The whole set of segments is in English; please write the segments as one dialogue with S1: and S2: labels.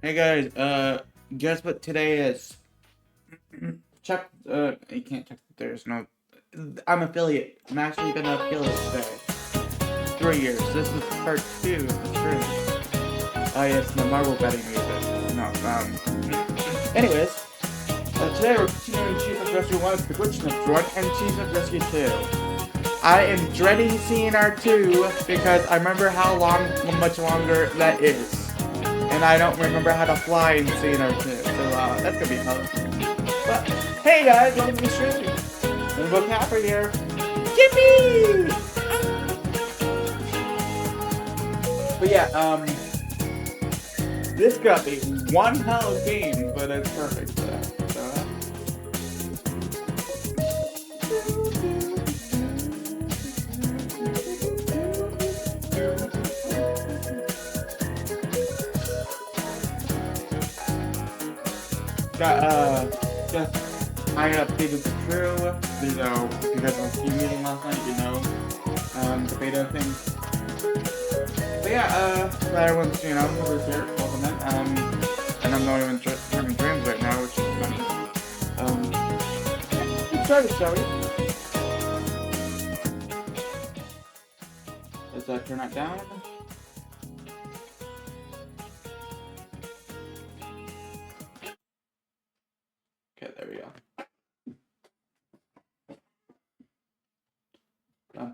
S1: Hey guys, guess what today is? Check, you can't check, there's no, I'm affiliate. I'm actually been an affiliate today. 3 years. This is part 2 of the stream. Oh yes, the Marvel betting music. No, anyways, today we're continuing Chief of Rescue 1, the Glitchness Run, and Chief of Rescue 2. I am dreading CNR2 because I remember how much longer that is. And I don't remember how to fly in CNR2, so that's gonna be fun. But hey guys, welcome to the stream. Rainbow Capper here. Yippee! But yeah, this got be one hell of a game, but it's perfect for that. I updated the crew, because of the team meeting last night, the beta thing. But yeah, glad everyone's, who's here, welcome in, and I'm not even having dreams right now, which is funny. Get started, shall we? Let's turn that down. Okay, there we go.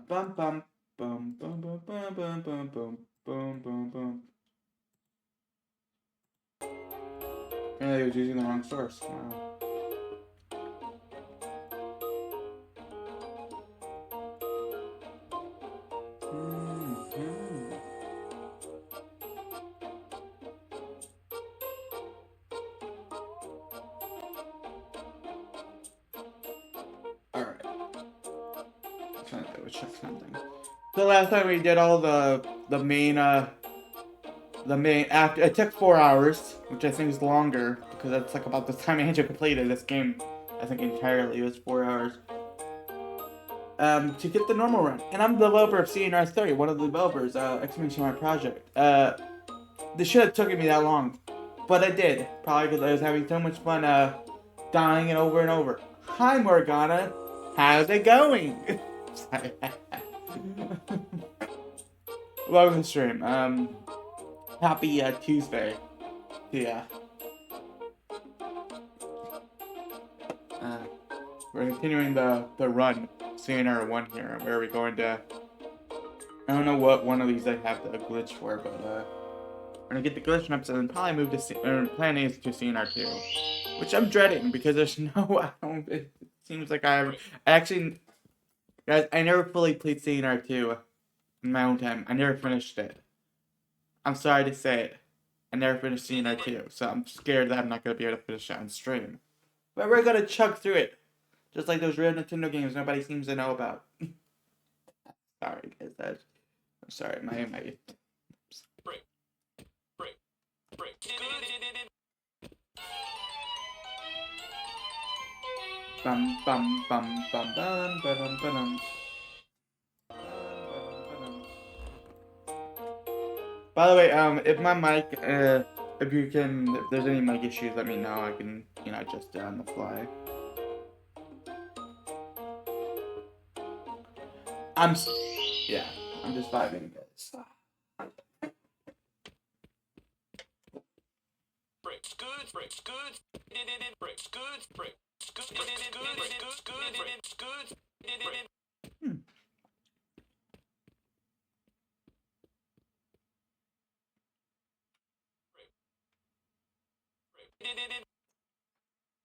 S1: Bum bum bum bum bum bum bum bum bum bum bum bum. Apparently I was using the wrong source. Wow. Alright. Check something. So last time we did all the main after it took 4 hours, which I think is longer because that's like about the time Angel completed this game. I think entirely it was 4 hours. To get the normal run, and I'm the developer of CNR3, one of the developers, exclamation mark project. This should have taken me that long, but I did, probably because I was having so much fun, dying it over and over. Hi Morgana, how's it going? Welcome to the stream. Happy Tuesday. Yeah. We're continuing the run, CNR1 here, where we're going to, I don't know what one of these I have the glitch for, but we're gonna get the glitch up and then probably move to plan is to CNR2, which I'm dreading because there's no, it seems like actually, guys, I never fully played CNR2 in my own time. I never finished it. I'm sorry to say it. I never finished CNR2, so I'm scared that I'm not gonna be able to finish it on stream. But we're gonna chug through it. Just like those rare Nintendo games nobody seems to know about. Sorry, guys. I'm sorry, my. Break. Bum bum bum bum bum bum bum. By the way, if my mic, if there's any mic issues, let me know. I can, adjust it on the fly. I'm just vibing, guys.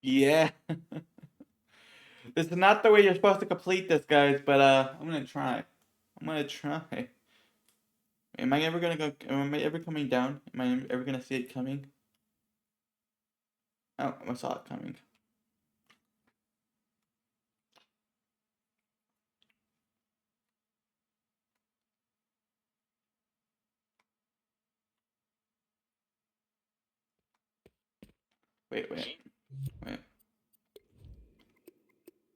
S1: Yeah. This is not the way you're supposed to complete this, guys, but I'm gonna try. Am I ever coming down? Am I ever gonna see it coming? Oh, I saw it coming. Wait.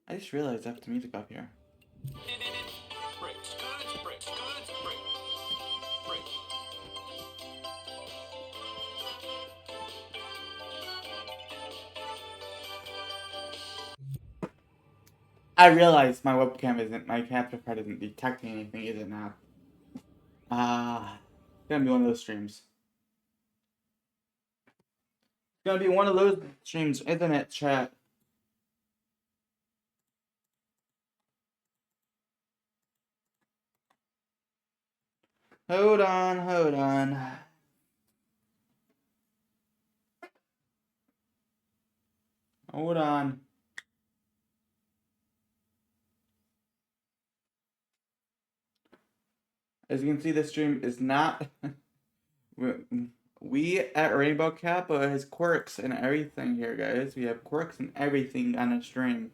S1: I just realized I have the music up here. I realize my webcam isn't, my capture card isn't detecting anything, is it now? It's gonna be one of those streams. It's gonna be one of those streams, isn't it, chat? Hold on, hold on. Hold on. As you can see, this stream is not... we at Rainbow Kappa has quirks and everything here, guys. We have quirks and everything on the stream.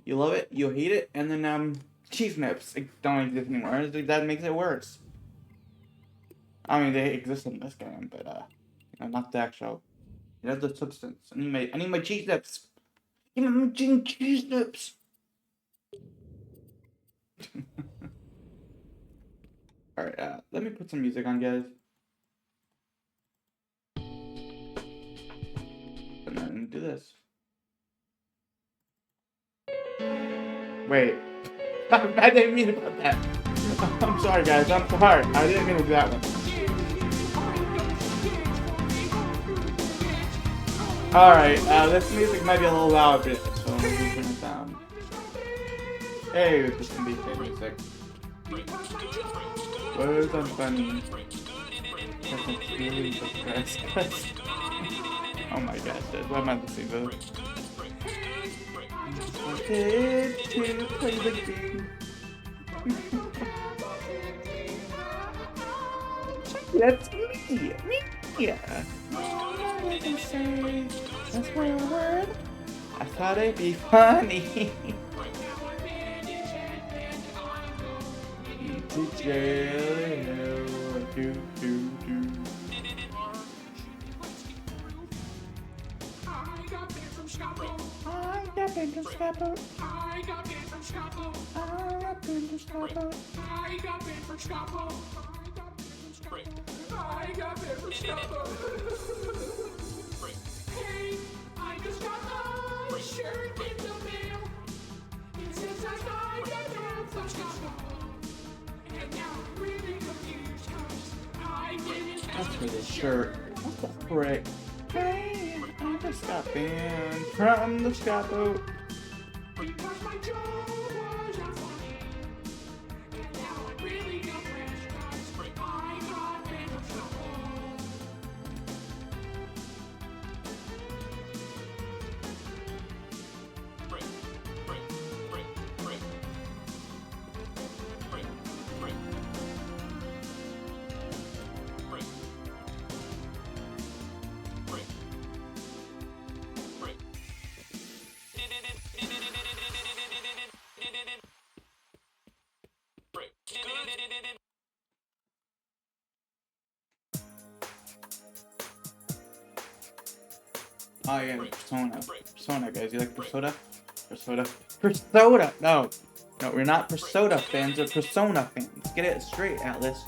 S1: You love it, you hate it, and then cheese nips don't exist anymore. That makes it worse. I mean, they exist in this game, but you know, not the actual. You know, the substance. I need my cheese nips. Give me my cheese nips. All right, let me put some music on, guys. And then do this. Wait. I didn't mean to put that. I'm sorry, guys. I'm sorry. I didn't mean to do that one. Alright, this music might be a little loud, so let me turn it down. Hey, this can be fake music. Words are funny. Really depressed. Oh my gosh, dude. What am I listening to? To play the game. That's me! Yeah. That's my word. I thought it'd be funny. To jail, do. I got banned from Scotland. I got banned from Scotland. I got banned from Scotland. I got banned from Scotland. I got banned from Scotland. I got banned from Scotland. Hey, I just got a shirt in the mail. It says I got banned from Scotland. And now I'm really confused because I didn't. That's for the shirt. What the frick? Hey, I just got banned from the Scotland. Because my joke was unfunny. And now I'm really depressed because I got banned from Scotland. Oh yeah, Persona, guys. You like Persona? Persona! No, we're not Persona fans, we're Persona fans. Get it straight, Atlas.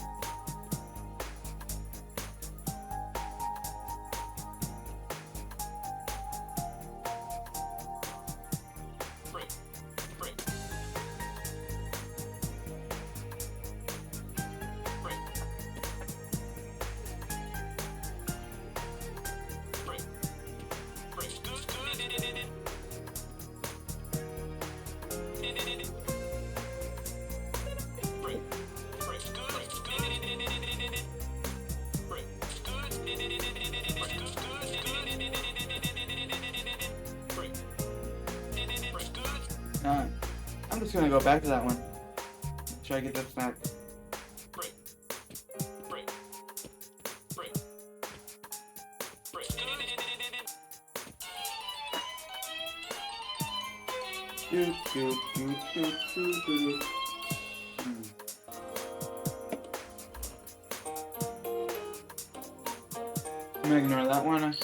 S1: I'm just gonna go back to that one. Try to get that back. I'm gonna ignore that one.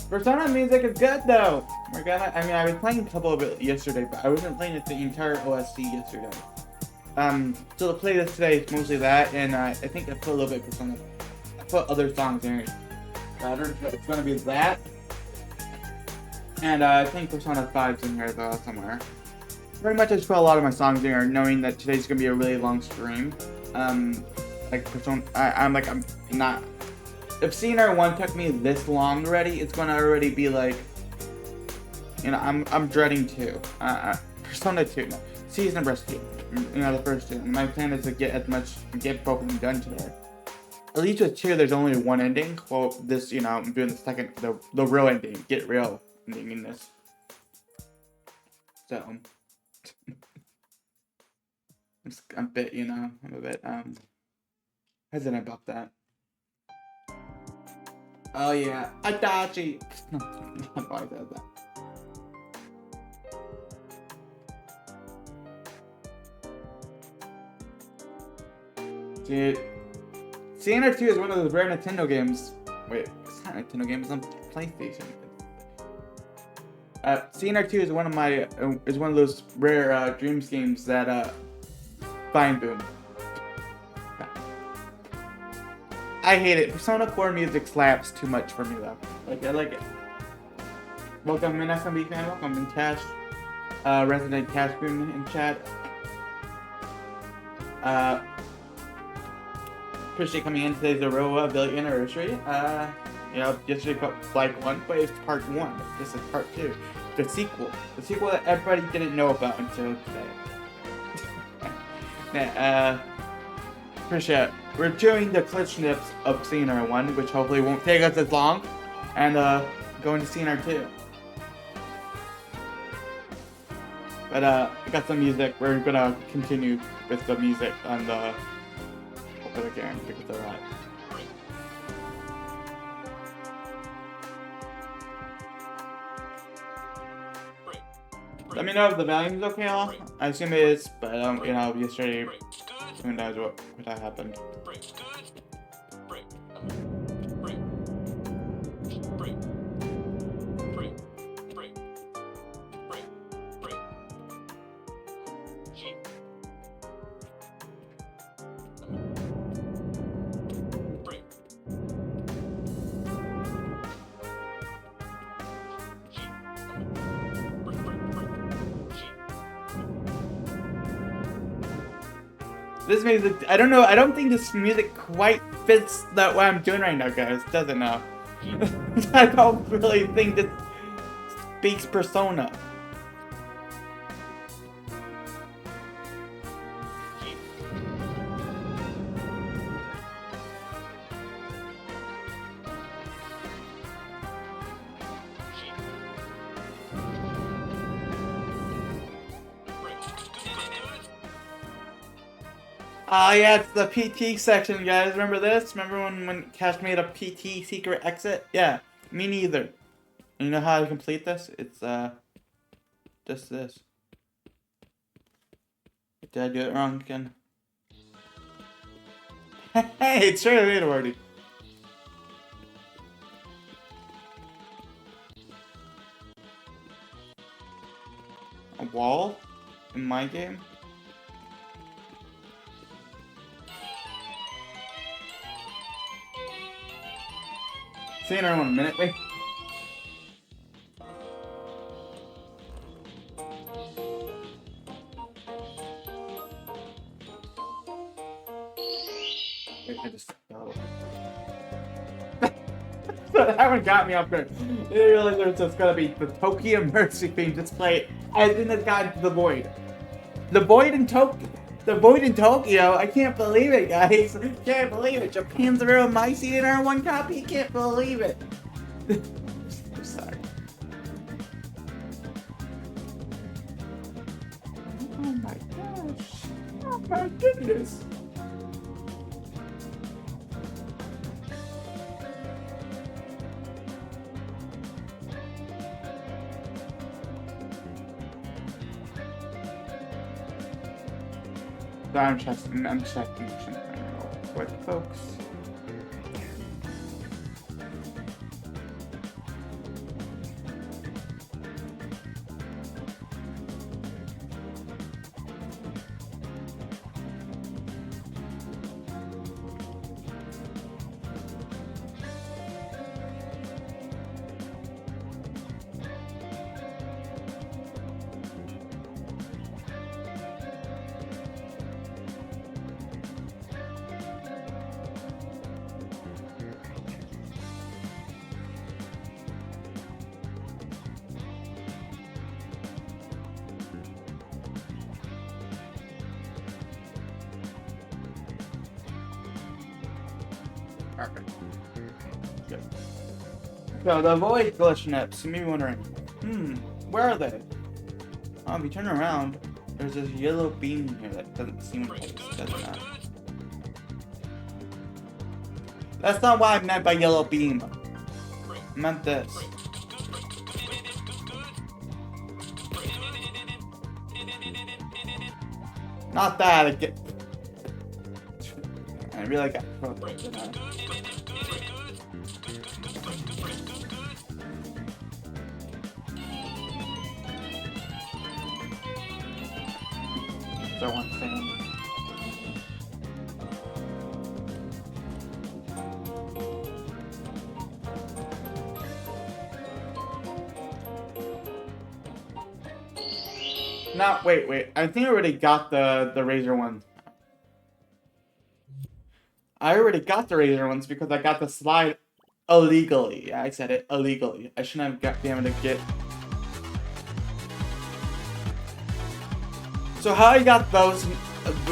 S1: Persona music is good though. I was playing a couple of it yesterday, but I wasn't playing it the entire OSC yesterday. So the playlist today is mostly that, and I think I put a little bit of Persona. I put other songs in it. I don't know if it's gonna be that. And I think Persona 5's in here though somewhere. Pretty much I just put a lot of my songs in here, knowing that today's gonna be a really long stream. Like Persona, I'm not. If CNR1 took me this long already, it's gonna already be like, you know, I'm dreading 2. Persona 2, no, Season of Rescue. You know, the first 2. My plan is to get both of them done today. At least with 2, there's only one ending. Well, this, you know, I'm doing the second, the real ending, get real ending in this. So, I'm a bit, you know, I'm a bit hesitant about that. Oh yeah, Adachi. No, I said that. Dude, CNR2 is one of those rare Nintendo games. Wait, it's not Nintendo game, it's on PlayStation. CNR2 is one of those rare Dreams games that Fine Boom. I hate it. Persona 4 music slaps too much for me though. Like I like it. Welcome in SMB fan, welcome in Cash. Resident Cash Boom in chat. Appreciate coming in today's Aroa Village anniversary. You know, yesterday felt like 1, but it's part 1. This is part 2. The sequel that everybody didn't know about until today. Appreciate it. We're doing the glitch snips of CNR1, which hopefully won't take us as long, and going to CNR2. But I got some music. We're gonna continue with the music on the other game because they're right. Let me know if the volume's okay. I assume it is, but you know, yesterday, who knows what happened. This music, I don't know, I don't think this music quite fits that what I'm doing right now, guys. Doesn't know. I don't really think this speaks Persona. Ah, yeah, it's the PT section, guys. Remember this? Remember when Cash made a PT secret exit? Yeah, me neither. And you know how to complete this? It's, just this. Did I do it wrong again? Hey, it's sure made already. A wall? In my game? CNR1 minute, wait. Wait, I just fell. That one got me off guard. I didn't realize there was just gonna be the Tokyo Mercy theme displayed as in it's got into the void. The void in Tokyo. The void in Tokyo. I can't believe it, guys. I can't believe it. Japan's real my CNR1 copy. Can't believe it. I'm sorry. Oh my gosh. Oh my goodness. I'm checking real quick, folks. Perfect. Good. So the void glitch nips, you may be wondering, where are they? If you turn around, there's this yellow beam here that doesn't seem like it does not. That's not what I meant by yellow beam. I meant this. Not that. I really got it, didn't I? So one thing. No, wait. I think I already got the Razor one. I already got the Razor ones because I got the slide illegally. Yeah, I said it, illegally. I shouldn't have been able to get... So how I got those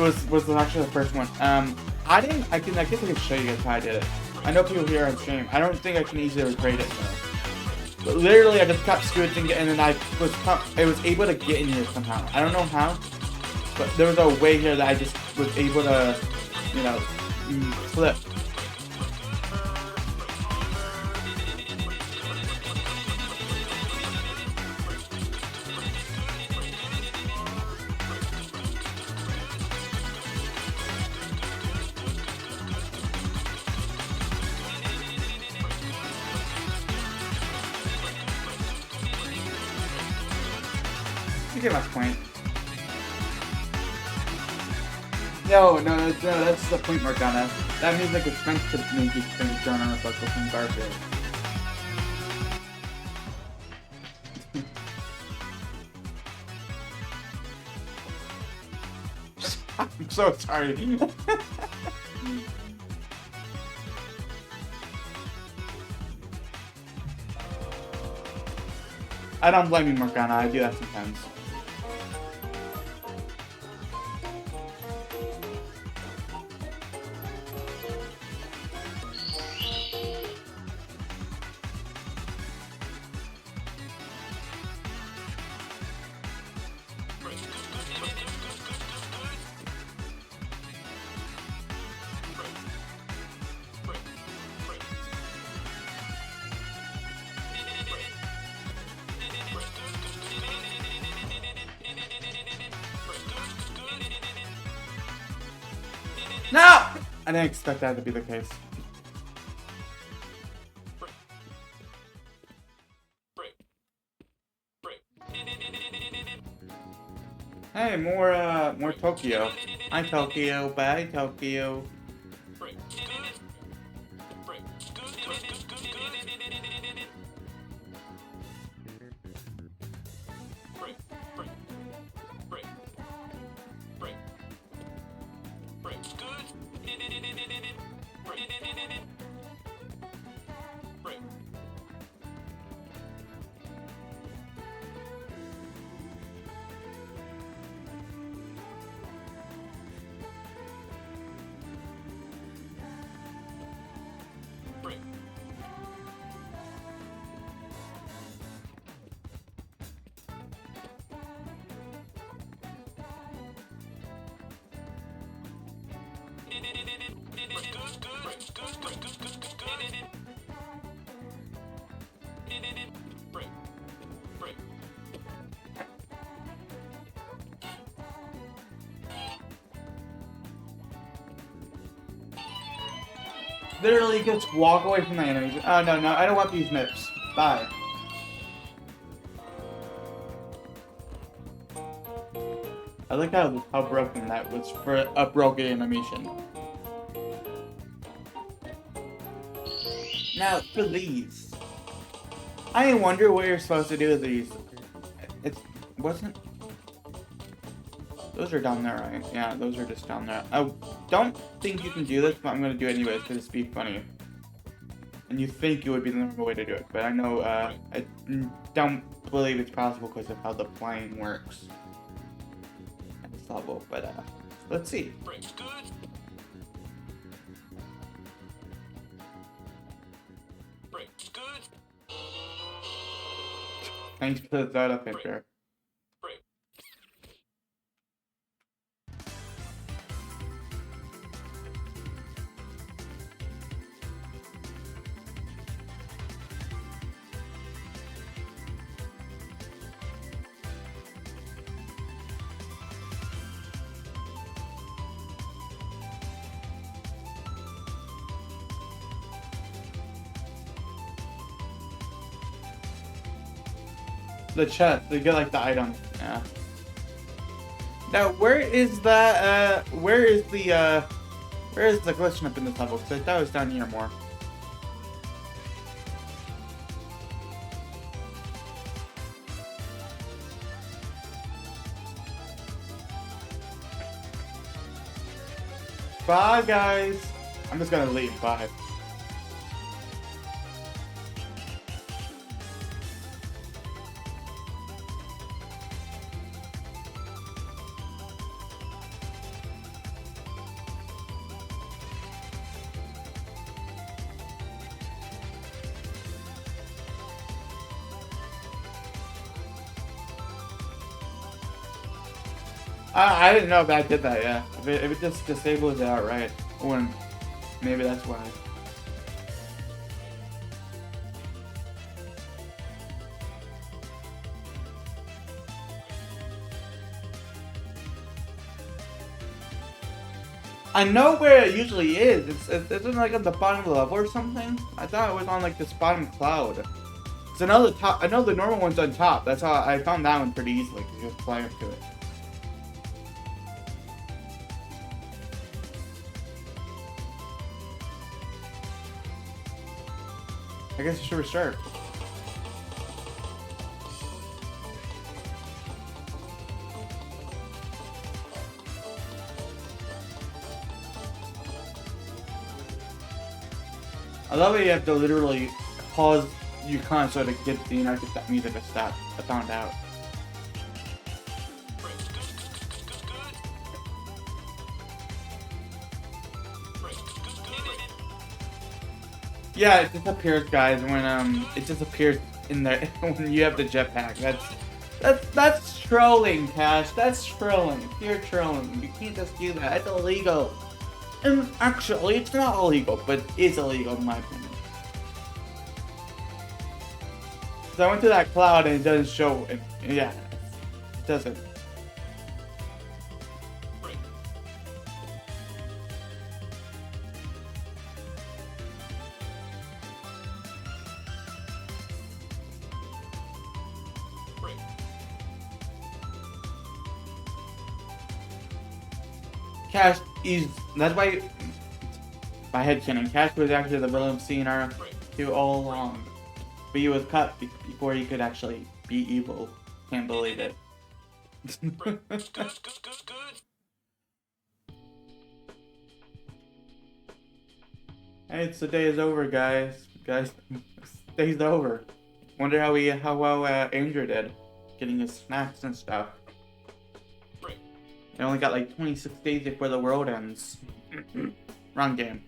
S1: was actually the first one. I guess I can show you guys how I did it. I know people here on stream. I don't think I can easily recreate it though. But literally, I just kept scooting, and then I was able to get in here somehow. I don't know how, but there was a way here that I just was able to, you know, flip. You get my point. No, that's the point, Morgana. That means like it's meant to make these things drawn on with like some garbage. I'm so sorry. I don't blame you, Morgana. I do that sometimes. No! I didn't expect that to be the case. Hey, more Tokyo. Hi Tokyo, bye Tokyo. Literally just walk away from the enemies. Oh no, I don't want these nips. Bye. I like how broken that was for a broken animation. Now, for these. I wonder what you're supposed to do with these. Wasn't... Those are down there, right? Yeah, those are just down there. I don't think you can do this, but I'm gonna do it anyways, because it's be funny. And you think it would be the normal way to do it, but I know, I don't believe it's possible because of how the flying works at this level, but, let's see. Thanks for the Zelda picture. The chest, to get like the item. Yeah. Now, where is that? Where is the glitch up in this level? Because I thought it was down here more. Bye, guys. I'm just gonna leave. Bye. I didn't know if that did that, yeah. If it just disables it outright. Or maybe that's why. I know where it usually is. It's like at the bottom of the level or something. I thought it was on like this bottom cloud. So I know the normal one's on top. That's how I found that one pretty easily because you just fly up to it. I guess you should restart. I love that you have to literally pause your console to get the get that music to stop. I found out. Yeah, it disappears, guys. When it disappears in there when you have the jetpack. That's trolling, Cash. That's trolling. You're trolling. You can't just do that. It's illegal. And actually, it's not illegal, but it's illegal in my opinion. So I went to that cloud and it doesn't show it. Yeah, it doesn't. Cash is that's why my headcanon. Cash was actually the villain of CNR2 all along, but he was cut before he could actually be evil. Can't believe it. Hey, it's the day is over, guys. Day's over. Wonder how well Andrew did, getting his snacks and stuff. I only got like 26 days before the world ends. Wrong game.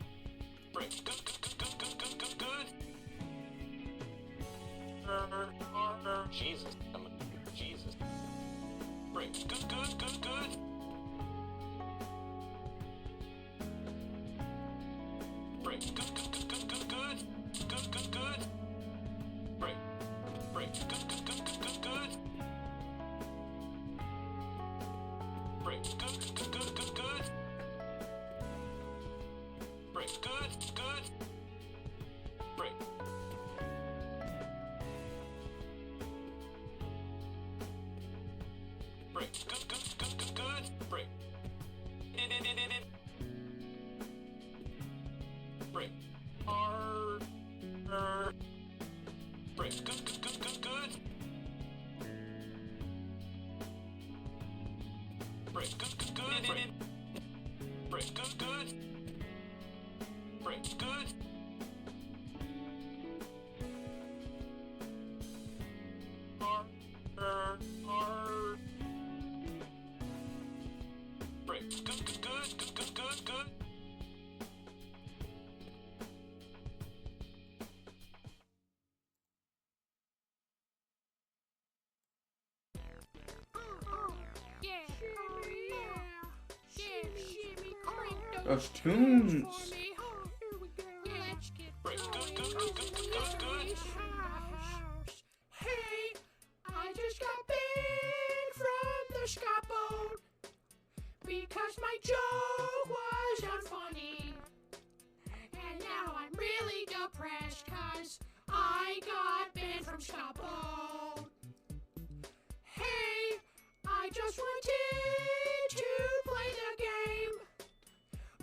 S2: Jesus. Jesus. Good.
S1: Those tunes.
S3: Hey, I just got banned from the scaffold because my joke was unfunny. And now I'm really depressed cause I got banned from scaffold. Hey, I just wanted to play the game,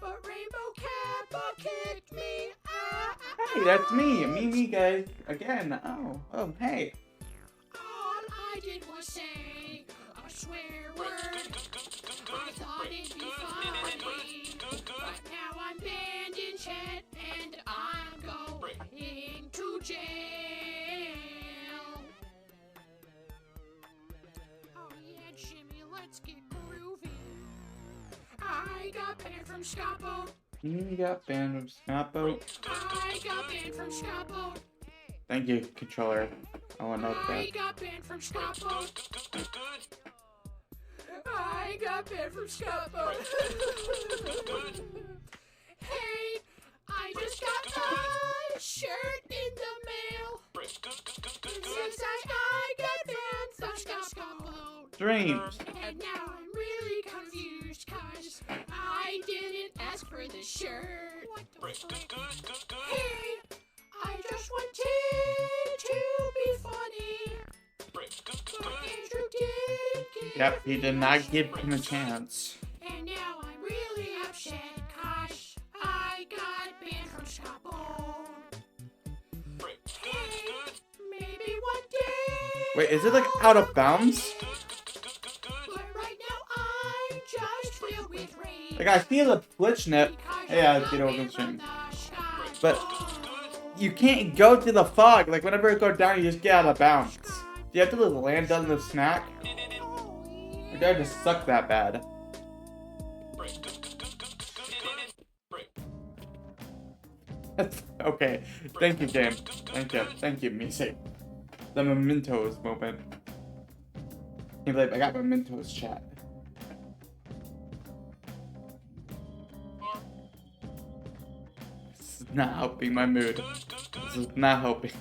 S3: but Rainbow Kappa kicked me out.
S1: Hey, that's me, guys. Again. Oh, hey.
S3: All I did was say a swear word. I thought it'd be funny, but now I'm banned in chat and I'm going to jail. Oh yeah, Jimmy, let's get groovy. I got banned from Scapo.
S1: You got banned from Snappo.
S3: I got banned from Scapo.
S1: Thank you, controller. I want to know
S3: I
S1: that.
S3: got banned from Scapo. I got banned from Scapo. Hey, I just got a shirt in the mail. It says I got banned from Scapo.
S1: Dreams.
S3: And now I'm really confused cause I didn't ask for this shirt. What the fuck? Hey, I just wanted to be funny. But Andrew did give
S1: Yep, he did not
S3: me
S1: give him a chance.
S3: And now I'm really upset cause I got banned from Scapo. Hey, maybe one day.
S1: Wait, is it like out of bounds?
S3: But right now I'm just filled with rage.
S1: Like I feel a glitch net.
S3: Because
S1: Yeah,
S3: I
S1: it's
S3: got
S1: get over
S3: banned
S1: the stream.
S3: from the Scapo.
S1: But you can't go to the fog. Like whenever it goes down, you just get out of bounds. Do you have to land on the snack? Or did I just suck that bad? Okay. Thank you, game. Thank you, Missy. The mementos moment. Can't believe I got mementos chat. This is not helping my mood. This is not helping.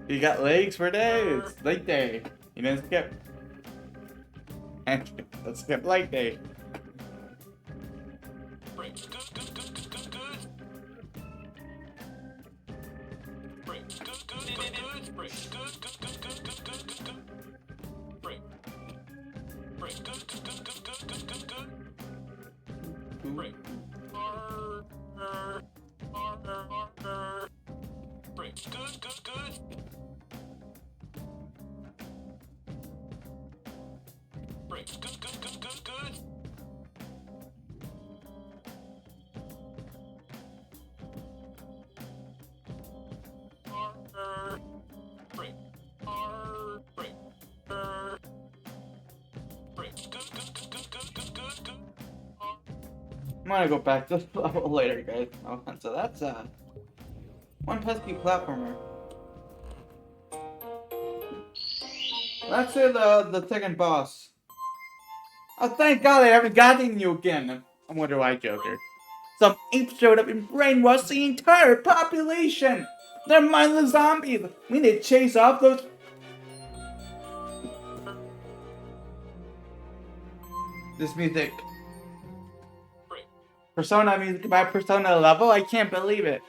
S1: You got legs for days. Late day. You didn't skip. And let's skip late day. I'm gonna go back to the level later, guys. Oh, so that's one pesky platformer. Let's say the second boss. Oh, thank God I haven't gotten you again. I wonder why, Joker. Some apes showed up and brainwashed the entire population. They're mindless zombies. We need to chase off those. This music. Persona music by Persona level? I can't believe it.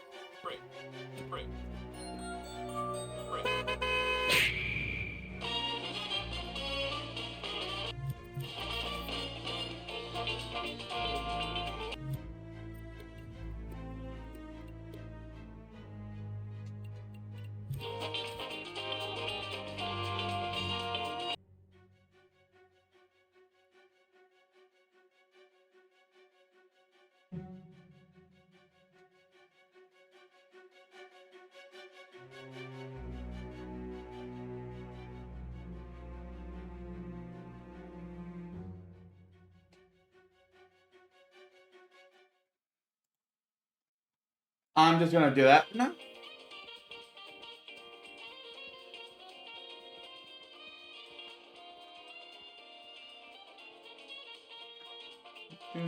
S1: I'm just gonna do that. No. I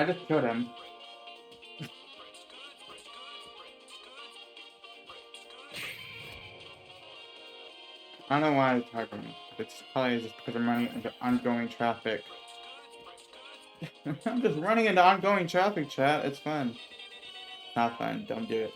S1: just killed him. I don't know why it's talking. It's probably just because I'm running into ongoing traffic. I'm just running into ongoing traffic, chat. It's fun. Not fun. Don't do it.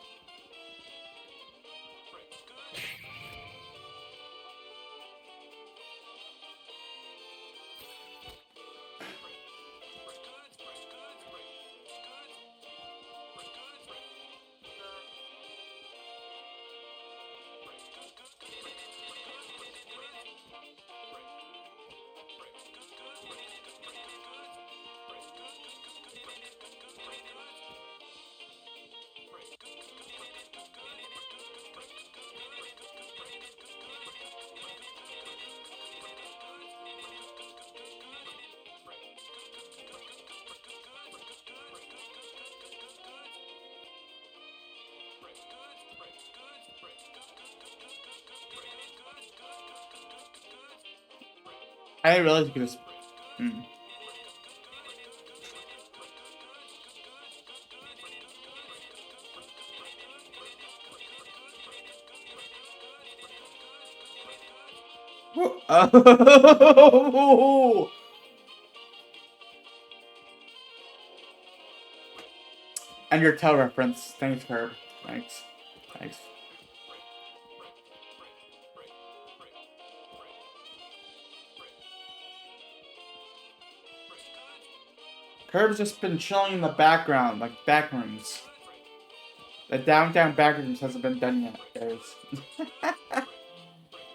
S1: I didn't realize you could just. Oh! And your tail reference. Thanks, Herb. Thanks. Thanks. Herb's just been chilling in the background, like backrooms. The downtown backrooms hasn't been done yet, guys.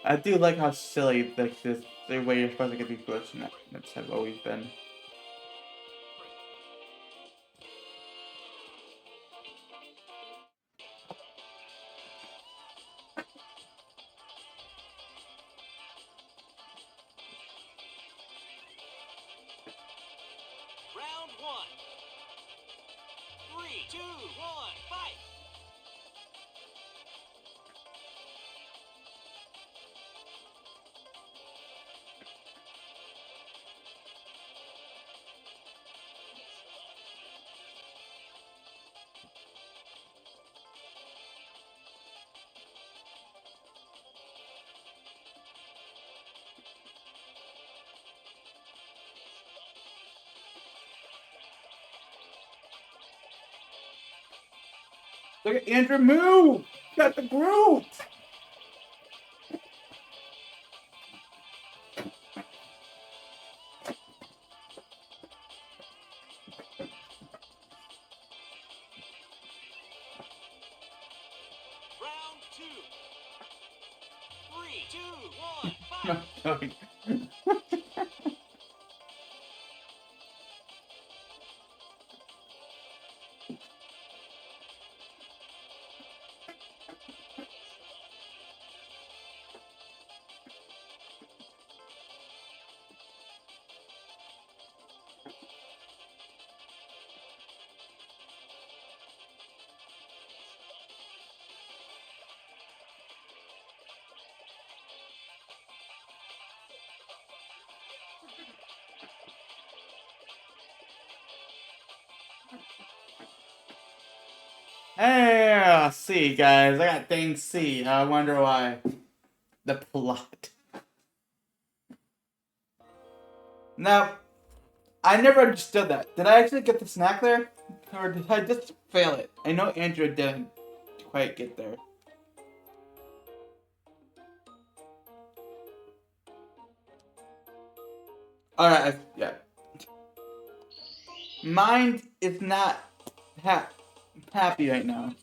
S1: I do like how silly like this the way you're supposed to get these glitches and that's have always been.
S2: Round one. 3, 2, 1, fight!
S1: Look at Andrew move! Got the groove!
S2: Round 2. 3, 2, 1, fight!
S1: No, sorry. Hey, C, guys. I got dang C. I wonder why. The plot. Now, I never understood that. Did I actually get the snack there? Or did I just fail it? I know Andrew didn't quite get there. Alright, yeah. Mind is not happy right now.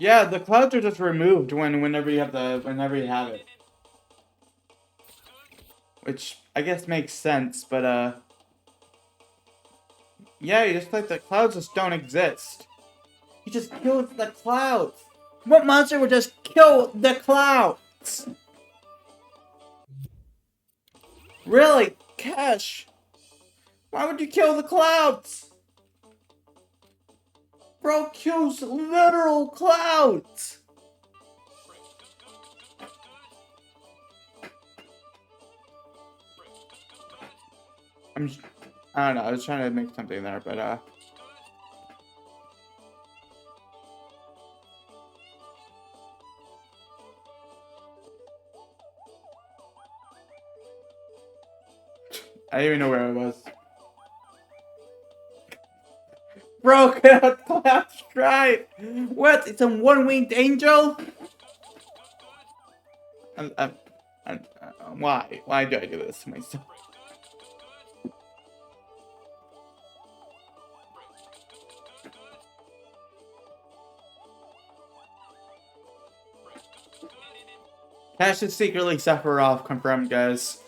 S1: Yeah, the clouds are just removed whenever you have it. Which I guess makes sense, but yeah, you just like the clouds just don't exist. You just killed the clouds. What monster would just kill the clouds? Really, Cash? Why would you kill the clouds? Bro kills literal clouds. I don't know. I was trying to make something there, but I didn't even know where I was. Bro, cloud strike. What? It's a one-winged angel? Why? Why do I do this to myself? Cash is secretly Sephiroth, confirmed, guys.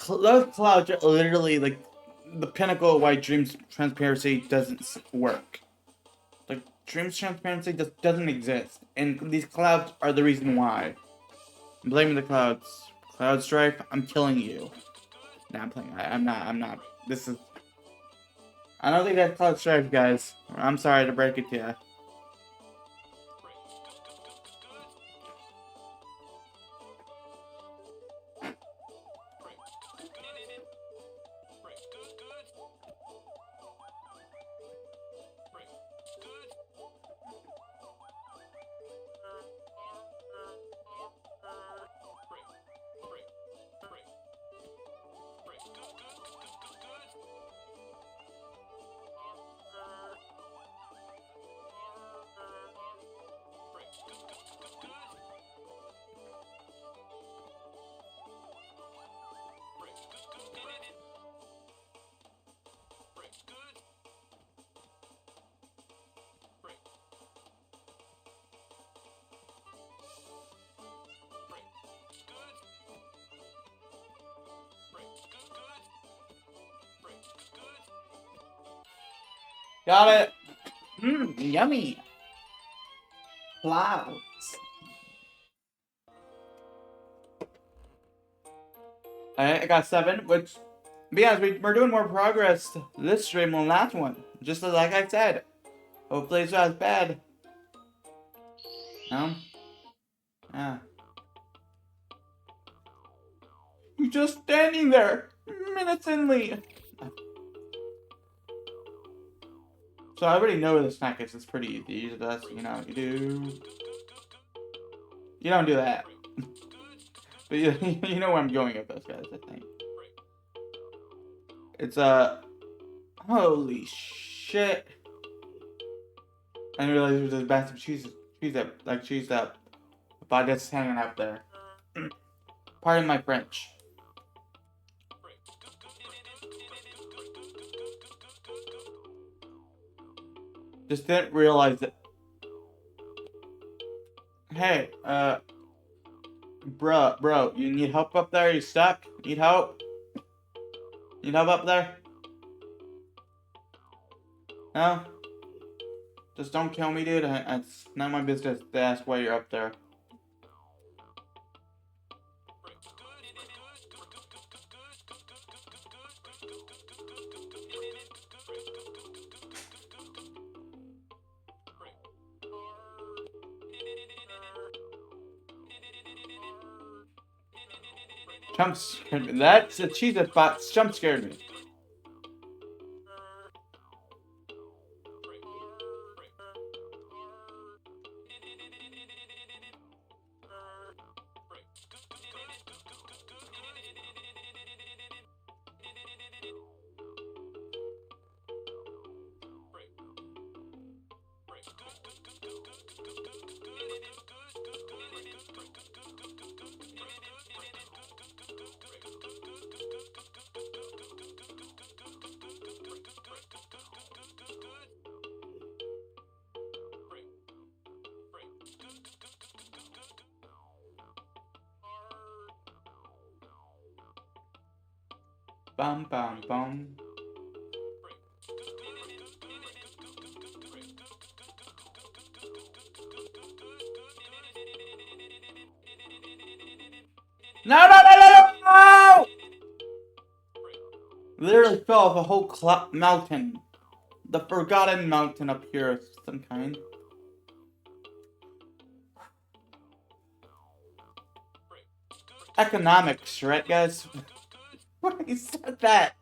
S1: Those clouds are literally like the pinnacle of why Dream's transparency doesn't work. Like Dream's transparency just doesn't exist, and these clouds are the reason why. I'm blaming the clouds. Cloud Stripe, I'm killing you. Nah, I'm playing. I'm not. This is. I don't think that's Cloud Stripe, guys. I'm sorry to break it to you. Got it. Yummy. Clouds. I got 7, which, yeah, we're doing more progress this stream than the last one. Just like I said. Hopefully it's not as bad. No? Yeah. You're just standing there, menacingly. So I already know this snack is. It's pretty easy. That's, you know, you don't do that. But you know where I'm going with this, guys, I think. It's, holy shit. I didn't realize there was a batch of cheese up. But it's hanging out there. Pardon my French. Just didn't realize that. Hey, bro, you need help up there? You stuck? Need help? Need help up there? No? Just don't kill me, dude. It's not my business to ask why you're up there. Jump scared me. That's a cheese bot. Jump scared me. Bum bum bum. No, no, no, no, no, no! Literally fell off a whole mountain. The forgotten mountain up here of some kind. Economics, right, guys? He said that.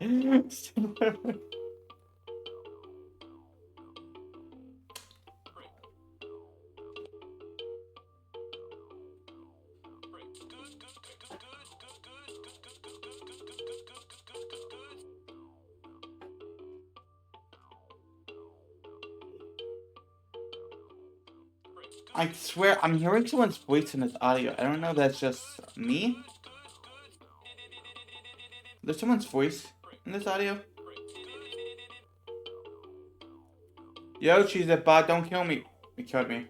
S1: I swear, I'm hearing someone's voice in this audio. I don't know if that's just me. There's someone's voice in this audio. Yo, she's a bot. Don't kill me. He killed me.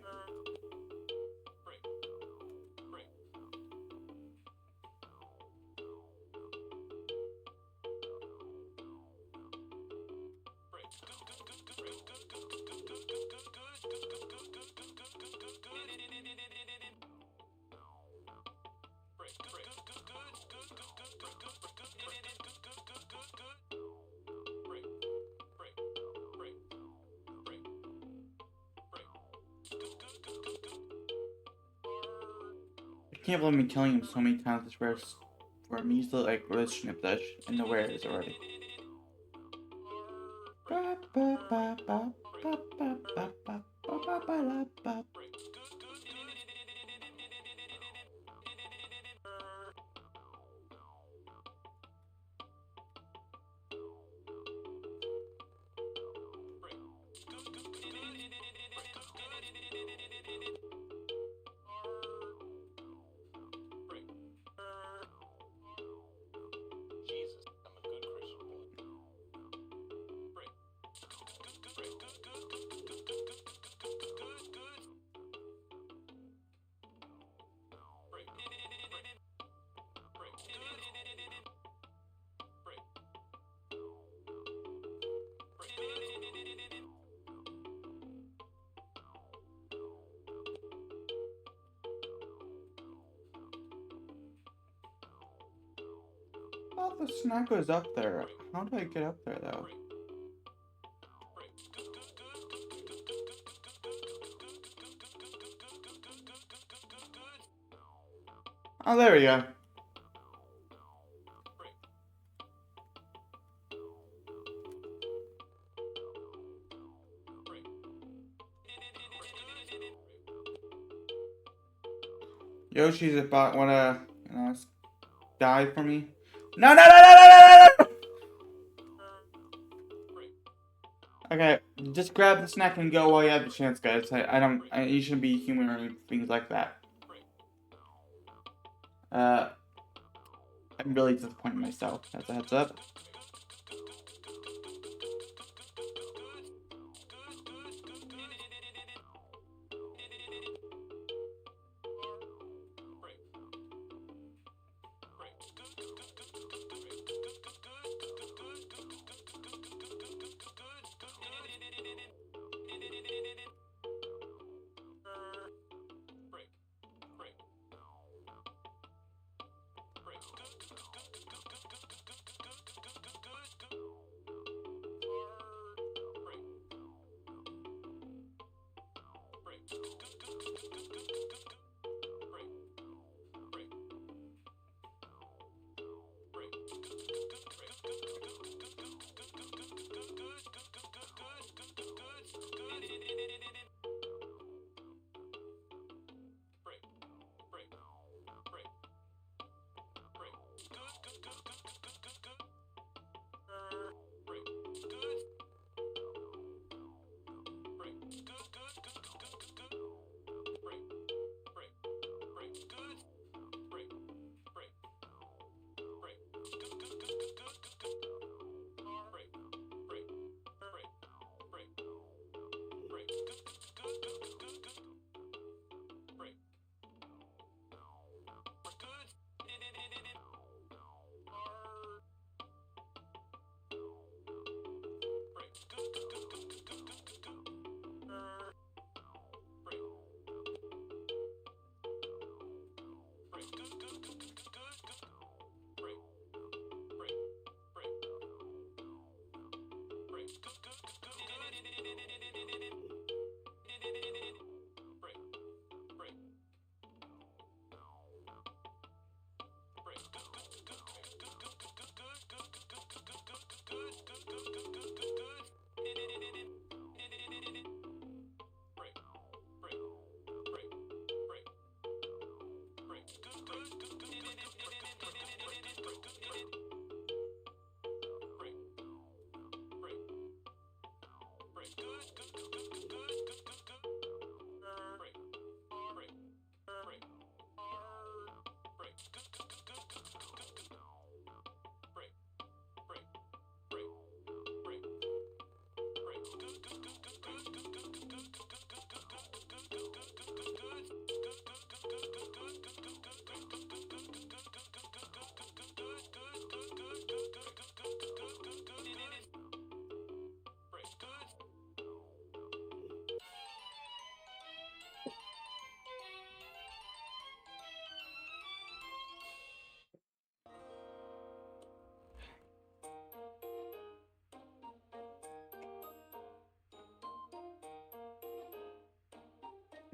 S1: I can't believe me killing him so many times. This where for him. He's like really snip that in the where it is already.
S2: Jesus, I'm a good Christian boy.
S1: Oh, the snack was up there. How do I get up there though? Oh, there we go. Yoshi's about wanna, die for me? No, no, no, no, no, no, no! Okay, just grab the snack and go while you have the chance, guys. You shouldn't be humoring things like that. I'm really disappointed in myself, as a heads up.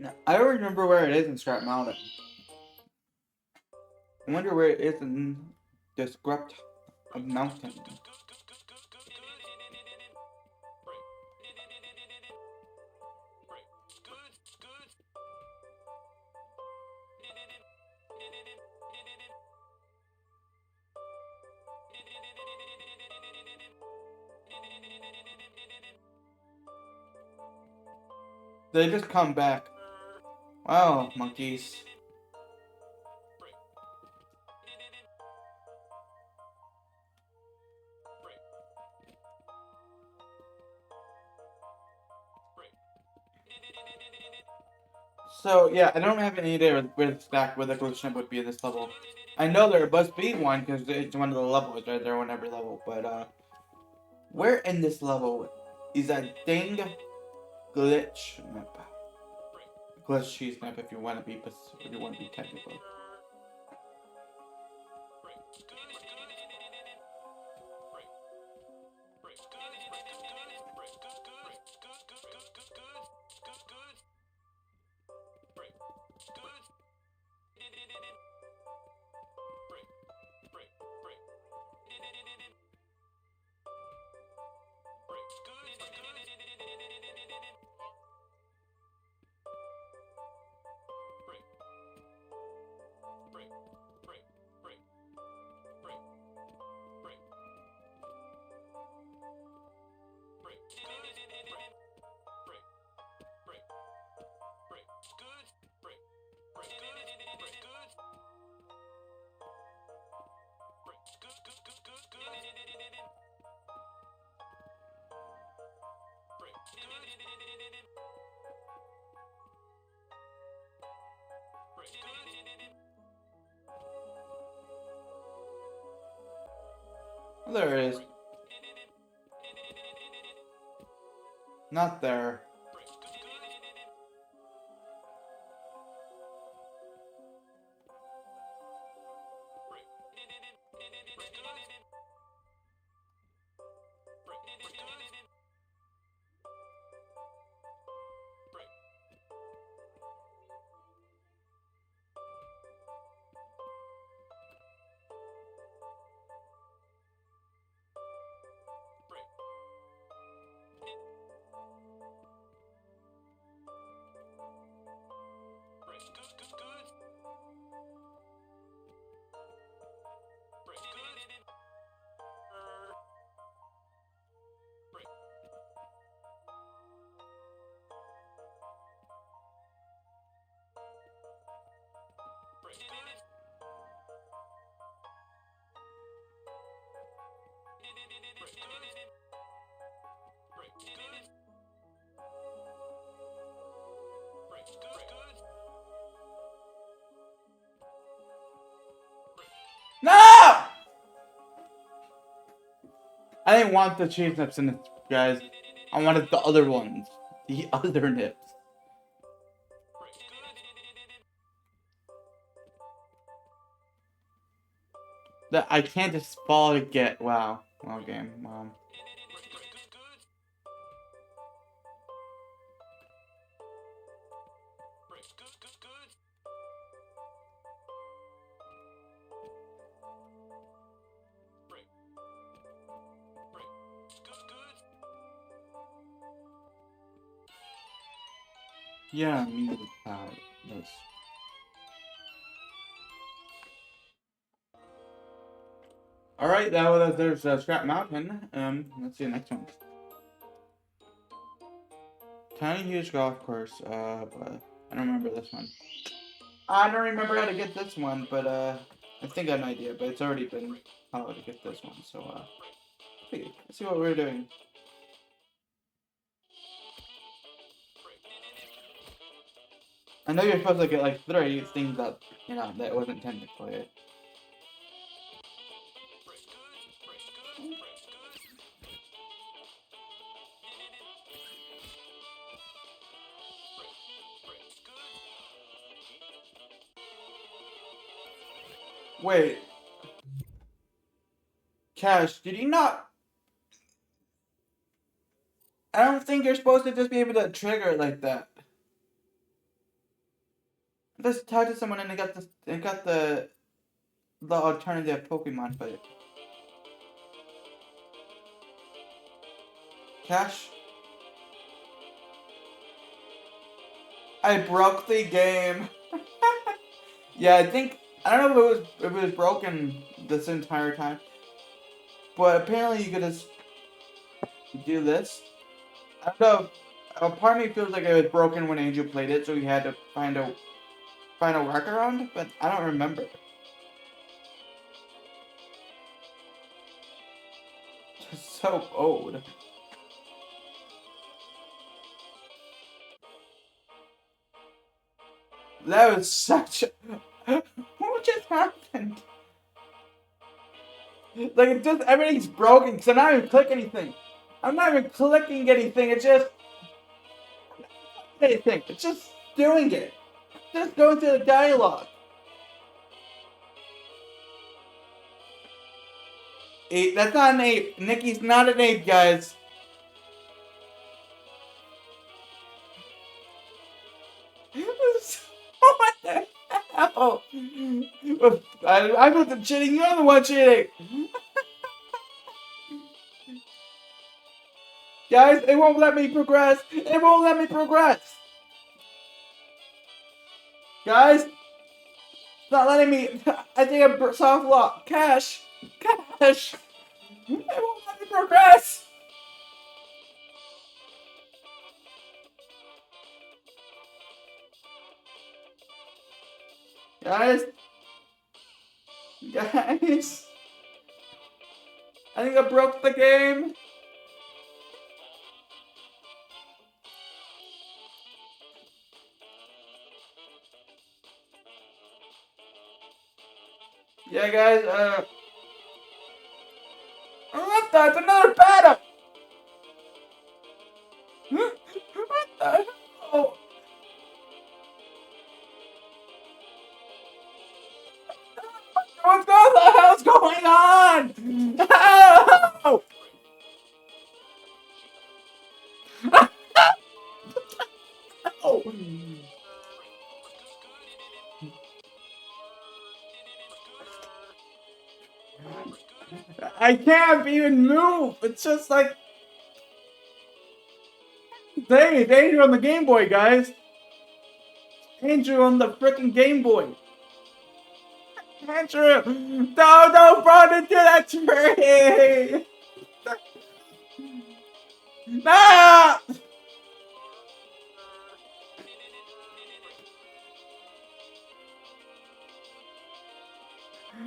S1: Now, I don't remember where it is in Scrap Mountain. I wonder where it is in the Scrap Mountain. They just come back. Wow, monkeys. So yeah, I don't have any idea where the glitch ship would be in this level. I know there must be one because it's one of the levels, right? They're on every level, but where in this level is that dang glitch map? Glitch cheese map, if you want to be, technical. Oh, there it is. Not there. No! I didn't want the cheese nips in it, guys. I wanted the other ones. The other nips. That I can't just fall to get. Wow. Wow, game. Wow. Yeah, me yes. Alright, there's Scrap Mountain. Let's see the next one. Tiny Huge Golf Course. But I don't remember this one. I don't remember how to get this one, but I think I have an idea, but it's already been how to get this one, so okay, let's see what we're doing. I know you're supposed to get like 3 things that, you know, that wasn't technically it. Wait. Cash, did you not? I don't think you're supposed to just be able to trigger it like that. Let's talk to someone and they got the alternative Pokemon for it. Cash? I broke the game. Yeah, I don't know if it was broken this entire time, but apparently you could just do this. I don't know. A part of me feels like it was broken when Angel played it, so he had to find a workaround, but I don't remember. It's so old. That was such a... What just happened? Like, it just, everything's broken, because I'm not even clicking anything. I'm not even clicking anything, it's just... Anything. It's just doing it. Just going through the dialogue. 8. That's not an 8. Nikki's not an 8, guys. What the hell? I wasn't cheating. You're the one cheating. Guys, it won't let me progress. It won't let me progress. Guys, it's not letting me. I think I'm soft lock. Cash. Cash. It won't let me progress. Guys. Guys. I think I broke the game. Yeah, guys, what the? It's another battle! What the hell? What the hell's going on? Ow! Ow! I can't even move. It's just like... Dang, it's Andrew on the Game Boy, guys. Andrew on the freaking Game Boy. Andrew! Don't run into that tree! No!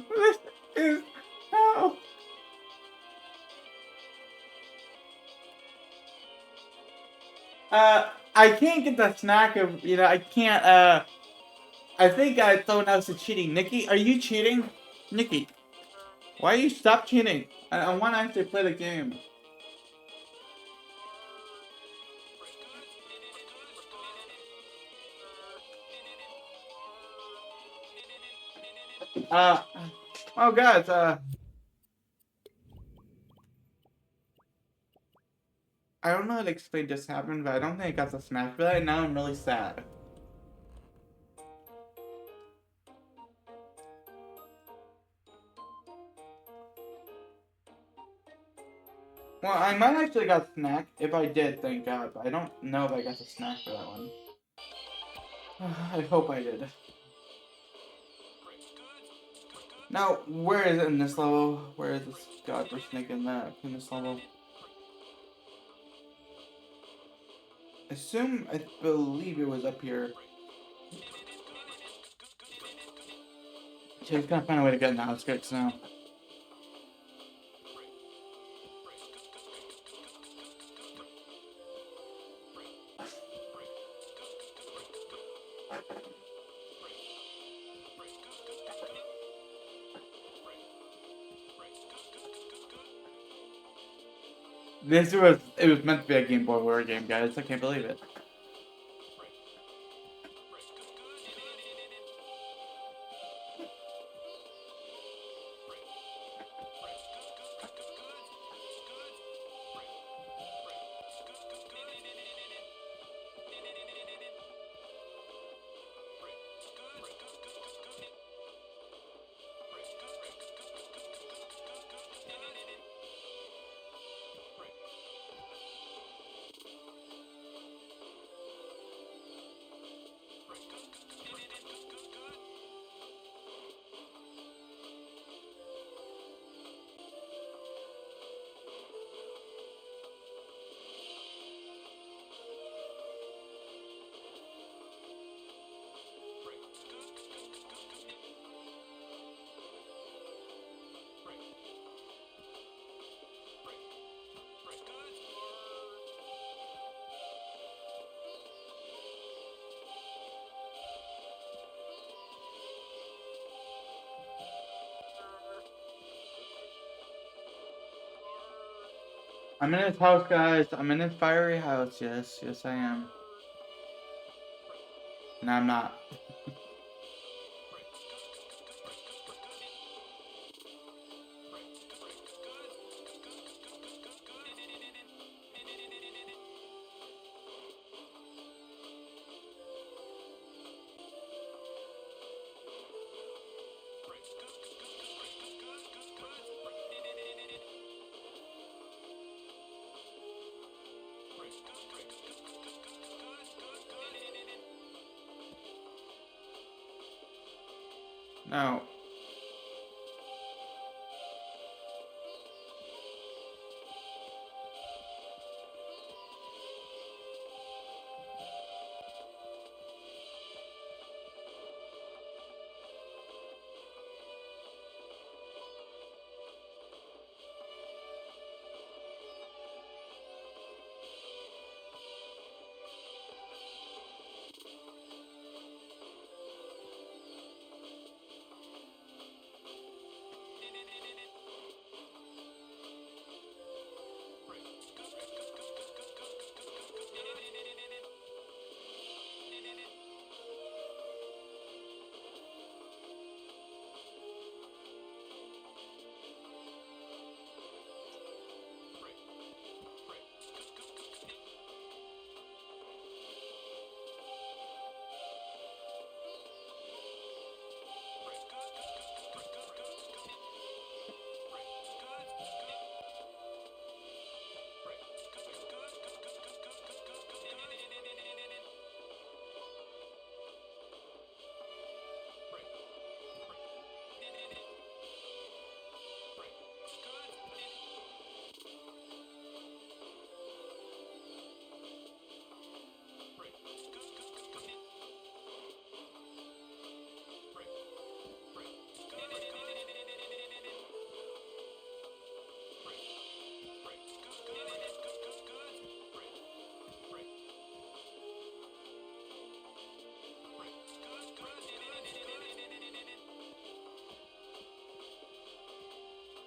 S1: This is... How? I can't get the snack of, I can't, I think someone else is cheating. Nikki, are you cheating? Nikki, why you stop cheating? I want to actually play the game. Oh guys, I don't know how to explain this happened, but I don't think I got the snack for that, and now I'm really sad. Well, I might actually got a snack. If I did, thank God. But I don't know if I got the snack for that one. I hope I did. Now, where is it in this level? Where is this god for snake in this level? I believe it was up here. Okay, we're gonna find a way to get in the outskirts now. It was meant to be a Game Boy horror game, guys. I can't believe it. I'm in his house, guys. I'm in his fiery house. Yes, yes, I am. No, I'm not. No.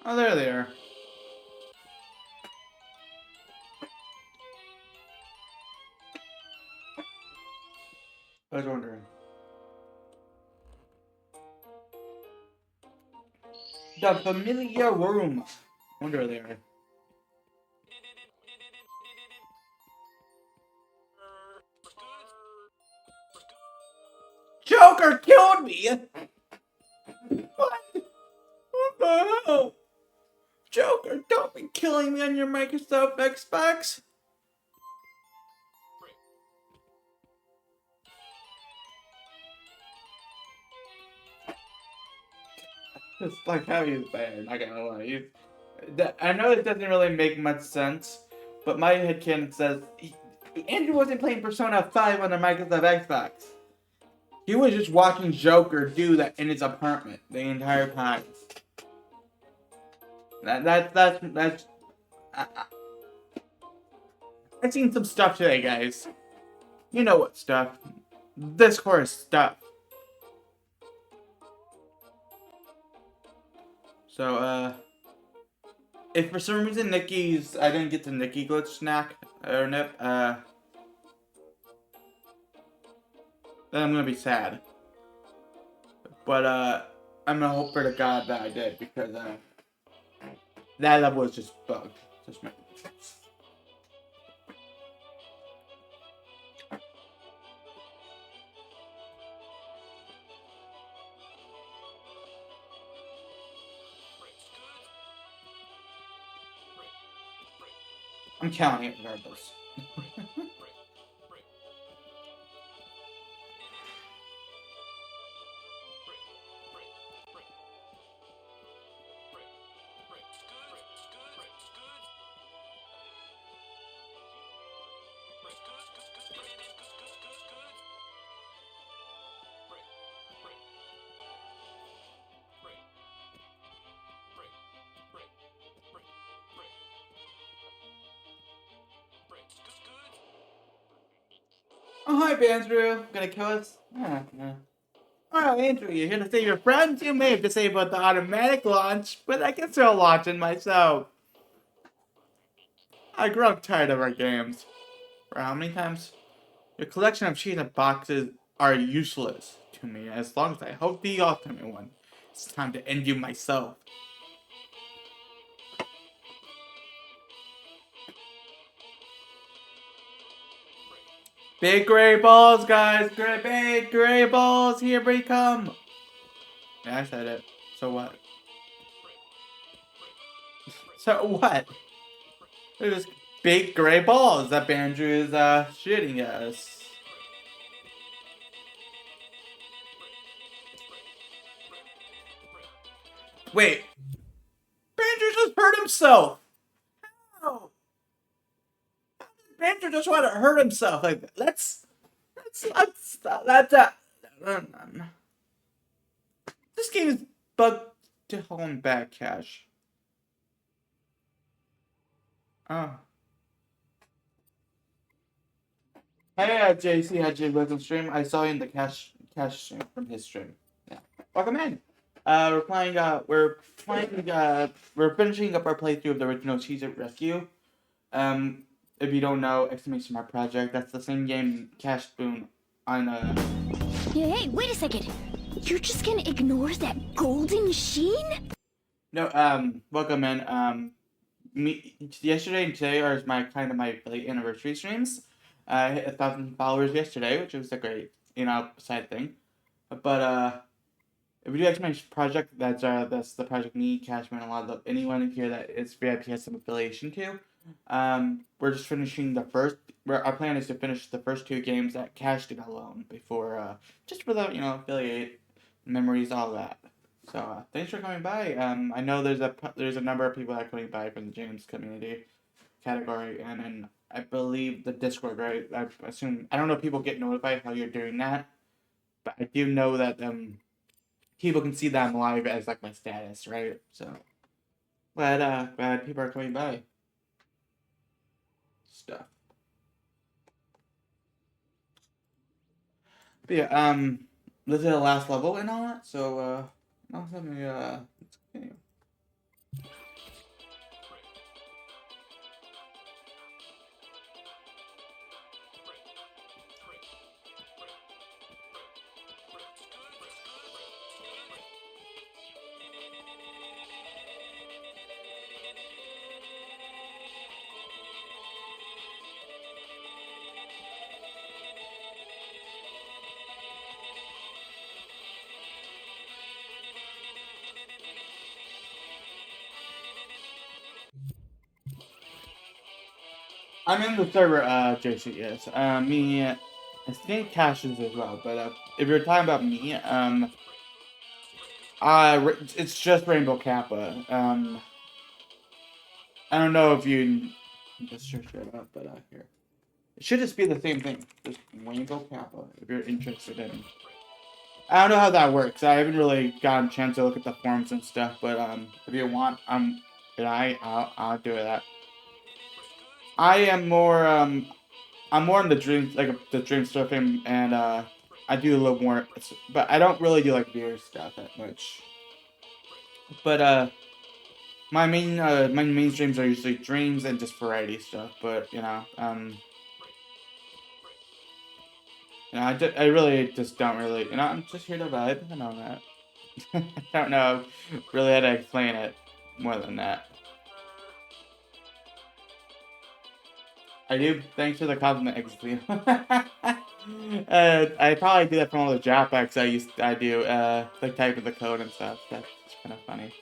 S1: Oh, there they are. I was wondering. The familiar room. Wonder where they are. Joker killed me! What? What the hell? Joker, don't be killing me on your Microsoft Xbox! It's like how he's bad, not gonna lie. I know it doesn't really make much sense, but my headcanon says Andrew wasn't playing Persona 5 on the Microsoft Xbox. He was just watching Joker do that in his apartment the entire time. That's. I've seen some stuff today, guys. You know what stuff? Discourse stuff. So, if for some reason I didn't get the Nikki glitch snack or nip, then I'm gonna be sad. But, I'm gonna hope for the God that I did, because, that level was just bugged. Just my... I'm counting it regardless. Oh, hi, Andrew. Gonna kill us? No. Oh, Andrew, you're here to save your friends? You may have disabled the automatic launch, but I can still launch it myself. I grow tired of our games. For how many times? Your collection of cheetah boxes are useless to me as long as I hope the ultimate one. It's time to end you myself. Big gray balls, guys! Big gray balls! Here we come! Yeah, I said it. So what? So what? There's big gray balls that Andrew is shooting at us. Wait. Andrew just hurt himself! Oh. Andrew just want to hurt himself. Like, let's this game is bugged to hell and back, Cash. Oh. Hey, JC had you welcome stream. I saw you in the cash stream from his stream. Yeah, welcome in. We're finishing up our playthrough of the original Cheese It Rescue. If you don't know, exclamation mark project. That's the same game Cash Spoon on
S4: Hey, wait a second. You're just gonna ignore that golden sheen?
S1: No, welcome in. Yesterday and today are my late anniversary streams. I hit 1,000 followers yesterday, which was a great, side thing. But if you do exclamation project, that's the project me, Cashman, and a lot of anyone here that is VIP has some affiliation to. We're just finishing our plan is to finish the first 2 games that Cash did alone before, just for the affiliate memories, all that. So thanks for coming by. I know there's a number of people that are coming by from the James community category, and then I believe the Discord, right? I assume I don't know if people get notified how you're doing that, but I do know that people can see that I'm live as like my status, right? So glad people are coming by. Stuff. But yeah, this is the last level and all that, so let's continue. I'm in the server, JC, yes. I think Cash is as well, but if you're talking about me, it's just Rainbow Kappa. I don't know if you just search it up, but here. It should just be the same thing. Just Rainbow Kappa, if you're interested in. I don't know how that works. I haven't really gotten a chance to look at the forums and stuff, but if you want, I'll do that. I am more I'm more in the dream surfing, and I do a little more, but I don't really do like beer stuff that much. But my main streams are usually dreams and just variety stuff. But I really just don't really, I'm just here to vibe. I know that. I don't know really how to explain it more than that. I do. Thanks for the compliment, Exley. I probably do that from all the dropbacks I do, like typing the code and stuff. That's kind of funny.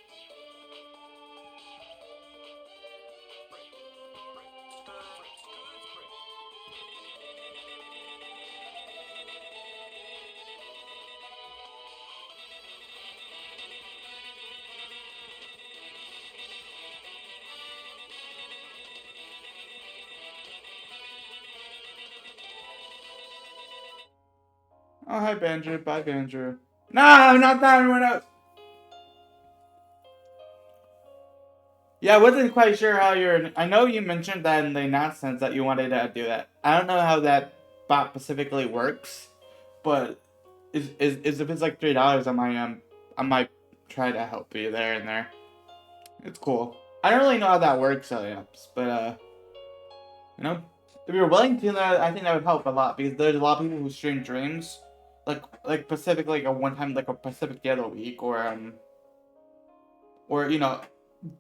S1: Oh, hi, Banjo. Bye, Banjo. No, not that everyone else. Yeah, I wasn't quite sure how I know you mentioned that in the announcements that you wanted to do that. I don't know how that bot specifically works, but is if it's like $3, I might try to help you there and there. It's cool. I don't really know how that works, but You know, if you're willing to, I think that would help a lot because there's a lot of people who stream dreams, like Pacific, like a one time, like a Pacific day of the week, or you know,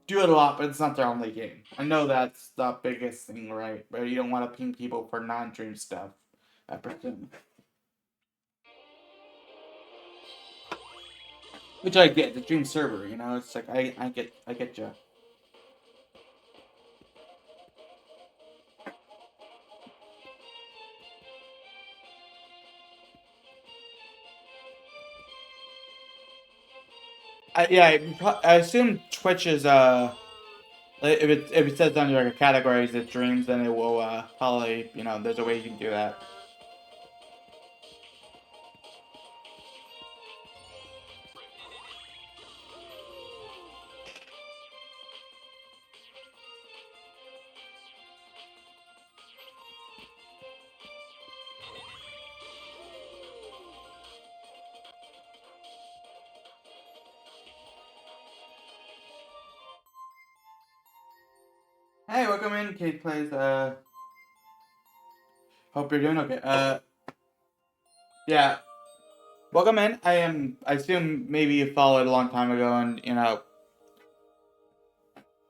S1: do it a lot, but it's not their only game. I know that's the biggest thing, right? But you don't want to ping people for non-dream stuff. I presume. Which I get, the dream server, you know, it's like I get you. I assume Twitch is if it says under like categories of dreams, then it will probably, you know, there's a way you can do that. Hey, welcome in, Kate Plays. Hope you're doing okay. Yeah, welcome in. I assume maybe you followed a long time ago, and you know,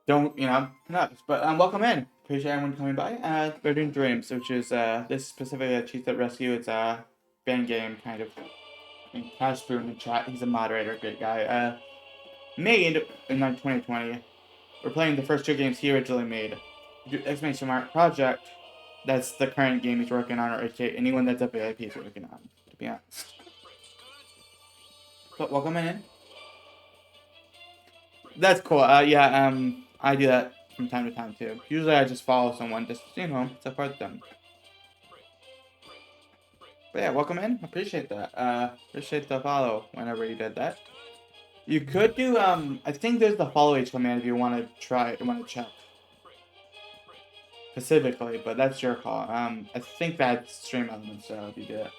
S1: don't you know, nuts. But welcome in. Appreciate everyone coming by. We're doing Dreams, which is this specifically a Cheat That Rescue. It's a fan game kind of. And Cash Spoon in the chat. He's a moderator, great guy. Made in 2020. We're playing the first two games he originally made. Exclamation mark project. That's the current game he's working on, or anyone that's a VIP is working on, to be honest. But welcome in. That's cool. Yeah, I do that from time to time too. Usually I just follow someone, just, you know, support them. But yeah, welcome in. Appreciate that. Appreciate the follow whenever you did that. You could do, I think there's the follow each command if you want to try, want to check. Specifically, but that's your call. I think that's stream elements, so if you do it.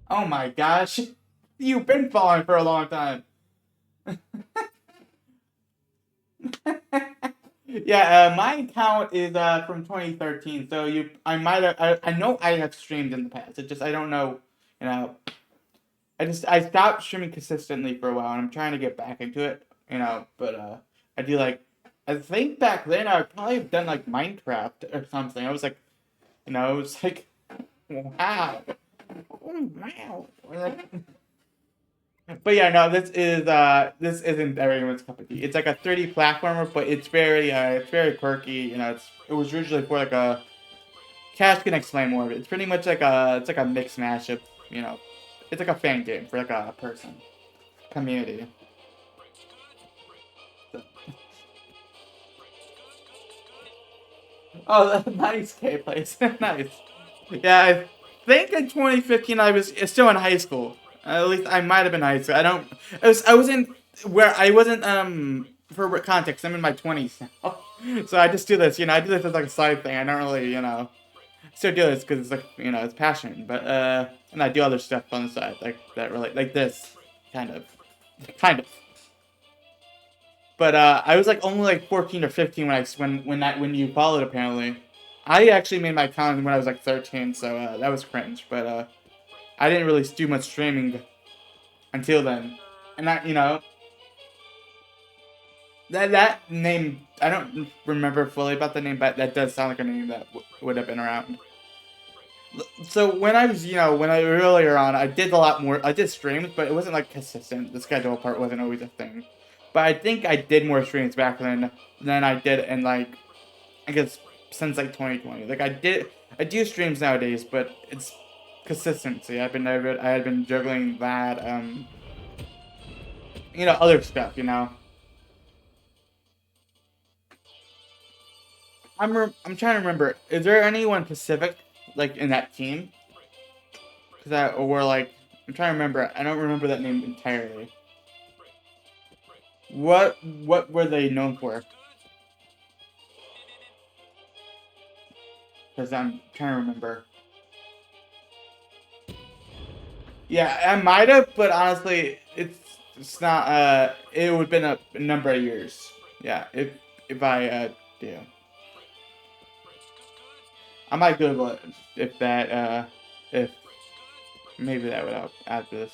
S1: Oh my gosh. You've been following for a long time. Yeah, my account is from 2013, so I might have, I know I have streamed in the past. It just, I don't know, you know, I stopped streaming consistently for a while, and I'm trying to get back into it, you know, but I do like, I think back then I would probably have done like Minecraft or something. I was like, you know, it was like, wow. Oh, wow. But yeah, no, this isn't everyone's cup of tea. It's like a 3D platformer, but it's very quirky. You know, it was originally for like a. Cash can explain more of it. It's pretty much like it's like a mixed mashup. You know, it's like a fan game for like a person, community. So. Oh, nice gameplays, nice. Yeah, I think in 2015 I was still in high school. At least I might have been high school. I don't. I wasn't where I wasn't. For context, I'm in my 20s now, so I just do this. You know, I do this as like a side thing. I don't really, you know, still do this because it's like, you know, it's passion. But and I do other stuff on the side like that. Really, like this, kind of. But I was like only like 14 or 15 when you followed apparently. I actually made my account when I was like 13, so that was cringe. But I didn't really do much streaming until then, and that, you know, that name, I don't remember fully about the name, but that does sound like a name that would have been around. So when I was, you know, earlier on, I did a lot more. I did streams, but it wasn't like consistent. The schedule part wasn't always a thing. But I think I did more streams back then than I did in like, I guess since like 2020. Like I do streams nowadays, but it's consistency. I had been juggling that, you know, other stuff. You know, I'm trying to remember. Is there anyone Pacific like in that team? Or like, I'm trying to remember. I don't remember that name entirely. What were they known for? Because I'm trying to remember. Yeah, I might have, but honestly, it's not. It would have been a number of years. Yeah, if I do. I might Google it if maybe that would help add this.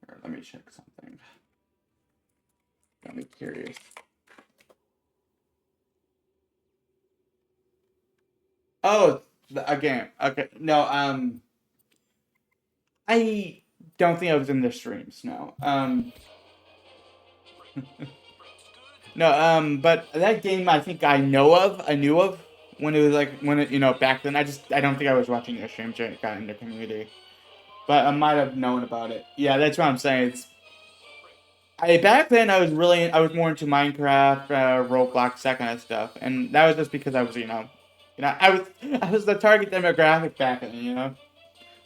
S1: Or let me check something. Got me curious. Oh, a game. Okay, no. I don't think I was in the streams. No. No. But that game I think I knew of when it was like back then. I don't think I was watching the streams or got into community, but I might have known about it. Yeah, that's what I'm saying. Back then I was more into Minecraft, Roblox, that kind of stuff, and that was just because I was I was the target demographic back then.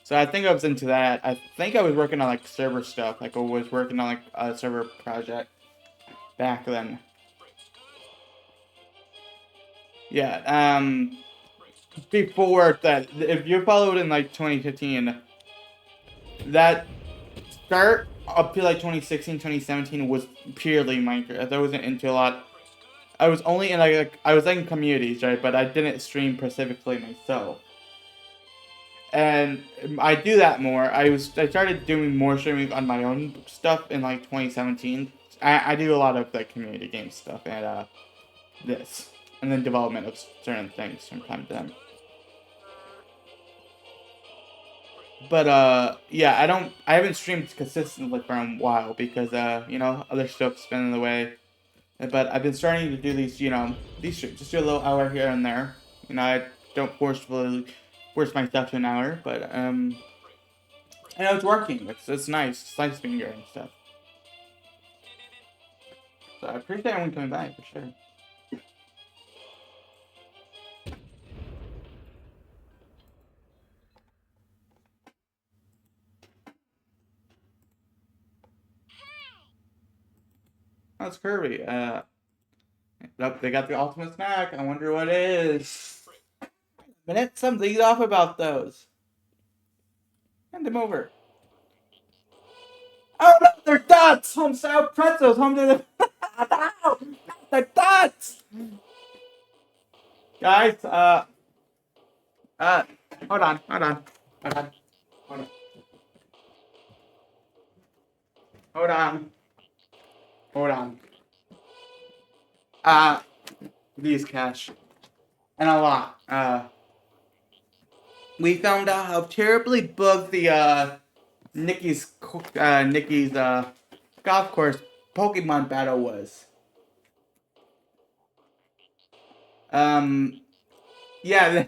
S1: So I think I was into that. I think I was working on like server stuff, like I was working on like a server project back then. Yeah. Before that, if you followed in like 2015, that start up to like 2016, 2017 was purely Minecraft. I wasn't into a lot. I was only in I was in communities, right? But I didn't stream specifically myself. And I do that more. I started doing more streaming on my own stuff in like 2017. I do a lot of like community game stuff and this, and then development of certain things from time to time. But yeah, I haven't streamed consistently for a while because other stuff's been in the way. But I've been starting to do these streams, just do a little hour here and there. I don't force myself to an hour, but I know it's working. It's nice. It's nice being here and stuff. So I appreciate everyone coming by for sure. That's Kirby. Nope, they got the ultimate snack. I wonder what it is. Minute, something's off about those. Hand them over. Oh no, they're dots! Home style pretzels, home to the no! They're dots! Guys, hold on. Hold on. These cash. And a lot. We found out how terribly bugged the, Nikki's golf course Pokemon battle was. Yeah,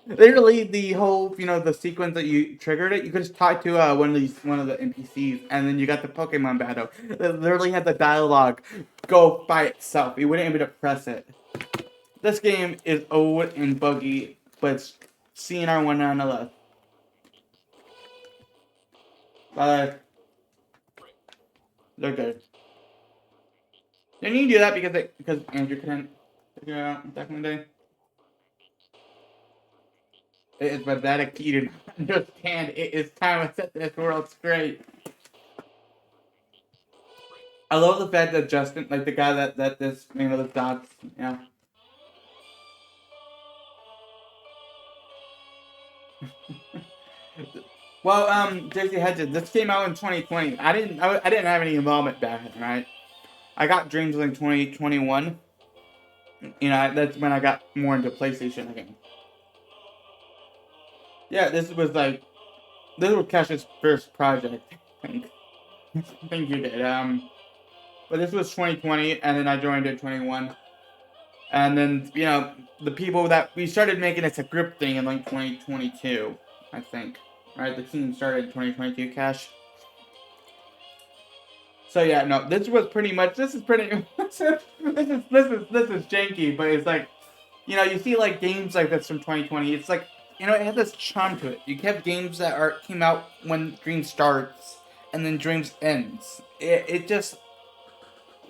S1: literally the whole, the sequence that you triggered it, you could just talk to one of the NPCs, and then you got the Pokemon battle. It literally had the dialogue go by itself. You wouldn't able to press it. This game is old and buggy, but it's CNR1 nonetheless. They're good. Didn't you do that because Andrew couldn't figure it out back in the day? It is pathetic. You do not understand. It is time to set this world straight. I love the fact that Justin, like the guy that this the dots, Well, JC Hedges, this came out in 2020. I didn't have any involvement back then, right? I got Dreams in 2021. That's when I got more into PlayStation again. Yeah, this was Cash's first project, I think. I think you did. But this was 2020, and then I joined in 21. And then, the people that we started making it a group thing in like 2022, I think. Right, the team started in 2022, Cash. So yeah, no, this is pretty this is janky, but it's like, you see like games like this from 2020. It's like, it has this charm to it. You have games that came out when Dreams starts and then Dreams ends. It just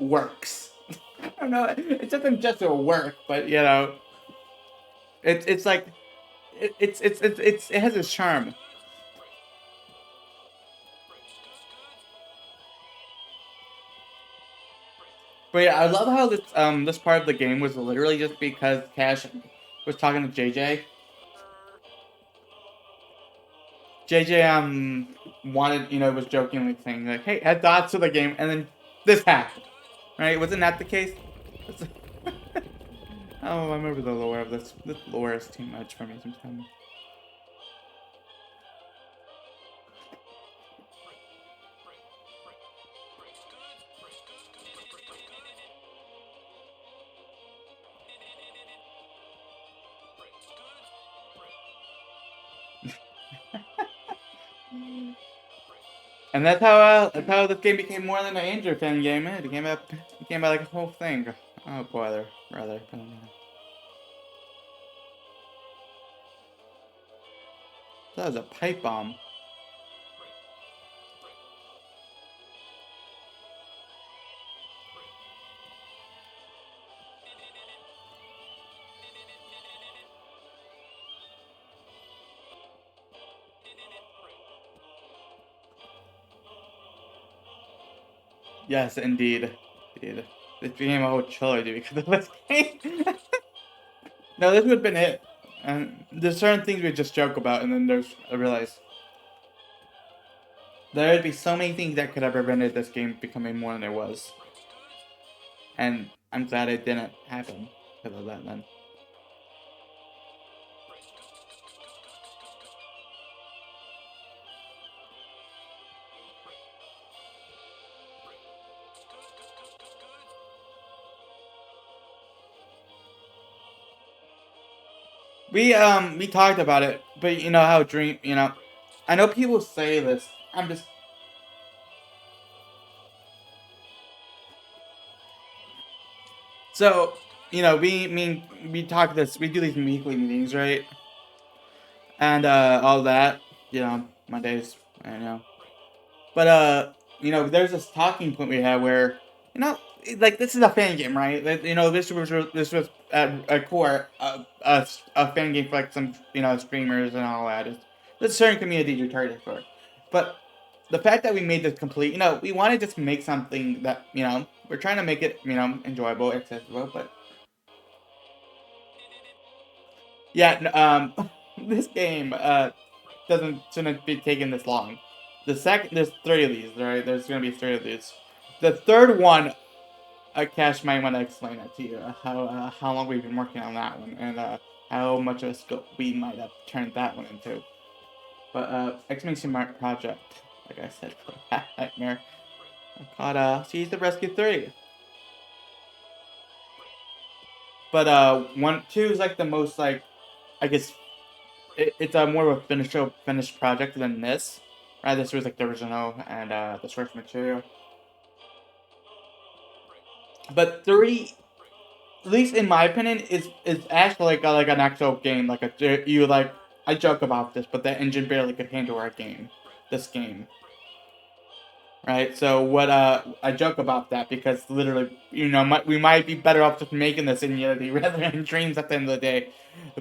S1: works. I don't know. It doesn't just work, but it's like it has its charm. But yeah, I love how this part of the game was literally just because Cash was talking to JJ. JJ wanted, was jokingly saying like, "Hey, add thoughts to the game," and then this happened, right? Wasn't that the case? Oh, I remember the lore of this. This lore is too much for me sometimes. And that's how this game became more than an Andrew fan game. It became like a whole thing. Oh, brother. That was a pipe bomb. Yes, indeed. It became a whole trilogy because of this game. No, this would have been it. And there's certain things we just joke about, and then I realize there would be so many things that could have prevented this game becoming more than it was. And I'm glad it didn't happen because of that then. We talked about it, but you know how I know people say this. I'm just so we talk this. We do these weekly meetings, right? And all that, Mondays, But there's this talking point we had where, like this is a fan game, right? This was at a core a fan game for like some streamers and all that. There's a certain community you're targeted for, but the fact that we made this complete, we want to just make something that we're trying to make it enjoyable, accessible, but yeah, this game shouldn't be taking this long. There's 3 of these, right? There's gonna be 3 of these. The third one, Cash might want to explain that to you. How long we've been working on that one, and how much of a scope we might have turned that one into. But exclamation mark project, like I said, for that nightmare. Called Seize the Rescue 3. But 2 is like the most like, I guess it's a more of a finished project than this. Right, this was like the original and the source material. But 3, at least in my opinion, is actually like an actual game. I joke about this, but the engine barely could handle this game. Right, so what I joke about that because literally, we might be better off just making this in Unity rather than Dreams at the end of the day.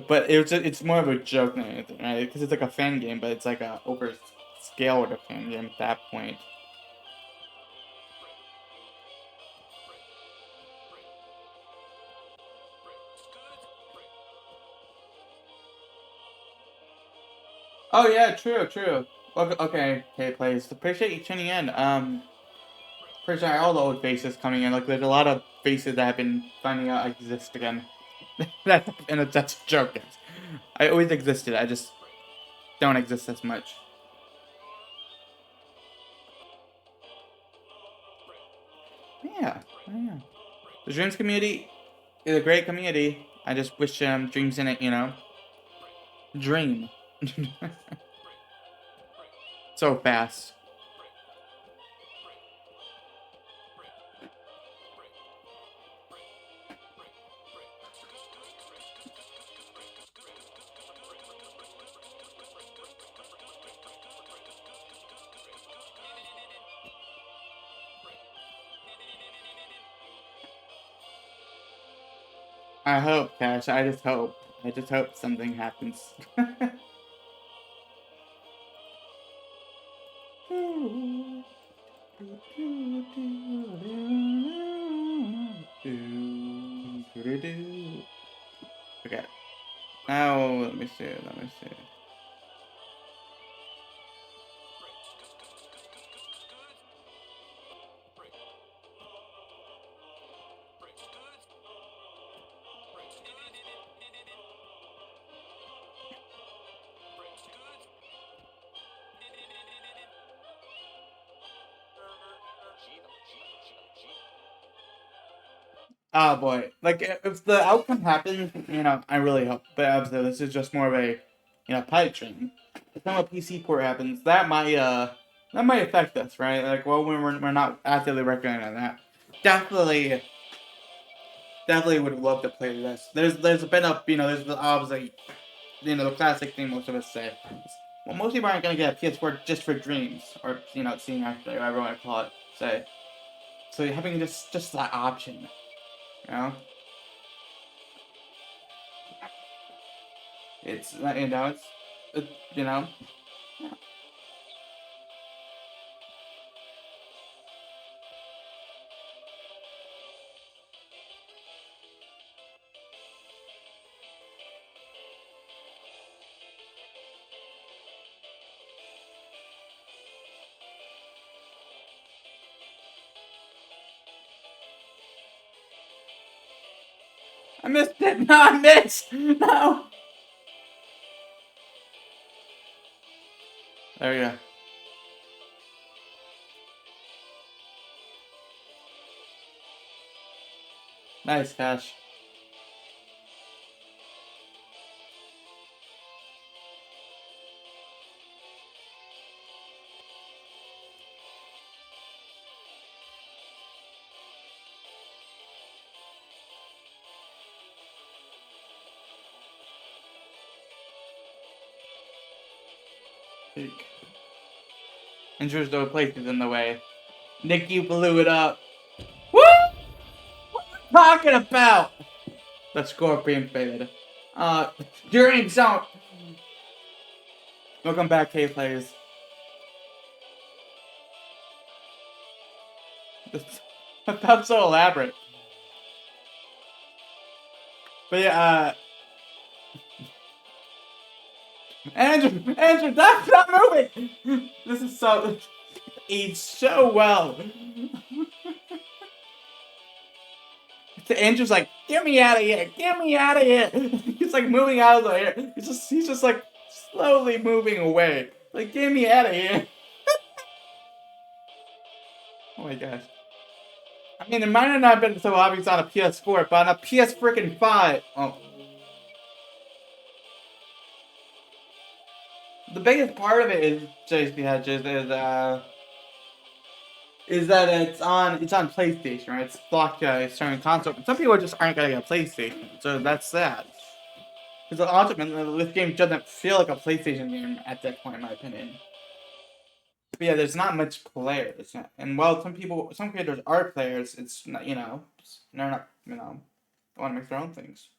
S1: But it's more of a joke than anything, right? Because it's like a fan game, but it's like a over-scaled fan game at that point. Oh yeah, true. Okay, please. Appreciate you tuning in. Appreciate all the old faces coming in. Like, there's a lot of faces that have been finding out I exist again. That's a joke, guys. I always existed. I just don't exist as much. Yeah. The Dreams community is a great community. I just wish Dreams in it, Dream. So fast. I hope, Cash. I just hope. Something happens. see. Let me see. Oh boy, like if the outcome happens, I really hope. But obviously, this is just more of a, pipe dream. If some PC port happens, that might affect us, right? Like, well, we're not actively recommending that. Definitely, definitely would love to play this. There's been a, there's obviously, the classic thing most of us say. Well, most people aren't gonna get a PS4 just for dreams, or CNR3, whatever you want to call it. Say, so having just that option, you know. It's it, you know. I missed it. No, I missed. No. There we go. Nice cash. Andrew's no place is in the way. Nick, you blew it up. Woo! What are you talking about? The Scorpion faded. During zone. Welcome back, K players. That's so elaborate. But yeah, Andrew, stop moving! This is so aged so well. Andrew's like, get me out of here, get me out of here. He's like moving out of the air. He's just like slowly moving away. Like, get me out of here. Oh my gosh. I mean, it might have not been so obvious on a PS4, but on a PS freaking 5. Oh. The biggest part of it is JSP Hedges is that it's on PlayStation, right? It's blocked starting console. Some people just aren't gonna get a PlayStation, so that's sad. Because ultimately, this game doesn't feel like a PlayStation game at that point, in my opinion. But yeah, there's not much players, and while some creators are players, it's not, they're not, they want to make their own things.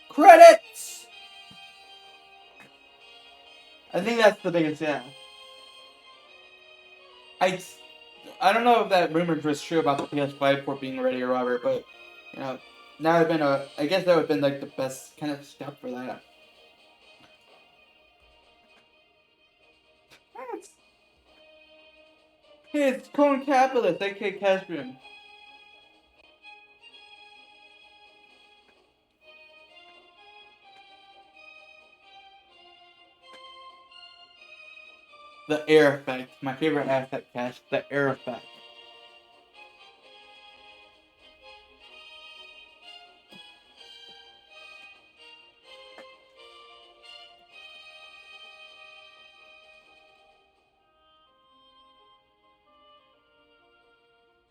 S1: Credits. I think that's the biggest, yeah. I don't know if that rumor was true about the PS5 port being ready or whatever, but that would have been I guess that would have been like the best kind of step for that. Hey, it's Cone Capitalist, aka Caspian. The air effect, my favorite asset, Cash. The air effect.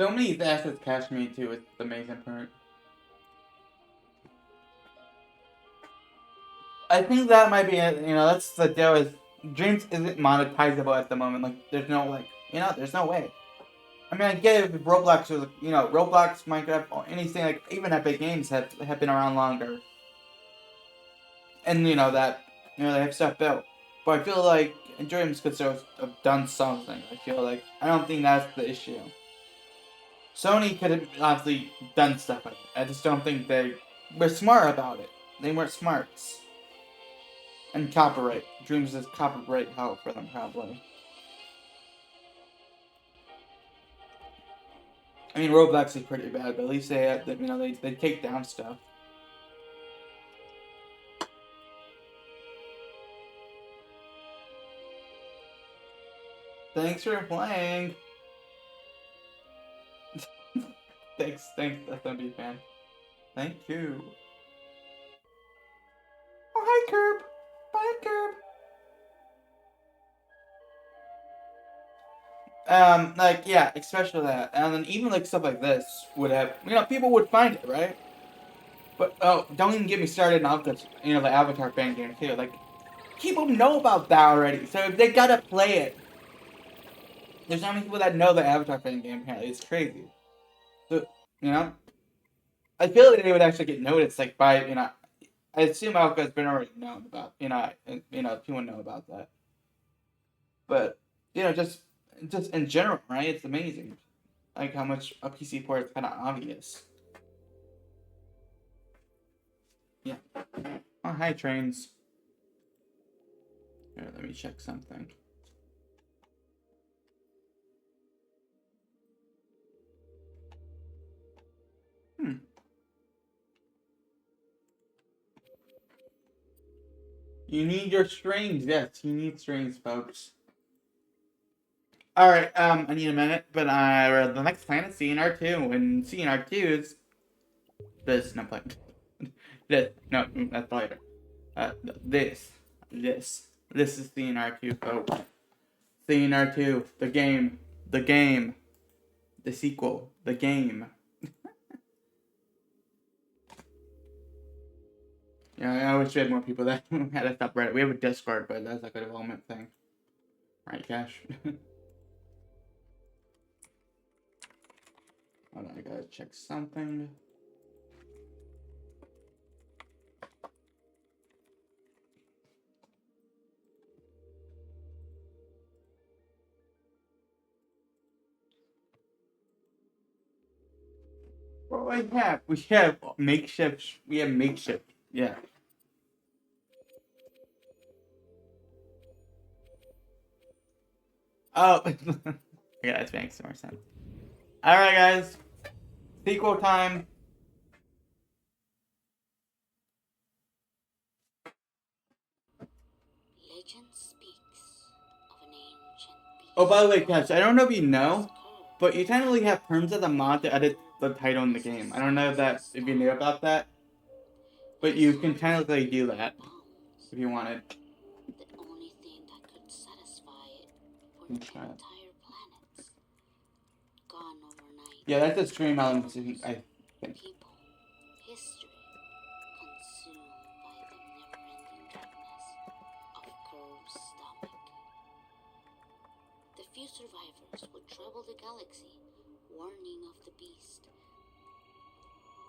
S1: So many assets catch me too. It's the amazing part. I think that might be it. That's the deal. Is Dreams isn't monetizable at the moment. Like, there's no there's no way. I mean, I get it if Roblox was, Roblox, Minecraft, or anything like even Epic Games have been around longer, and they have stuff built. But I feel like Dreams could have done something. I don't think that's the issue. Sony could have obviously done stuff like that. I just don't think they were smart about it. They weren't smarts. And copyright. Dreams is copyright hell for them, probably. I mean, Roblox is pretty bad, but at least they take down stuff. Thanks for playing. thanks, SMB fan. Thank you. Oh, hi, Curb. Bye, Curb. Like, yeah, especially that. And then even, like, stuff like this would have, people would find it, right? But, oh, don't even get me started on, the Avatar fan game, too. Like, people know about that already, so if they gotta play it. There's not many people that know the Avatar fan game, apparently. It's crazy. So, I feel like they would actually get noticed, like, by, I assume Avatar's been already known about, people know about that. But, just in general, right? It's amazing. Like, how much a PC port is kind of obvious. Yeah. Oh, hi, trains. Here, let me check something. You need your strings. Yes, you need strings, folks. Alright, I need a minute, but the next planet, CNR2, and CNR2 is this, no, play. This, no, that's later. This is CNR2, folks. CNR2, the game, the sequel, the game. Yeah, I wish we had more people that had a subreddit. We have a Discord, but that's like a development thing. Right, Cash? Hold on, I gotta check something. What do we have? We have makeshift. Yeah. Oh. Yeah, that makes more sense. Alright, guys. Sequel time.
S5: Legend speaks of an ancient beast.
S1: Oh, by the way, Cash, I don't know if you know, but you technically have terms of the mod to edit the title in the game. I don't know if you knew about that, but you can technically do that if you wanted.
S5: The only thing that could satisfy it were entire planets gone overnight.
S1: Yeah, that's a stream element, I think.
S5: People, history, consumed by the never-ending darkness of Curb's stomach. The few survivors would travel the galaxy, warning of the beast.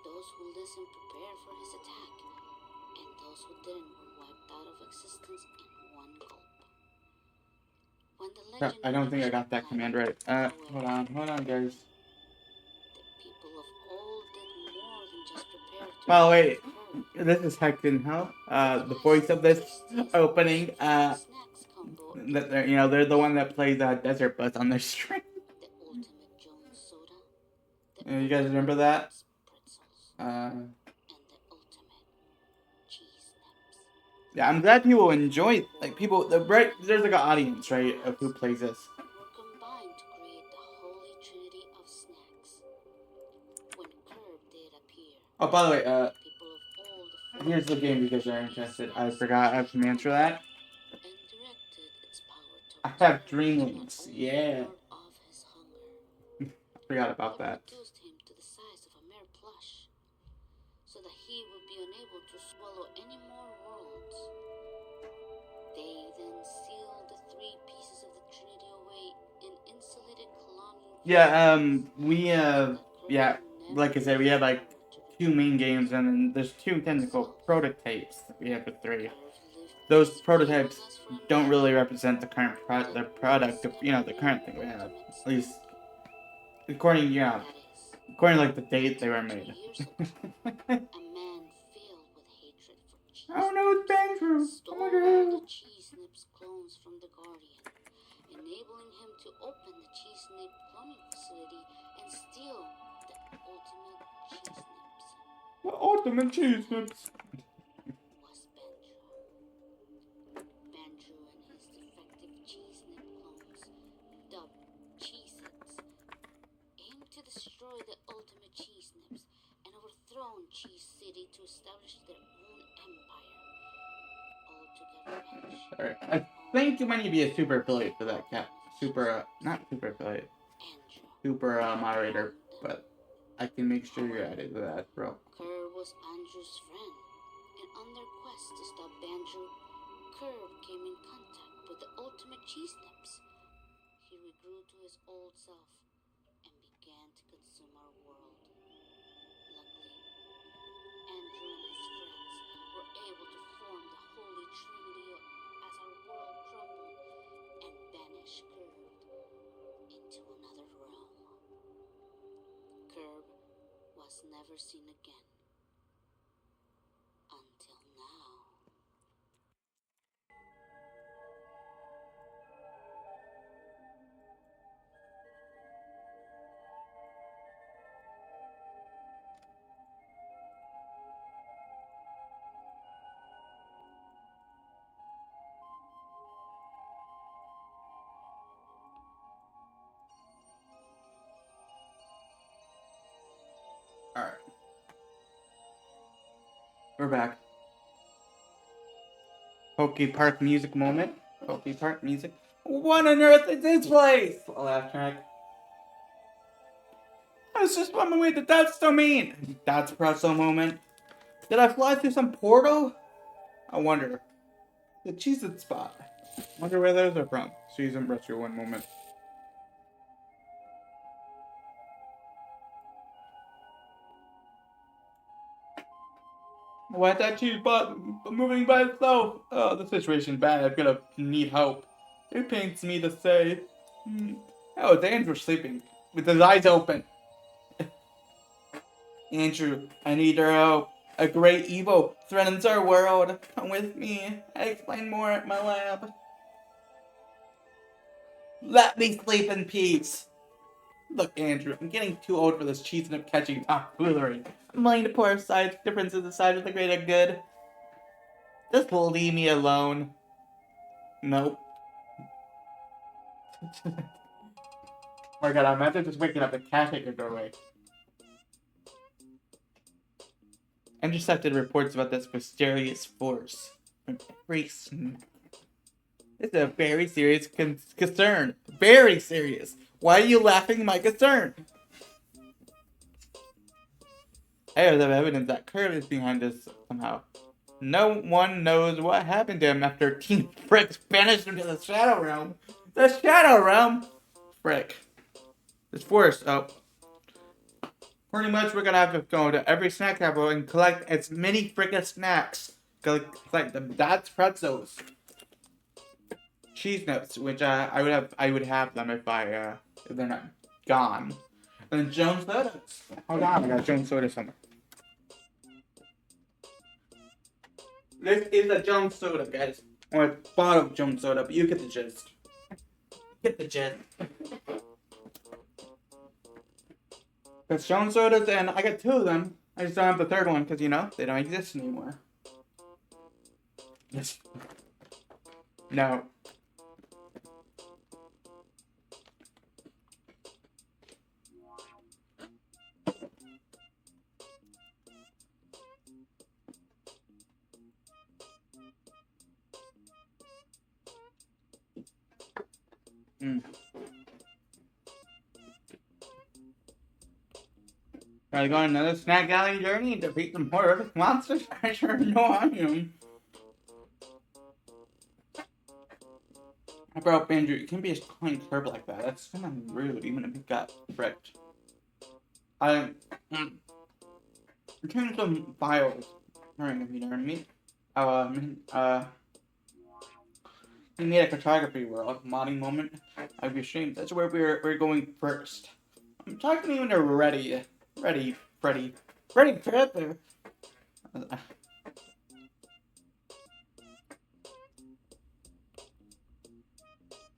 S5: Those who listened prepared for his attack, and those who didn't were wiped out of existence in one gulp. When the
S1: Crap,
S5: legend
S1: I don't think I got that command right. Hold on, guys.
S5: the people of old did more than just prepare to
S1: By the way,
S5: Curb.
S1: this is Hecked in Hell. The voice of this opening,
S5: Snacks combo,
S1: they're the one that plays Desert Bus on their stream.
S5: the ultimate Jones soda,
S1: You guys remember that?
S5: pretzels, and the ultimate cheese nips.
S1: Yeah, I'm glad people enjoy. Like people, there's like an audience, right, of who plays this.
S5: Were combined to create the holy trinity of snacks. When Curb did appear,
S1: Oh, by the way,
S5: people of old
S1: here's the game you guys are interested. I forgot I have some answer that.
S5: and directed its power
S1: I
S5: towards
S1: have
S5: Curb,
S1: Dreamlinks.
S5: not only
S1: Yeah,
S5: more of his hunger,
S1: forgot about
S5: but
S1: that.
S5: reduced him to the size of a mere plush, so that he would be unable to swallow any more worlds. They then sealed the three pieces of the Trinity away in insulated colonial.
S1: Yeah, like I said, we have like 2 main games, and then there's 2 technical prototypes that we have for 3. Those prototypes don't really represent the current product of the current thing we have. At least according to like the date they were made.
S5: A man filled with hatred for
S1: Oh no, it's Andrew. I
S5: stole
S1: wonder
S5: all
S1: who.
S5: the Cheese Snips clones from the Guardian, enabling him to open the Cheese Snip cloning facility and steal the ultimate Cheese Snips.
S1: The ultimate cheese nips.
S5: Was Banjo. Banjo and his defective Cheese Snip clones, dubbed Cheez-Its, aimed to destroy the ultimate Cheese Snips and overthrow Cheese City to establish their own empire. All to get revenge.
S1: Alright, I think you might need to be a super affiliate for that cat. Super, not super affiliate.
S5: Andrew.
S1: Super moderator, but I can make sure you're added to that, bro.
S5: Curb was Andrew's friend, and on their quest to stop Banjo, Curb came in contact with the ultimate Cheese Snips. He regrew to his old self and began to consume our world. Luckily, Andrew and his friends were able to form the Holy Trinity as our world crumbled and banish Curb into another realm. Curb was never seen again. Until now.
S1: Alright. We're back. Pokey Park music moment. Pokey Park music. What on earth is this place? Laugh track. I was just on my way to Death's Domain. That's pretzel moment. Did I fly through some portal? I wonder. The Cheez-It spot. Wonder where those are from. Cheese and Retro one moment. Why is that cheese spot moving by itself? Oh, the situation's bad. I'm gonna need help. It pains me to say. Oh, it's Andrew sleeping with his eyes open. Andrew, I need your help. A great evil threatens our world. Come with me. I explain more at my lab. Let me sleep in peace. Look, Andrew, I'm getting too old for this cheese nip catching tomfoolery. I'm willing to pour aside differences aside for the greater good. Just leave me alone. Nope. Oh my god, I'm after just waking up the cat at your doorway. Intercepted reports about this mysterious force from every snack. This is a very serious concern. Very serious. Why are you laughing at my concern? I have evidence that Curve is behind this somehow. No one knows what happened to him after Team Frick banished him to the Shadow Realm. The Shadow Realm? Frick. This force, pretty much we're gonna have to go to every snack capital and collect as many frickin' snacks. Collect them. That's pretzels. Cheese nuts, which I would have them if they're not gone. And Jones sodas. Hold on, I got Jones soda somewhere. This is a Jones soda, guys. Or a bottle of Jones soda, but you get the gist. Get the gist. There's Jones sodas, and I got two of them. I just don't have the third one because, you know, they don't exist anymore. Yes. No. Gotta go on another snack alley journey and defeat some horrific monsters? I sure know I am. Bro, Andrew, you can't be a calling Curb like that. That's kind of rude, even if you got fricked. Return some files. Alright, if you know what I mean. We need a cartography world. Modding moment. I'd be ashamed. That's where we're going first. I'm talking to you when they're ready. Ready, Freddy. Freddy Pepper.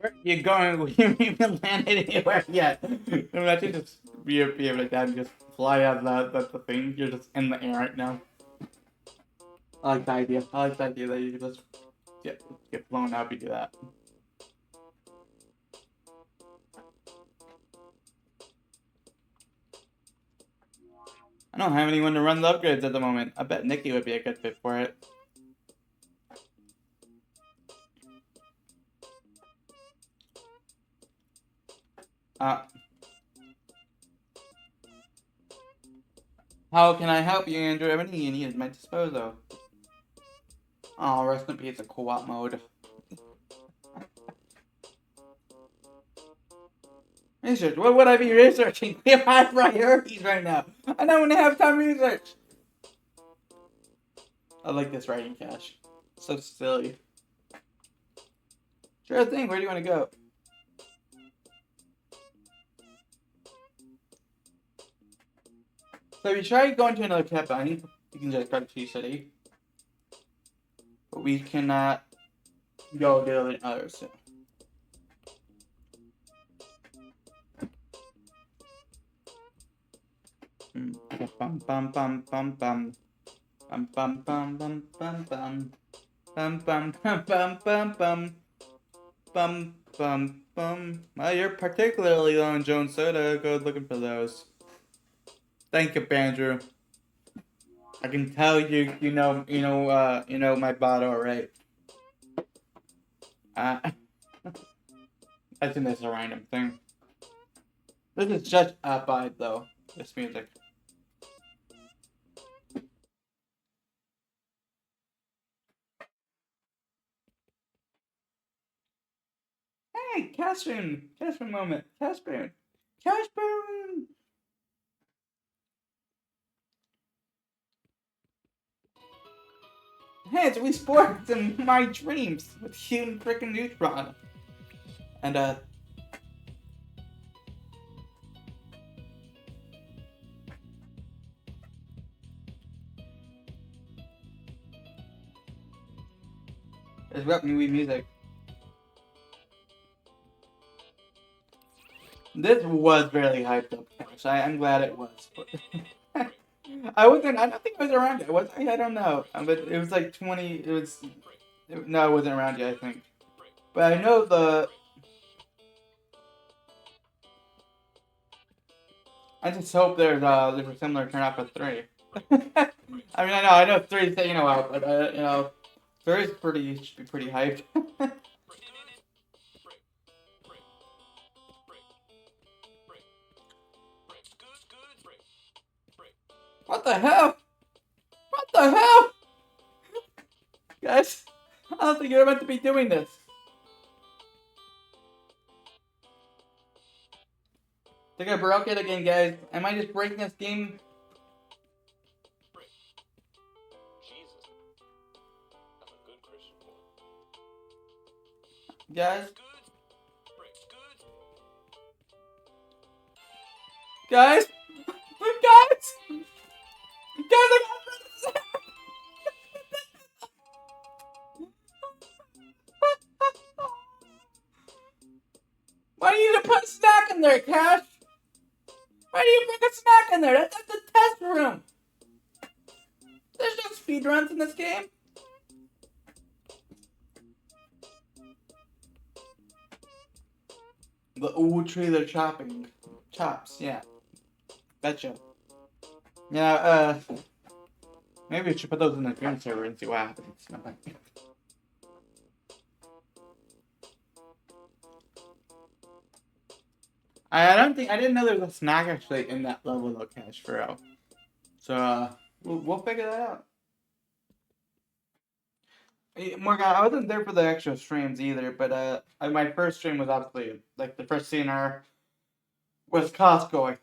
S1: Where you going? We haven't even landed anywhere yet. Imagine just be able to that and just fly out the thing. You're just in the air right now. I like the idea. I like the idea that you just get blown up. You do that. I don't have anyone to run the upgrades at the moment. I bet Nikki would be a good fit for it. How can I help you, Andrew? Everything you need is at my disposal. Oh, rest in peace, a co-op mode. Research? What would I be researching? We have high priorities right now. I don't want to have time to research. I like this writing, Cash. So silly. Sure thing, where do you want to go? So if you try going to another cat bunny, you can just go to T-City. But we cannot go to the others. So. Bum bum bum bum bum. Bum bum bum bum bum bum. Bum bum bum bum bum bum. Bum bum bum. Well, you're particularly low on Jones Soda. Go looking for those. Thank you, Andrew. I can tell you know my bottle, right? I think that's a random thing. This is just a vibe, though. This music. Hey, Casper! Casper moment. Casper! Casper! Hey, it's Wii Sports and my dreams with Hugh and frickin' Neutron. And, it's rap new Wii music. This was really hyped up, Cash. I'm glad it was. I don't think I was around yet. Was I? I don't know. But it was like 20. No, it wasn't around yet, I think. But I know I just hope there's a similar turnout for 3. I mean, I know 3 is taking a while, but, 3 should be pretty hyped. What the hell? What the hell? Guys, I don't think you're meant to be doing this. I think I broke it again, guys. Am I just breaking this game?
S2: Jesus. I'm a good Christian boy.
S1: Guys?
S2: Good.
S1: Guys? Guys? Guys, I got Why do you need to put a snack in there, Cash? Why do you put a snack in there? That's like the test room. There's no speedruns in this game. The old trailer chopping. Chops, yeah. Betcha. Yeah, maybe we should put those in the game server and see what happens. I didn't know there was a snack actually in that level though, Cash, for real. So, we'll figure that out. Morgan, I wasn't there for the extra streams either, but my first stream was obviously like the first CNR was Costco. I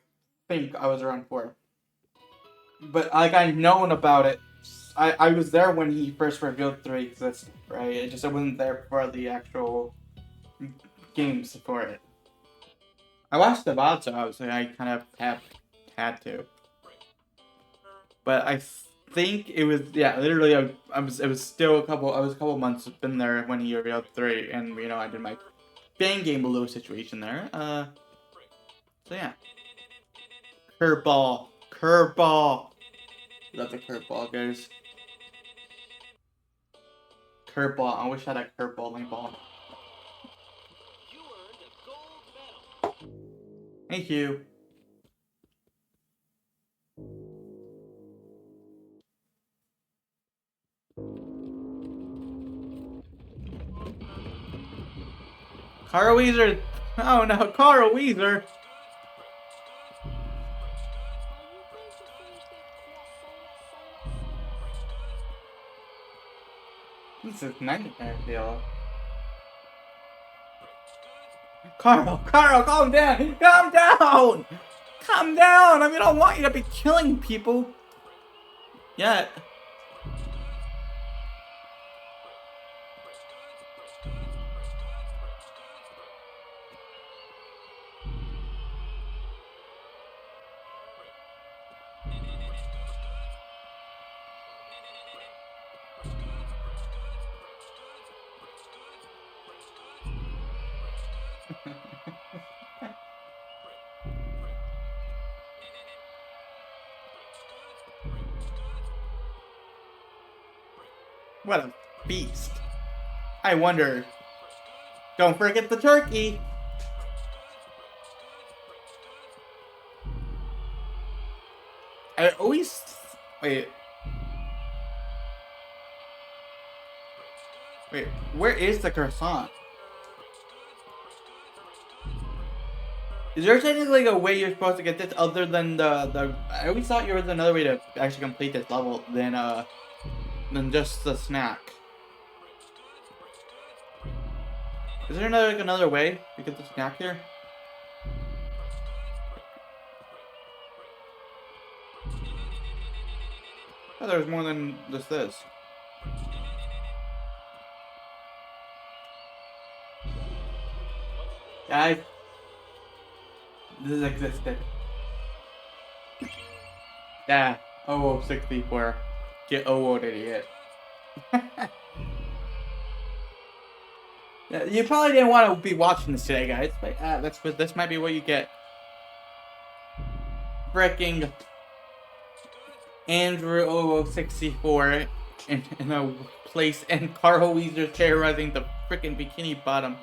S1: think I was around 4, but like I known about it. I was there when he first revealed 3 existed, right? I wasn't there for the actual games for it. I watched the VOD, so obviously I kind of had to. But I think it was literally it was still I was a couple months been there when he revealed 3, and I did my bang game below situation there. So yeah. Curveball. Curveball. Love the curveball, guys. Curveball. I wish I had a curveballing ball.
S2: You earned a gold medal.
S1: Thank you. Carl Weezer. Oh no, Carl Weezer. This is nightmare feel. Carl, calm down! Calm down! Calm down! I mean, I don't want you to be killing people. Yet. What a beast. I wonder. Don't forget the turkey. I always... Wait. Wait, where is the croissant? Is there technically a way you're supposed to get this other than the... I always thought there was another way to actually complete this level than just the snack. Is there another way to get the snack here? Oh, there's more than just this. Guys, this existed. Yeah, 0064. Get 00'd idiot. Yeah, you probably didn't want to be watching this today, guys, but this might be what you get. Freaking Andrew 0064 in a place, and Carl Weezer terrorizing the freaking Bikini Bottom.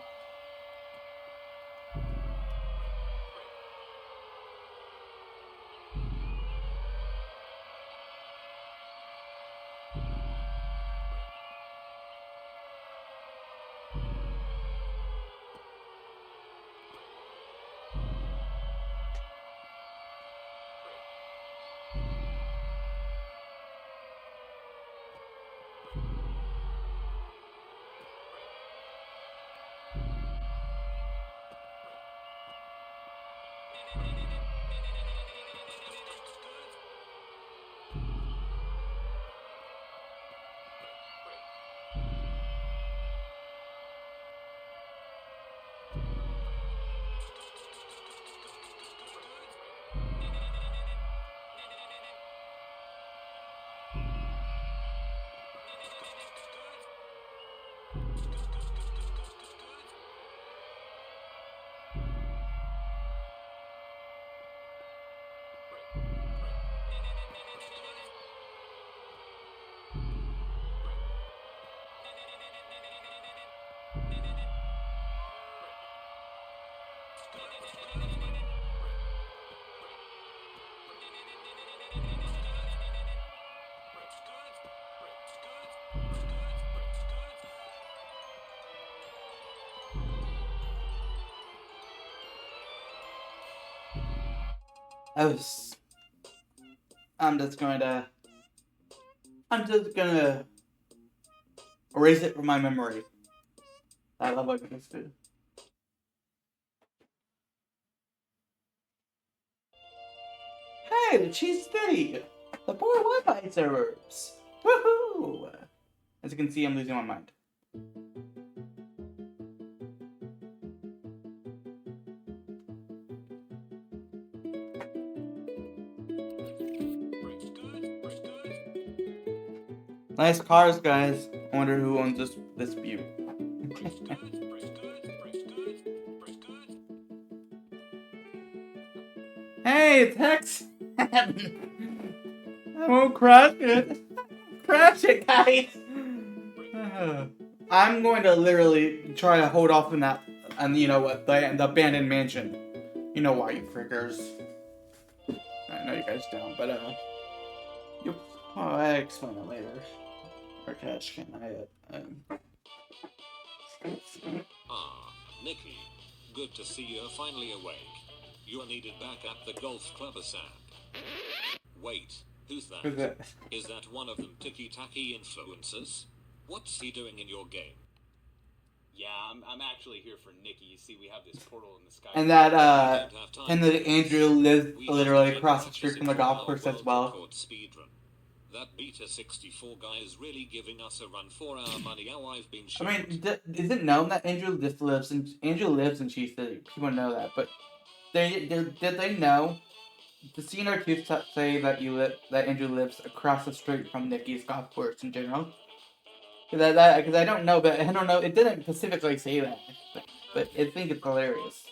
S1: I'm just gonna erase it from my memory. I love what this do. Hey, the cheese spitty! The poor Wi-Fi servers! Woohoo! As you can see, I'm losing my mind. Nice cars, guys. I wonder who owns this view. Hey, it's Hex. I won't crash it. Crash it, guys. I'm going to literally try to hold off on that, and you know what, the abandoned mansion. You know why, you frickers. I know you guys don't, but I explain it later. Or cash can
S2: Ah, Nikki. Good to see you're finally awake. You're needed back at the golf club ASAP. Wait, who's that?
S1: Who's that?
S2: Is that one of them ticky-tacky influencers? What's he doing in your game?
S6: Yeah, I'm actually here for Nikki. You see, we have this portal in the sky.
S1: And that
S2: We don't have time
S1: and
S2: for
S1: that
S2: this.
S1: Andrew lives
S2: We
S1: literally
S2: just
S1: across the
S2: need
S1: street
S2: to
S1: from the
S2: sit for
S1: golf
S2: our
S1: course as
S2: world
S1: well.
S2: record speedrun. That Beta 64 guy is really giving us a run for our money. How I've been
S1: I
S2: shot.
S1: mean, is it known that Andrew just lives in Cheese City? People know that, but did they know? The CNR2 say that that Andrew lives across the street from Nikki's golf course in general. Because I don't know, but I don't know. It didn't specifically say that, but I think it's hilarious.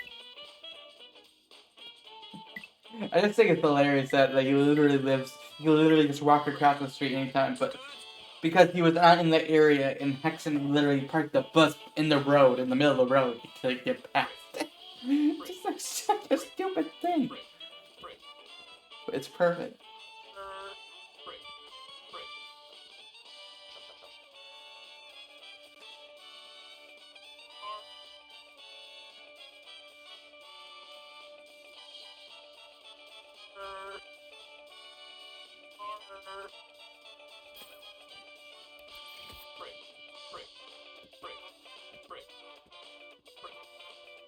S1: I just think it's hilarious that like he literally just walk across the street anytime, but because he was not in the area and Hexen literally parked the bus in the road, in the middle of the road to get past. Just like such a stupid thing. But it's perfect.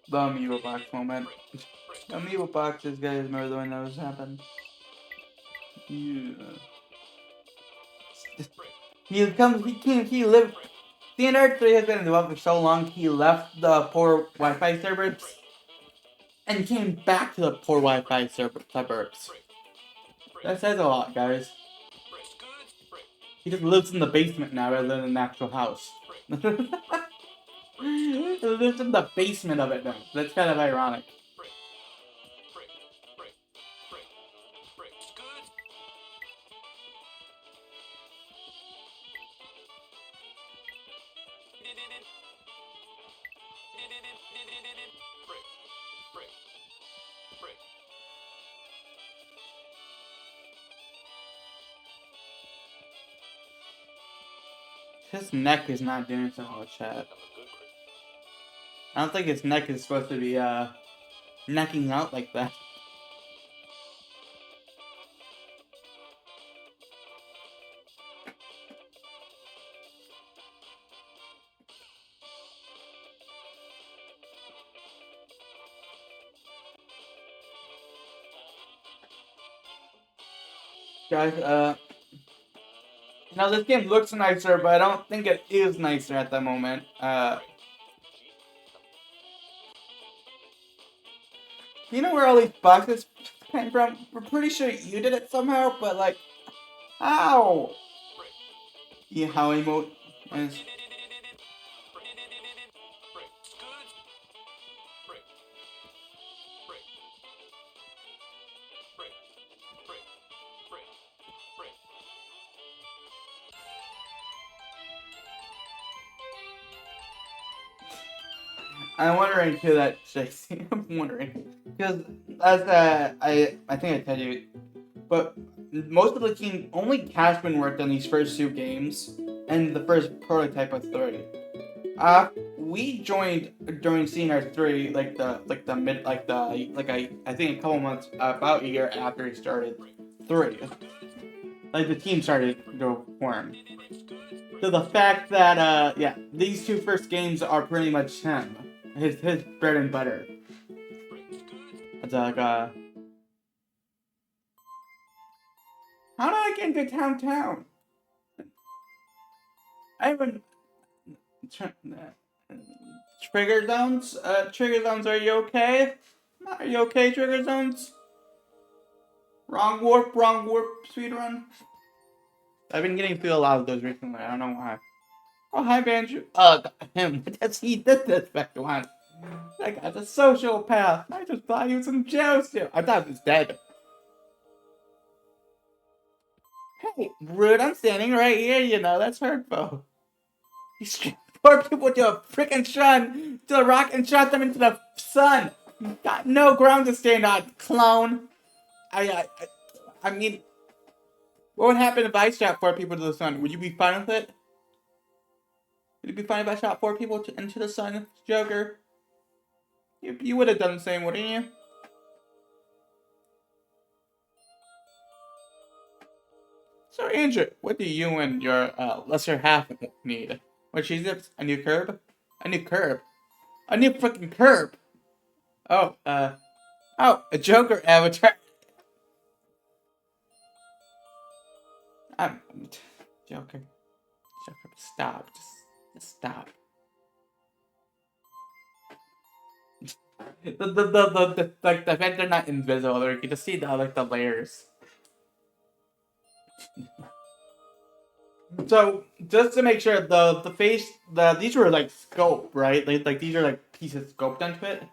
S1: The amiibo box moment. The amiibo boxes, guys, remember when those happened? Yeah. He lived. CNR3 has been involved for so long, he left the poor Wi-Fi suburbs and came back to the poor Wi-Fi suburbs. That says a lot, guys. He just lives in the basement now rather than an actual house. He lives in the basement of it now. That's kind of ironic. His neck is not doing so well, chat. I don't think his neck is supposed to be necking out like that. Guys, now this game looks nicer, but I don't think it is nicer at the moment. You know where all these boxes came from? We're pretty sure you did it somehow, but like, how? Yeah, how emote is. I'm wondering too that JC. I'm wondering because as I think I told you, but most of the team only Cashman worked on these first two games and the first prototype of 3. We joined during CNR3 I think a couple months, about a year after he started 3. Like the team started to form. So the fact that these two first games are pretty much him. His bread and butter. It's like how did I get into downtown? I haven't Trigger Zones? Trigger Zones, are you okay? Are you okay, Trigger Zones? Wrong warp, speedrun. I've been getting through a lot of those recently, I don't know why. Oh, hi, Banjo. Him. He did this back one. That guy's a sociopath. I just thought he was in jail still. I thought he was dead. Hey, rude, I'm standing right here, you know, that's hurtful. You strapped poor people to a freaking to a rock and shot them into the sun. You got no ground to stand on, clone. I mean, what would happen if I shot 4 people to the sun? Would you be fine with it? Would it be fine if I shot 4 people into the sun, Joker? You would have done the same, wouldn't you? So, Andrew, what do you and your lesser half need? What she zips? A new curb? A new curb? A new freaking curb! Oh, a Joker avatar. I'm Joker. Joker, stop. Just stop. Like the fact they're not invisible, or you can just see the layers. So just to make sure, the face, these were like scope, right? Like these are like pieces scoped onto it.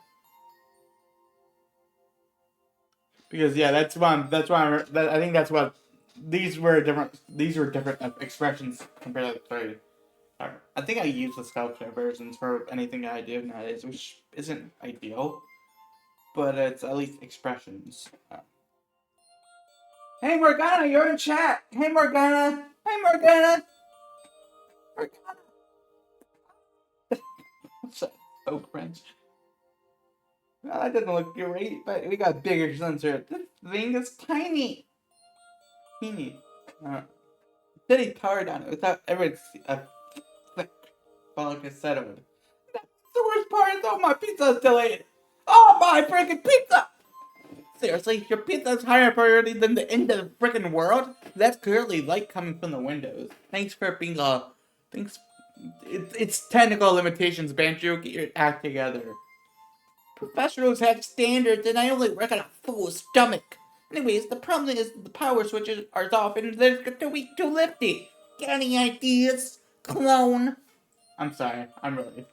S1: Because yeah, that's why I think that's what these were different. These were different expressions compared to the three. I think I use the sculpture versions for anything I do nowadays, which isn't ideal, but it's at least expressions. Hey Morgana, you're in chat. Hey Morgana. Hey Morgana. Morgana. So cringe. Well, that doesn't look great, but we got bigger sensor. This thing is tiny. Teeny. City powered on it without ever a thick like I said it would. That's the worst part is, oh, my pizza's delayed. Oh, my freaking pizza! Seriously, your pizza's higher priority than the end of the freaking world? That's clearly light coming from the windows. Thanks for being thanks. It's technical limitations, Banjo. Get your act together. Professionals have standards, and I only work on a full stomach. Anyways, the problem is the power switches are off, and they're too weak, too lifty. Get any ideas, clone? I'm sorry. I'm really.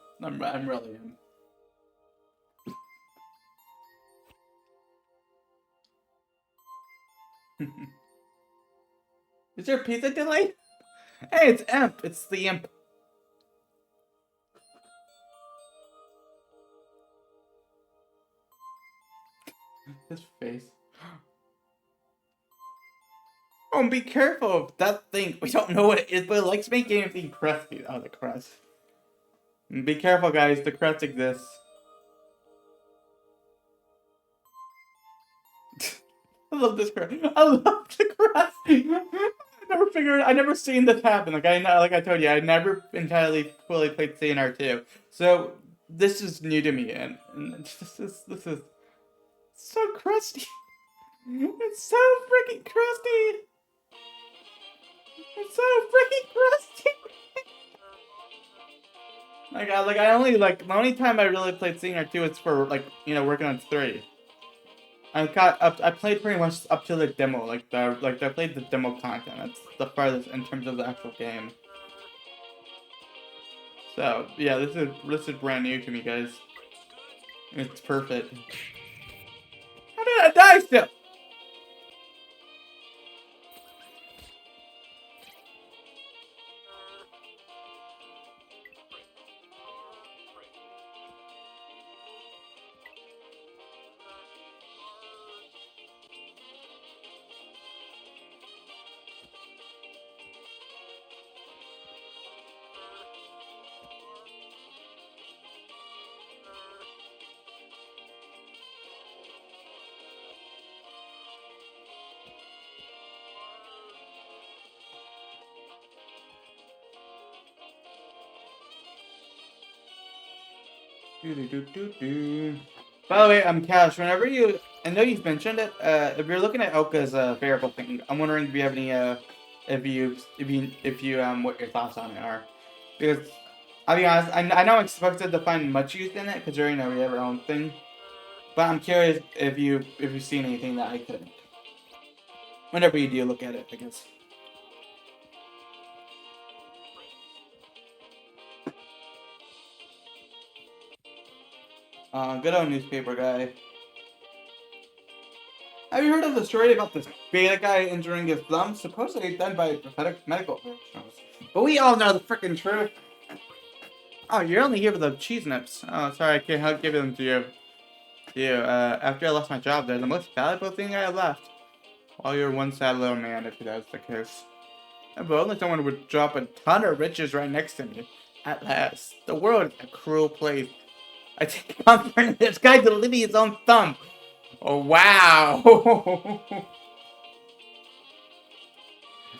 S1: Is there a pizza delay? Hey, it's Imp. It's the Imp. His face. Oh, and be careful of that thing. We don't know what it is, but it likes making anything crusty. Oh, the crust. And be careful, guys. The crust exists. I love this crust. I love the crust. I never seen this happen. Like I told you, I never entirely fully played CNR2. So this is new to me, and this is so crusty. It's so freaking crusty. It's so freaking crusty. I only the only time I really played CNR2 is for working on 3. I played pretty much up to the demo, I played the demo content. That's the farthest in terms of the actual game. So yeah, this is brand new to me, guys. It's perfect. How did I die still? By the way, Cash. Whenever I know you've mentioned it. If you're looking at Oka's variable thing, I'm wondering if you have any what your thoughts on it are, because I'll be honest, I know I'm expected to find much use in it considering that we have our own thing, but I'm curious if you've seen anything that I couldn't. Whenever you do look at it, I guess. Good old newspaper guy. Have you heard of the story about this beta guy injuring his thumb? Supposedly done by prophetic medical professionals. But we all know the freaking truth. Oh, you're only here for the cheese nips. Oh, sorry, I can't help giving them to you. After I lost my job, they're the most valuable thing I have left. Well, you're one sad little man if that's the case. If only someone would drop a ton of riches right next to me. At last. The world is a cruel place. I take comfort in this guy deleting his own thumb. Oh, wow.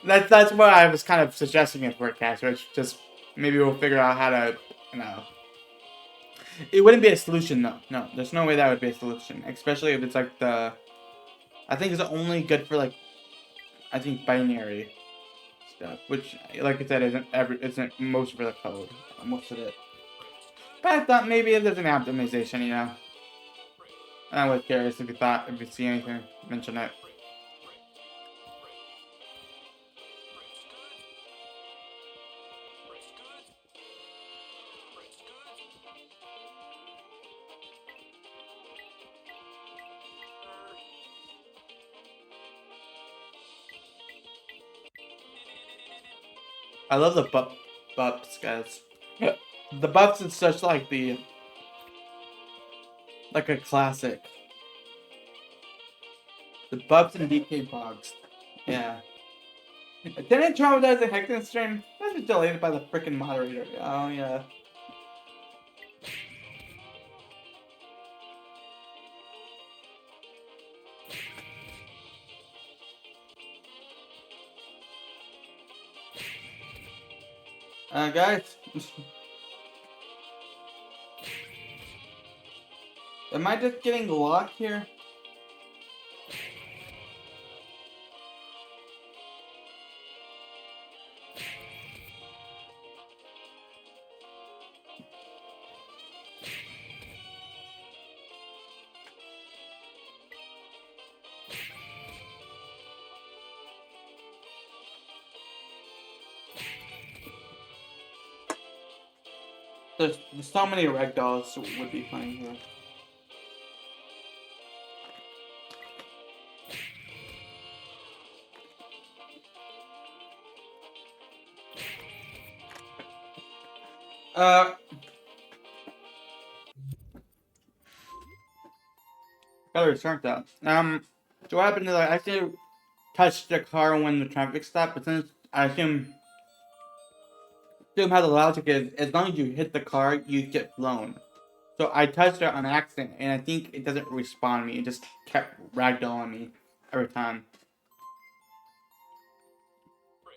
S1: That's what I was kind of suggesting in forecast, which just maybe we'll figure out how to, you know. It wouldn't be a solution though. No, there's no way that would be a solution, especially if it's like the. I think it's only good for like, I think binary stuff, which, like I said, isn't most for the code, most of it. But I thought maybe if there's an optimization, you know. I was curious if you see anything, mention it. I love the buffs, guys. The buffs is such like a classic. The buffs and DK bogs. Yeah. Didn't traumatize the Hector stream? That was deleted by the freaking moderator. Oh yeah. Guys. Am I just getting locked here? There's so many ragdolls would be playing here. Gotta restart that. So what happened is I actually touched the car when the traffic stopped, but since I assume how the logic is, as long as you hit the car, you get blown. So I touched it on accident, and I think it doesn't respawn me. It just kept ragdolling me every time.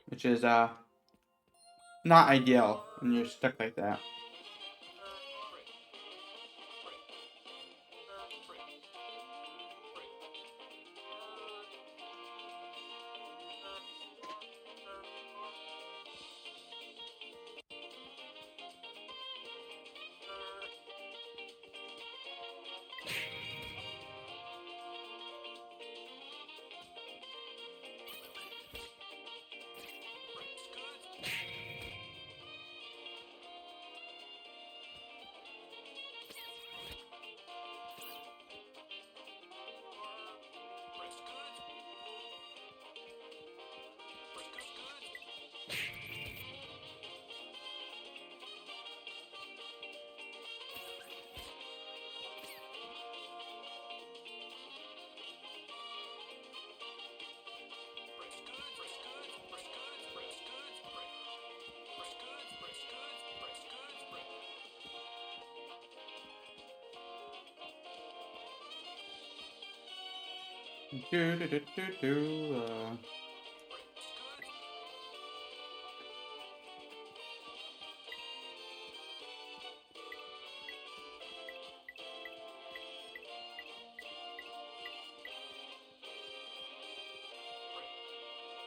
S1: Which is, not ideal when you're stuck like that.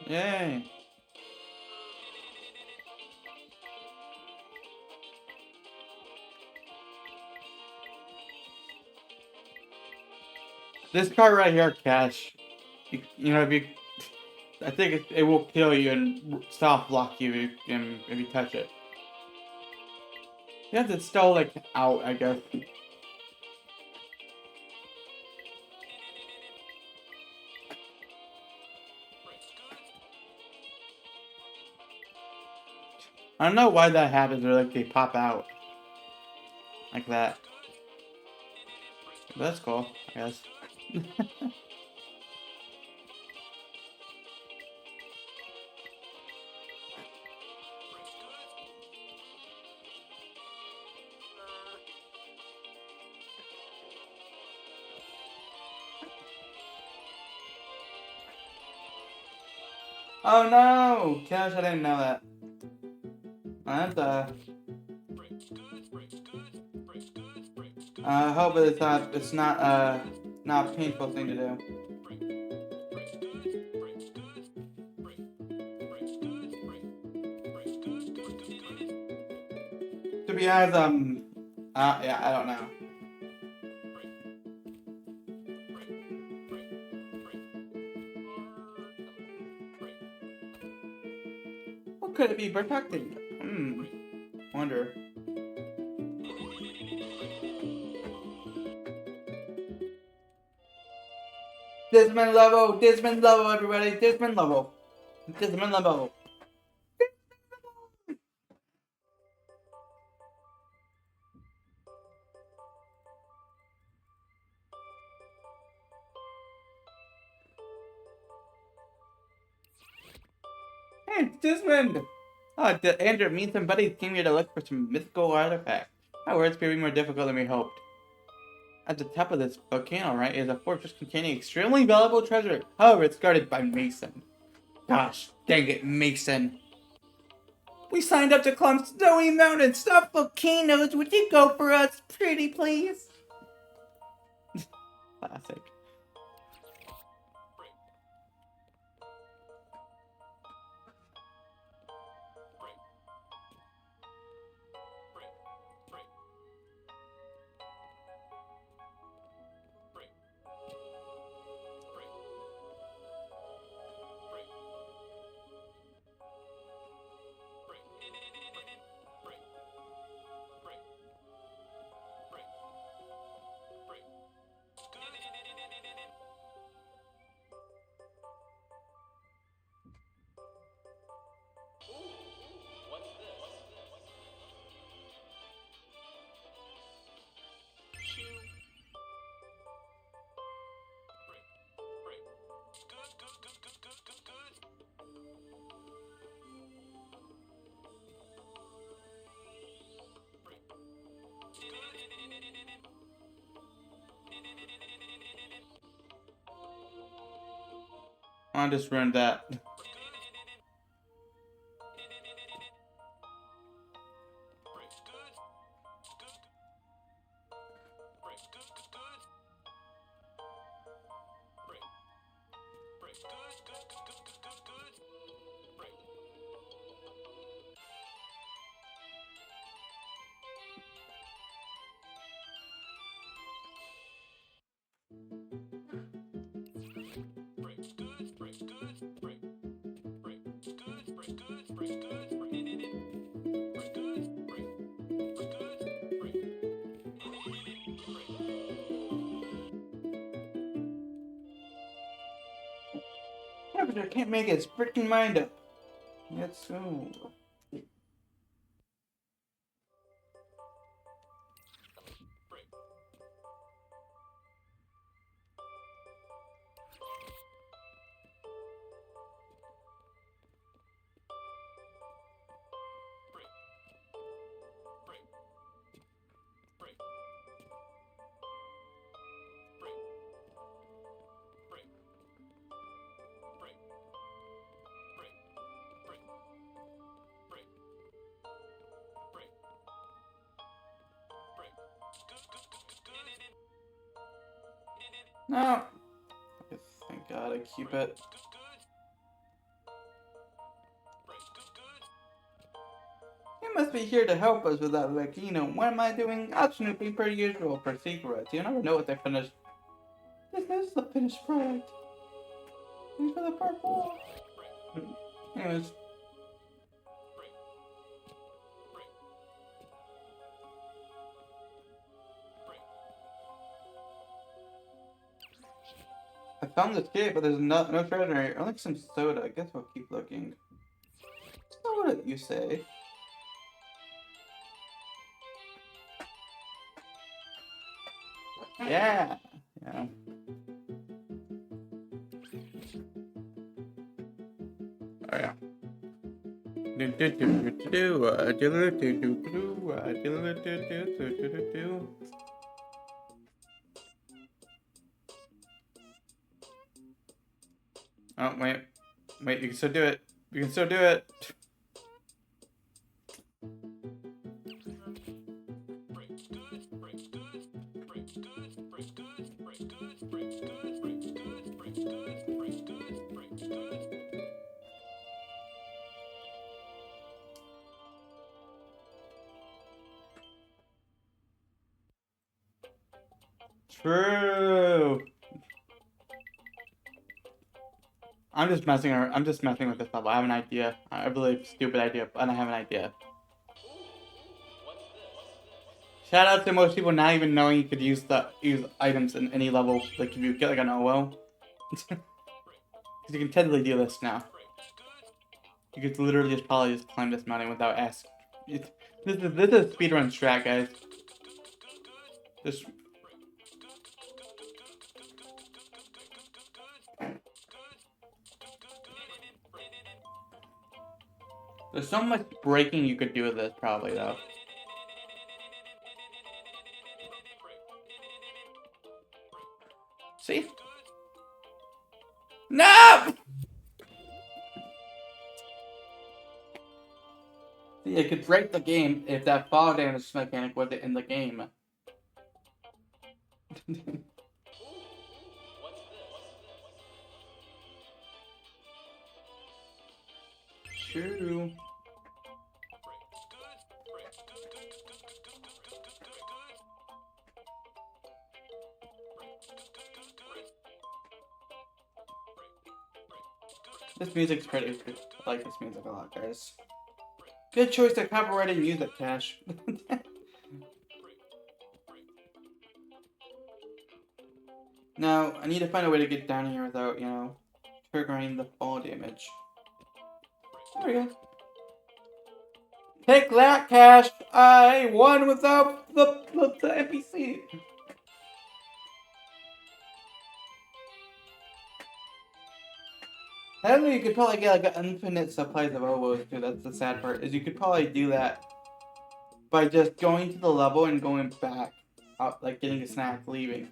S1: Yay! This card right here, Cash. You know, if you, I think it will kill you and soft block you if you touch it. You have to still like out, I guess. I don't know why that happens, or like they pop out. Like that. That's cool, I guess. Oh no! Gosh, I didn't know that. What I hope it's not a painful thing to do. To be honest, yeah, I don't know. What could it be protecting? Wonder. Dismon level, everybody, Dismon level. Dismon level. Hey, Dismon! Oh, Andrew, me and some buddies came here to look for some mythical artifact. Our work's proving more difficult than we hoped. At the top of this volcano, right, is a fortress containing extremely valuable treasure. However, it's guarded by Mason. Gosh, dang it, Mason. We signed up to climb snowy mountains, stop volcanoes. Would you go for us, pretty please? Classic. I just ruined that. Yeah, but I can't make his freaking mind up. Let's go. No. Thank God I keep it. You must be here to help us with that volcano. What am I doing? I'm snooping per usual for secrets. You never know what they finished. This is the finished product. Thanks for the purple. Anyways. I found this cave, but there's no treasure here. Only some soda. I guess we'll keep looking. Soda, you say? Yeah. Yeah. Oh yeah. Oh wait, wait! You can still do it. You can still do it. True. I'm just messing. I'm just messing with this level. I have an idea. A really stupid idea, but I have an idea. Shout out to most people not even knowing you could use items in any level. Like if you get like an OO, because you can technically do this now. You could literally just probably just climb this mountain without asking. This is speedrun strat, guys. Just. There's so much breaking you could do with this, probably, though. See? No! See, it could break the game if that fall damage mechanic wasn't in the game. True. This music's pretty good. I like this music a lot, guys. Good choice to copyrighted music, Cash. Now, I need to find a way to get down here without, you know, triggering the fall damage. There we go. Take that, Cash! I won without the NPC! Actually, you could probably get like an infinite supplies of oboes too. That's the sad part. Is you could probably do that by just going to the level and going back, out, like getting a snack, leaving.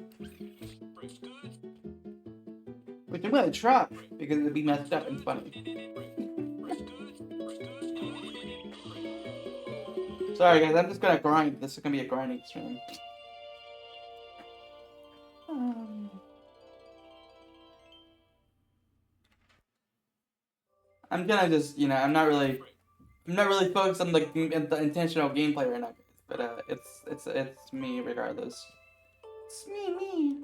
S1: Which I'm gonna try because it'd be messed up and funny. Sorry guys, I'm just gonna grind. This is gonna be a grinding stream. I'm gonna just, you know, I'm not really focused on the intentional gameplay right now, but it's me regardless. It's me.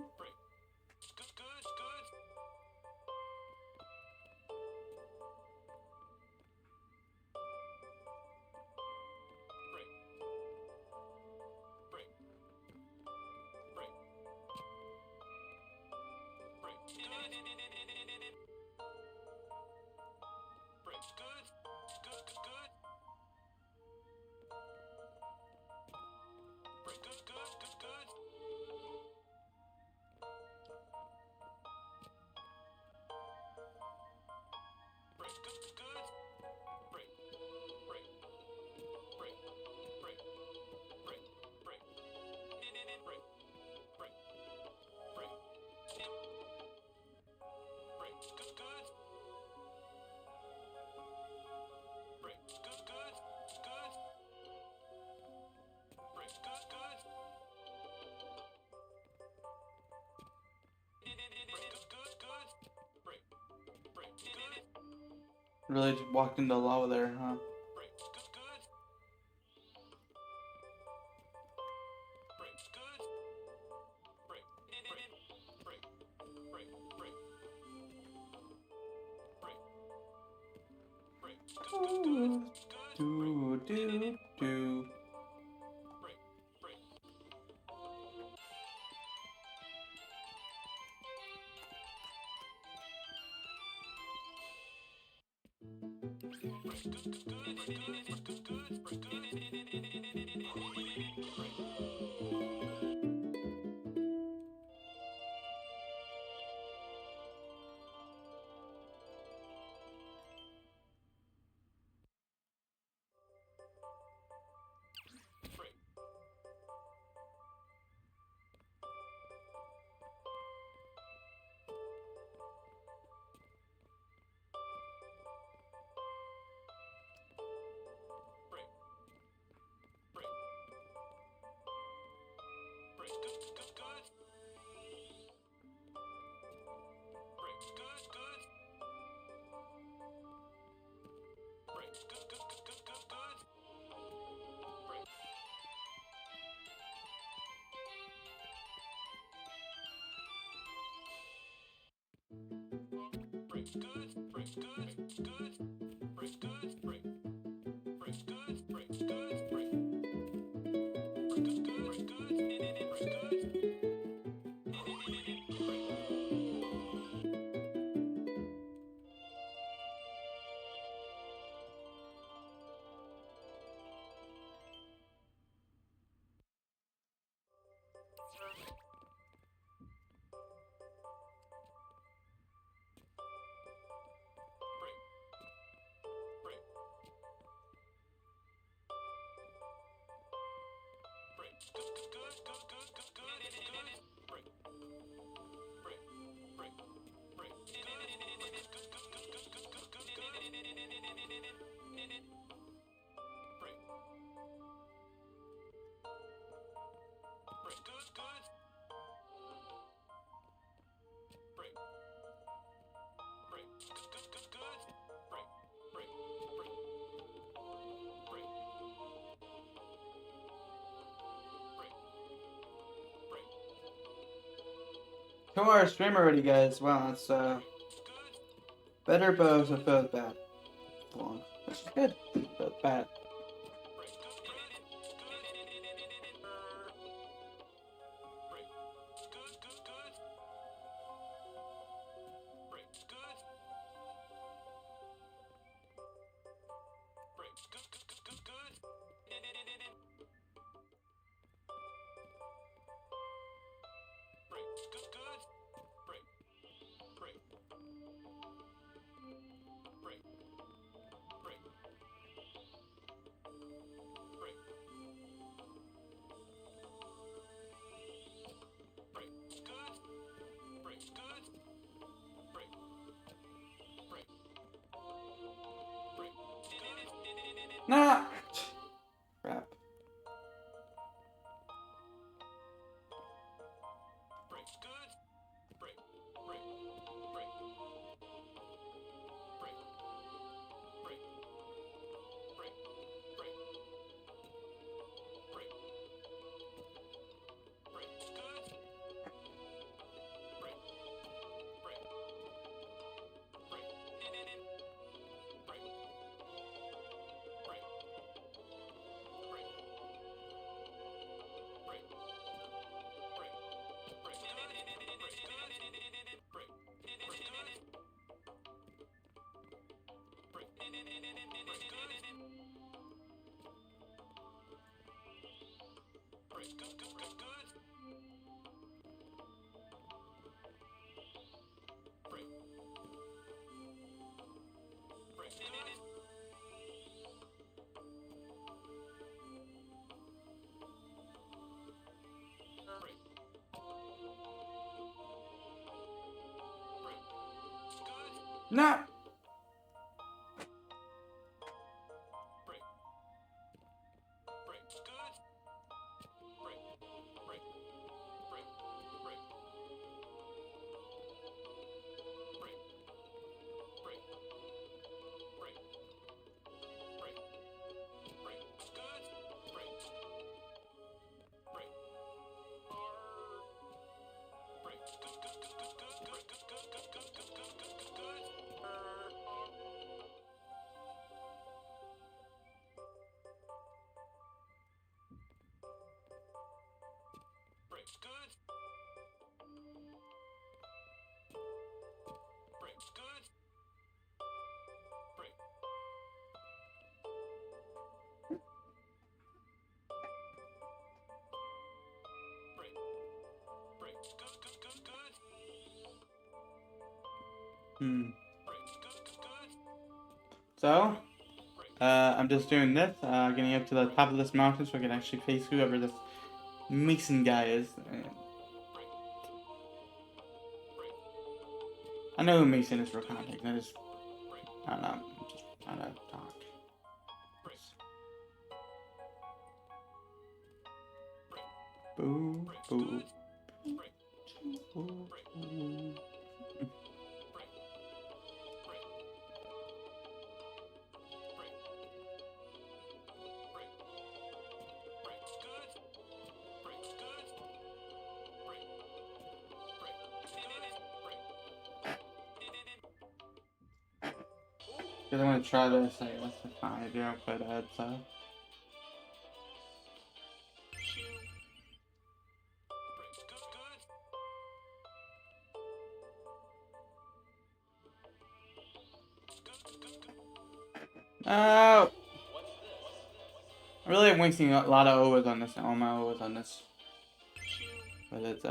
S1: Really just walked into the lava there, huh? Do. Come on, stream already, guys. Wow, that's better, but also feels bad. Long, which is good, but bad. Nah. Crap. No. So, I'm just doing this, getting up to the top of this mountain so I can actually face whoever this Mason guy is. I know who Mason is for context. I just don't know. I'm just trying to talk. Boo, boo. Because I'm gonna try this, I guess. If not, I do not play the headset. Oh! I really am wasting a lot of O's on this, all my O's on this. But it's,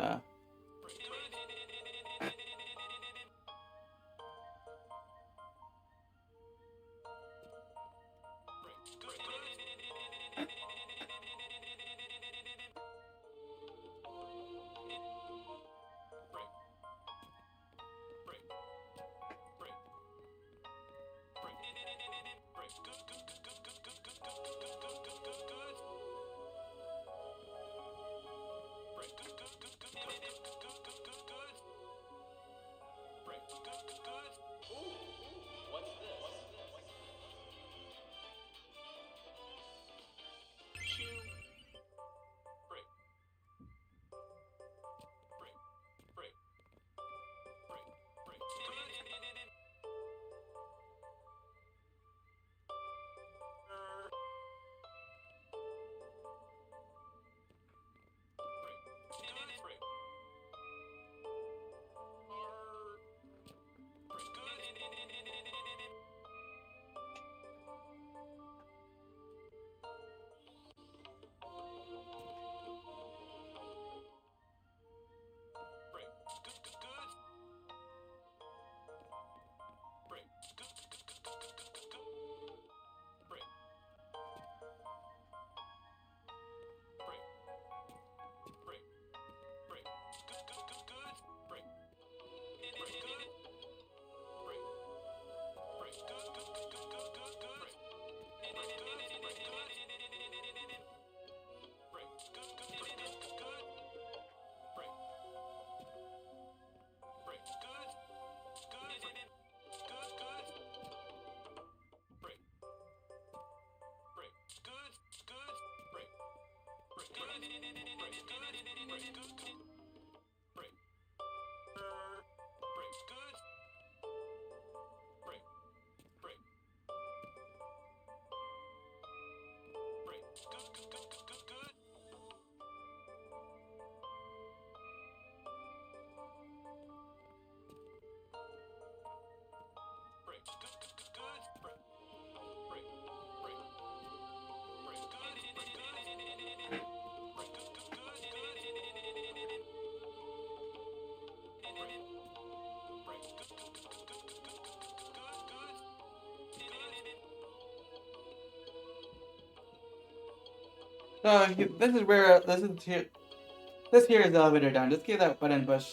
S1: so this is where, this here is the elevator down. Just give that button push.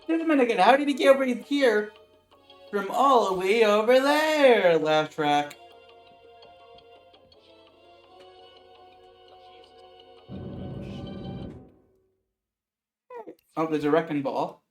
S1: Just a minute again, how did he get over here from all the way over there? Laugh track. Oh, there's a wrecking ball.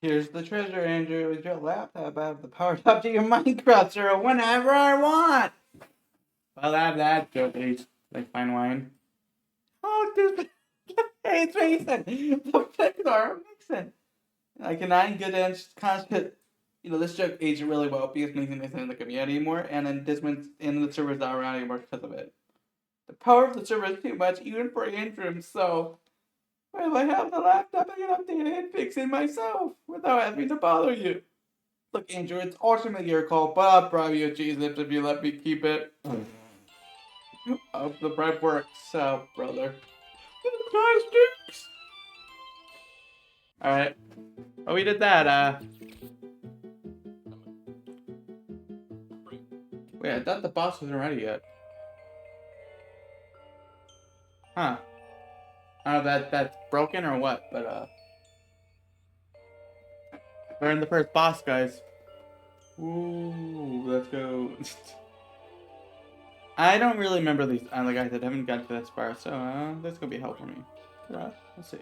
S1: Here's the treasure, Andrew. With your laptop, I have the power up to your Minecraft server whenever I want. I'll have that, Joe. Please, like fine wine. Oh, dude. Hey, it's Mason. The pics are mixing. I cannot get in constant. This joke aged really well because Mason isn't in the community anymore, and then Dismond's in the server's not around anymore because of it. The power of the server is too much, even for Andrew, so well, I have the laptop, I can update it and fix it myself without having to bother you. Look, Andrew, it's ultimately your call, but I'll bribe you a cheese lips if you let me keep it. Hope the bribe works out, brother. Guys, dicks. Alright. Oh, we did that, Wait, I thought the boss wasn't ready yet. Huh. I don't know if that's broken or what, but, we're in the first boss, guys. Ooh, let's go. I don't really remember these, like I said, I haven't gotten to this far, so, that's gonna be a help for me. Let's see.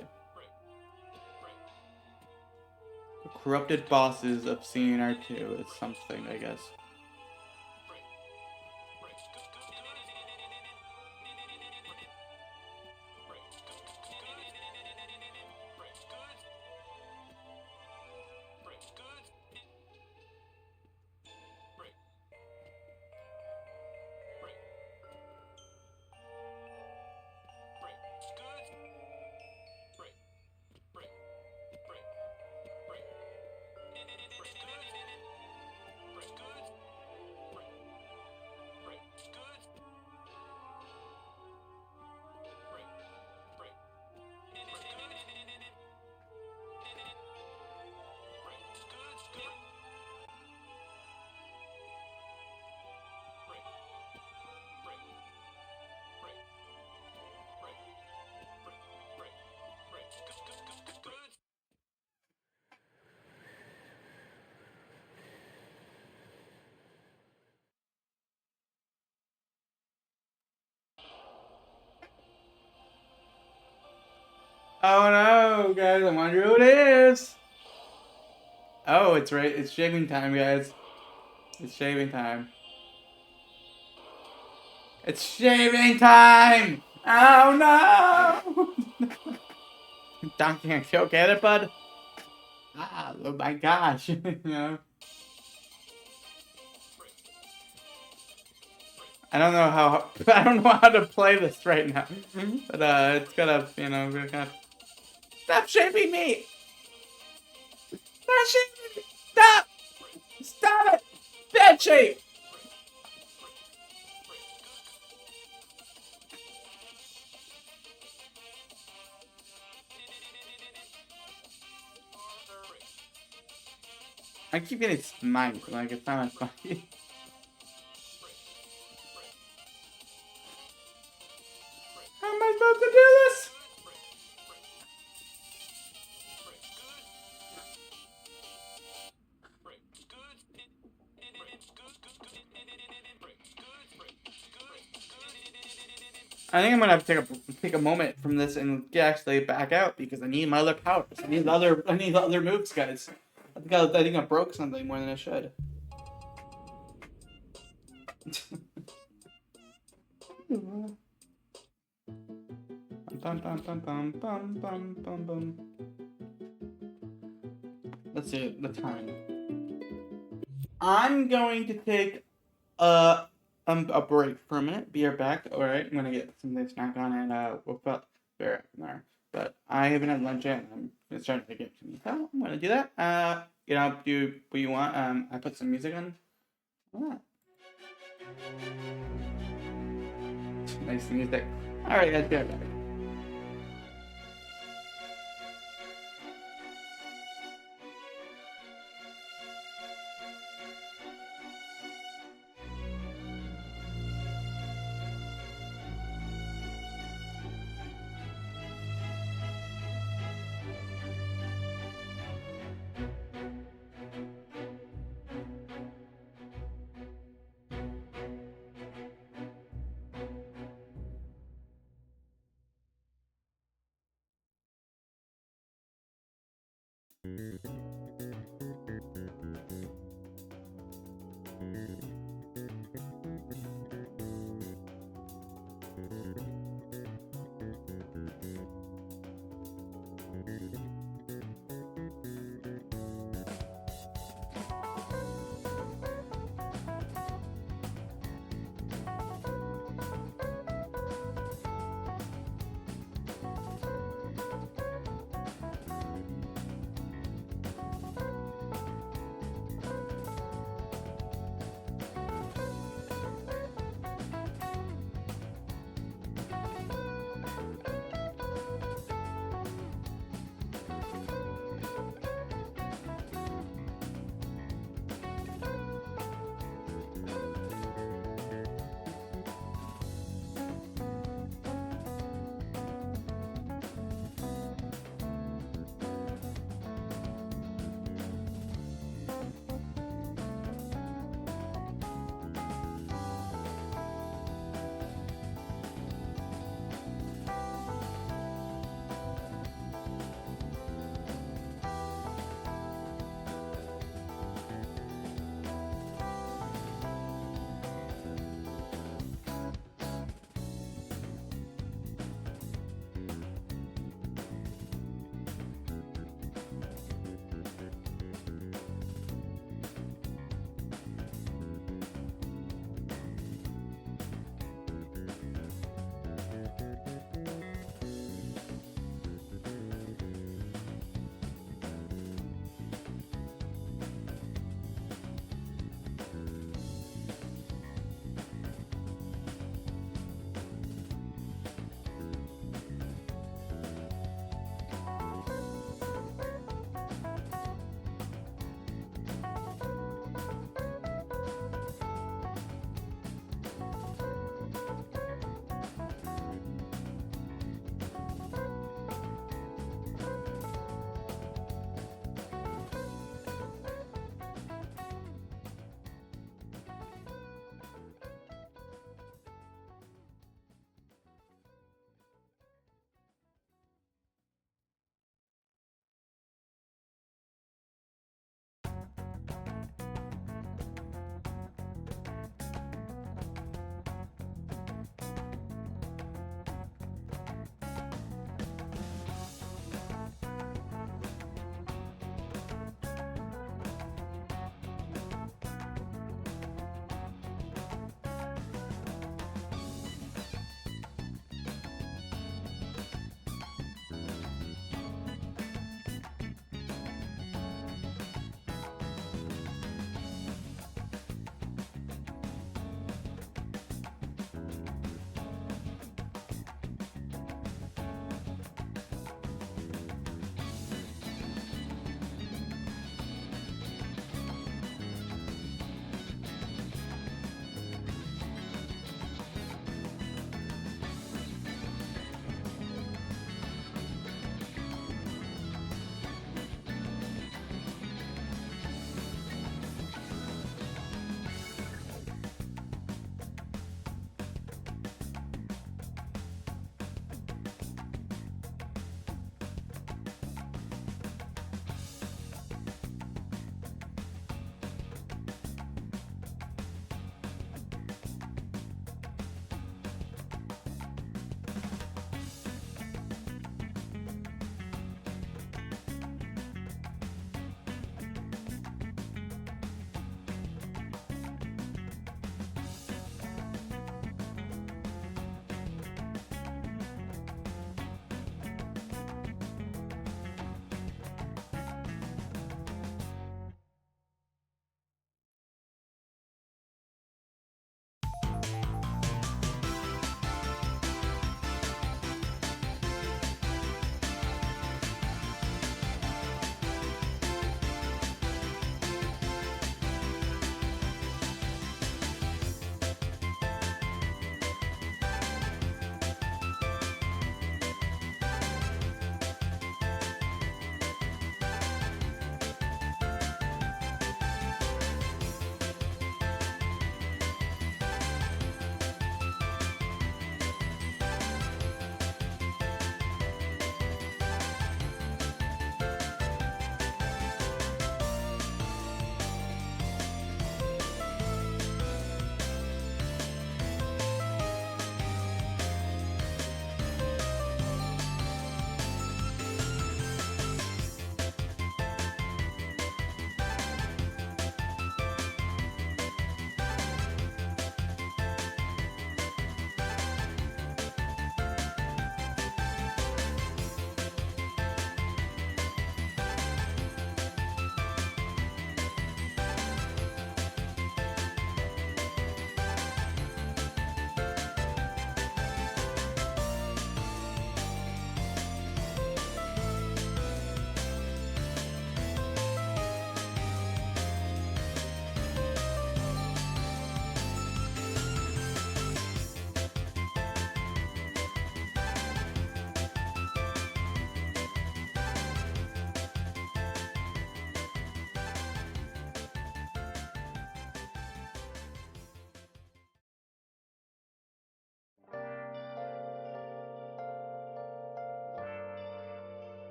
S1: The corrupted bosses of CNR2 is something, I guess. Oh no, guys, I wonder who it is. Oh, it's right. It's shaving time, guys. It's shaving time. It's shaving time! Oh no! Donkey Kong, you get it, bud? Ah, oh my gosh. I don't know how to play this right now. But it's gotta, we're gonna stop shaving me! Stop shaving me! Stop! Stop it! Bad shape! I keep getting smite, like it's not funny. How am I supposed to do this? I think I'm gonna have to take a moment from this and actually back out because I need my other powers. I need the other moves, guys. I think I broke something more than I should. Bum, bum, bum, bum, bum, bum, bum, bum. Let's see the time. I'm going to take a break for a minute. Be right back. All right, I'm gonna get something snack on and we'll put there. But I haven't had lunch yet. And it's starting to get to me, so I'm gonna do that. Do what you want. I put some music on. Ah. Nice music. All right, guys, be right back.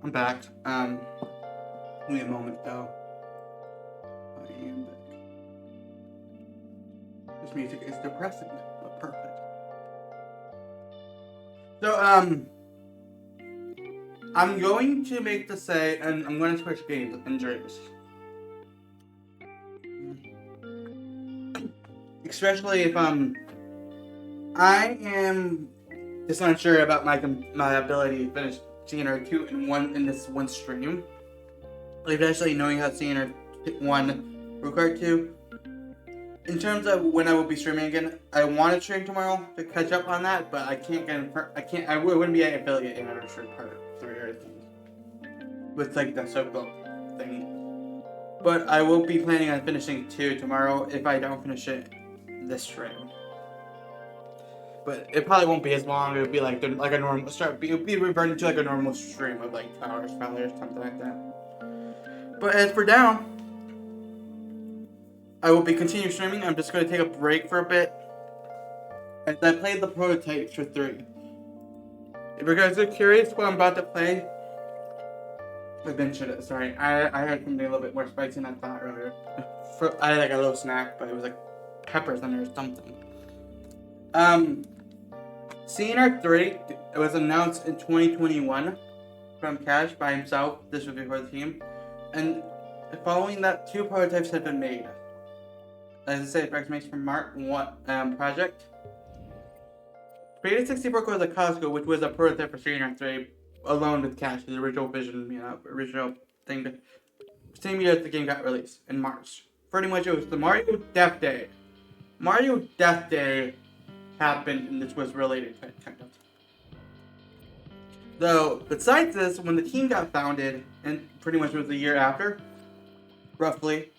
S1: I'm back. Give me a moment though. I am back. This music is depressing, but perfect. So, I'm going to make the say, and I'm going to switch games with injuries. Especially if, I am just unsure about my ability to finish CNR2 in this one stream. Like, actually knowing how CNR1 required to. In terms of when I will be streaming again, I want to stream tomorrow to catch up on that, but I can't get I wouldn't be an affiliate anniversary part 3 or anything. With like the so-called thing. But I will be planning on finishing 2 tomorrow if I don't finish it this stream. But it probably won't be as long. It would be like a normal start. It would be reverting to like a normal stream of like 2 hours probably or something like that. But as for now, I will be continuing streaming. I'm just going to take a break for a bit. As I played the prototypes for 3. If you guys are curious what I'm about to play, I mentioned it. Sorry, I had something a little bit more spicy than I thought earlier. I had like a little snack, but it was like peppers in there or something. CNR3 was announced in 2021 from Cash by himself. This was before the team, and following that, 2 prototypes have been made. As I said, approximates from Mark 1 project. Created 64 Cores of Costco, which was a prototype for CNR3, alone with Cash, the original vision, original thing. Same year as the game got released in March. Pretty much, it was the Mario Death Day. Mario Death Day happened, and this was related to it, kind of. Though, besides this, when the team got founded, and pretty much it was the year after, roughly,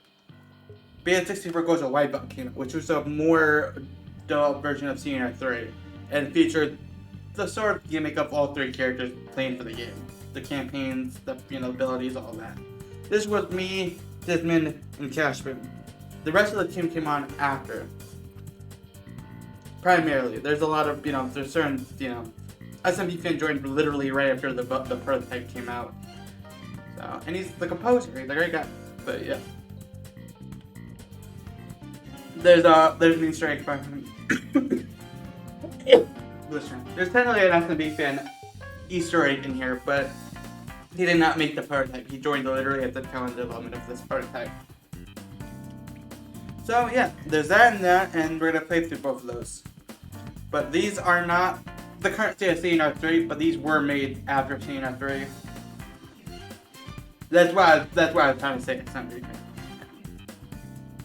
S1: Beta 64 Goes a Wipeout came out, which was a more developed version of CNR3, and featured the sort of gimmick of all 3 characters playing for the game. The campaigns, the abilities, all that. This was me, Desmond, and Cashman. The rest of the team came on after. Primarily, there's a lot of, there's certain, SMP fan joined literally right after the prototype came out. So, and he's the composer, he's a great guy, but yeah. There's an Easter egg from him. Listen, there's technically an SMP fan Easter egg in here, but he did not make the prototype. He joined literally at the tail end development of this prototype. So yeah, there's that and that, and we're gonna play through both of those. But these are not the current state of CNR3, but these were made after CNR3. That's why I was trying to say it's something.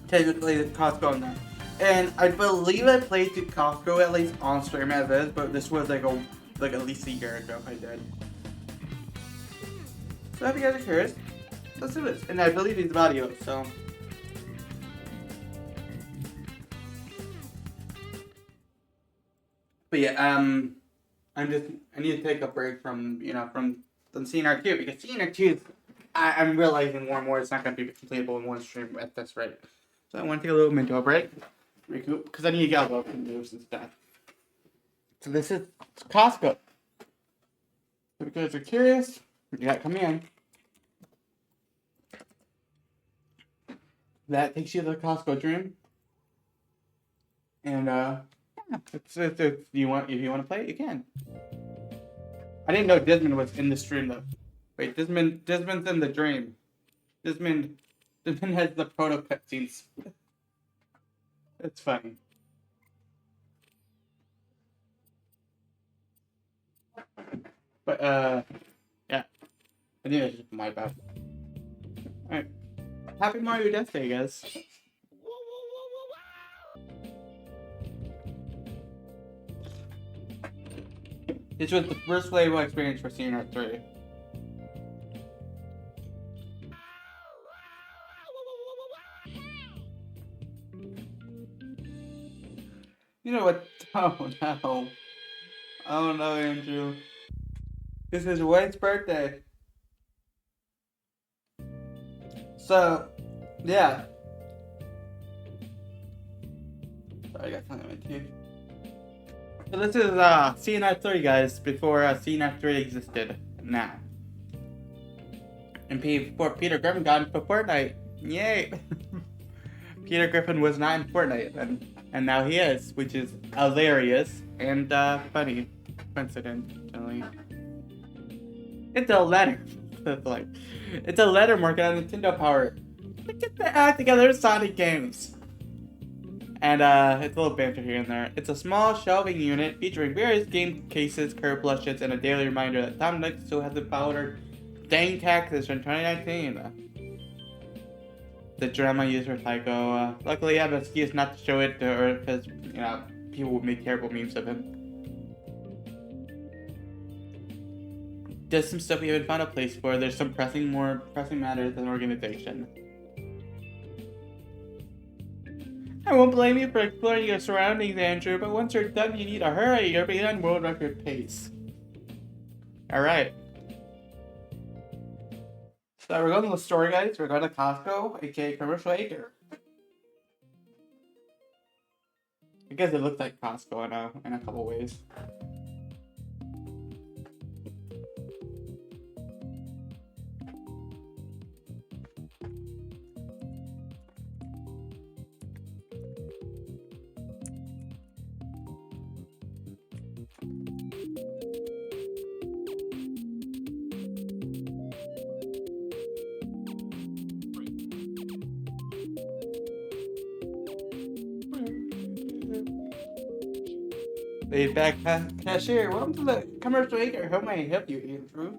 S1: Technically, the Costco and that. And I believe I played to Costco at least on stream as is, but this was like at least a year ago I did. So if you guys are curious, let's do this. And I believe it's audio, so. But yeah, I need to take a break from CNR2 because CNR2 I'm realizing more and more it's not going to be completable in one stream at this rate. So I want to take a little mental break, recoup, because I need to get out of moves and stuff. So this is Costco. So if you guys are curious, you gotta come in. That takes you to the Costco dream. And if you want to play it, you can. I didn't know Desmond was in the stream though. Wait, Desmond's in the dream. Desmond has the proto cutscenes. That's funny. But yeah. I think that's just my bad. Alright. Happy Mario Death Day, guys. This was the first playable experience for CNR3. You know what? Oh no. Oh no, Andrew. This is Wayne's birthday. So, yeah. Sorry, I got something in my teeth. So this is CNR3, guys, before CNR3 existed. Now. And before Peter Griffin got into Fortnite. Yay! Peter Griffin was not in Fortnite, and now he is, which is hilarious and funny, coincidentally. It's a letter. Like, it's a letter market on Nintendo Power. Get the act together, Sonic games. And it's a little banter here and there. It's a small shelving unit featuring various game cases, curve plushes, and a daily reminder that Tom Nook still hasn't filed her dang taxes from 2019. The drama user Tycho. Luckily, I have an excuse not to show it to her because, you know, people would make terrible memes of him. There's some stuff we haven't found a place for. There's some more pressing matters than organization. I won't blame you for exploring your surroundings, Andrew, but once you're done, you need to hurry. You're beyond world record pace. Alright. So we're going to the store, guys. We're going to Costco, aka Commercial Acre. I guess it looks like Costco in a couple ways. Laid back cashier, welcome to the Commercial Acre. How may I help you, Andrew?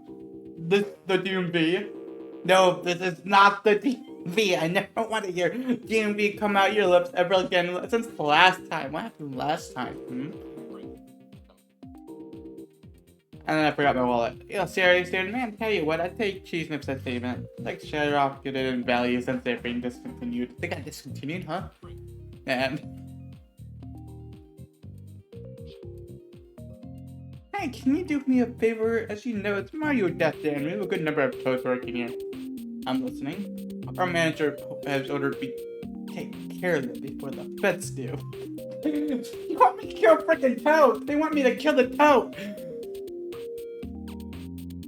S1: This the DMV. No, this is not the DMV. I never want to hear DMV come out your lips ever again since the last time. What happened last time? And then I forgot my wallet. You know, serious dude, man, tell you what, I take cheese nips as statement. Like shut off, get it in value since they're being discontinued. They got discontinued, huh? And hey, can you do me a favor? As you know, it's Mario Death Day, and we have a good number of toads working here. I'm listening. Our manager has ordered me to take care of them before the vets do. You want me to kill a freaking toad? They want me to kill the toad!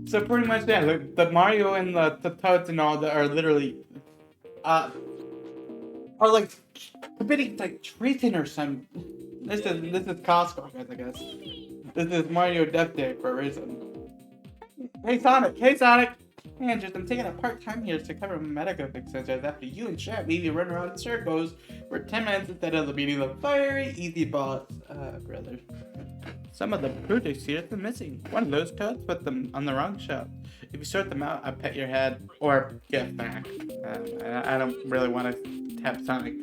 S1: So pretty much, yeah, the Mario and the toads and all that are literally, are like committing like treason or something. This is Costco, guys, I guess. This is Mario Death Day for a reason. Hey Sonic! Hey Sonic! Hey Andrew, I'm taking a part-time here to cover medical expenses after you and Chad leave you run around in circles for 10 minutes instead of beating the very easy boss, brother. Some of the produce here are missing. One of those toads put them on the wrong shelf. If you sort them out, I'll pet your head or get back. I don't really want to have Sonic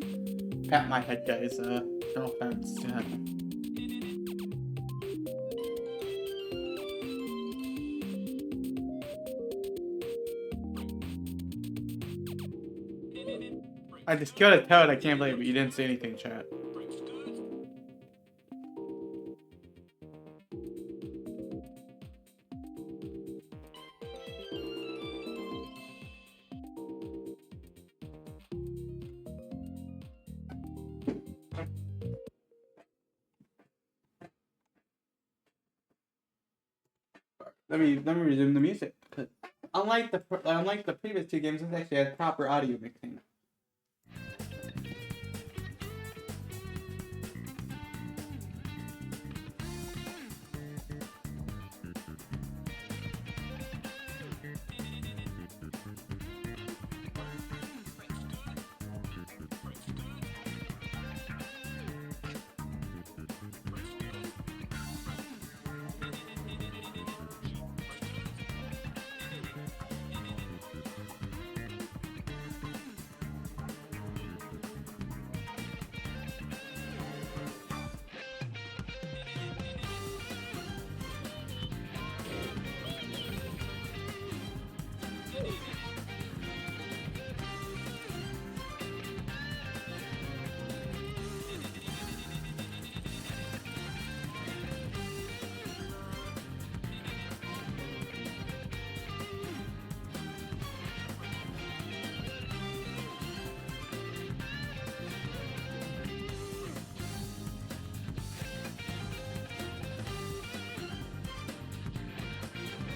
S1: pat my head, guys. No offense. I just killed a toad. I can't believe it. You didn't say anything, chat. Let me resume the music. Unlike the previous two games, this actually has proper audio mixing.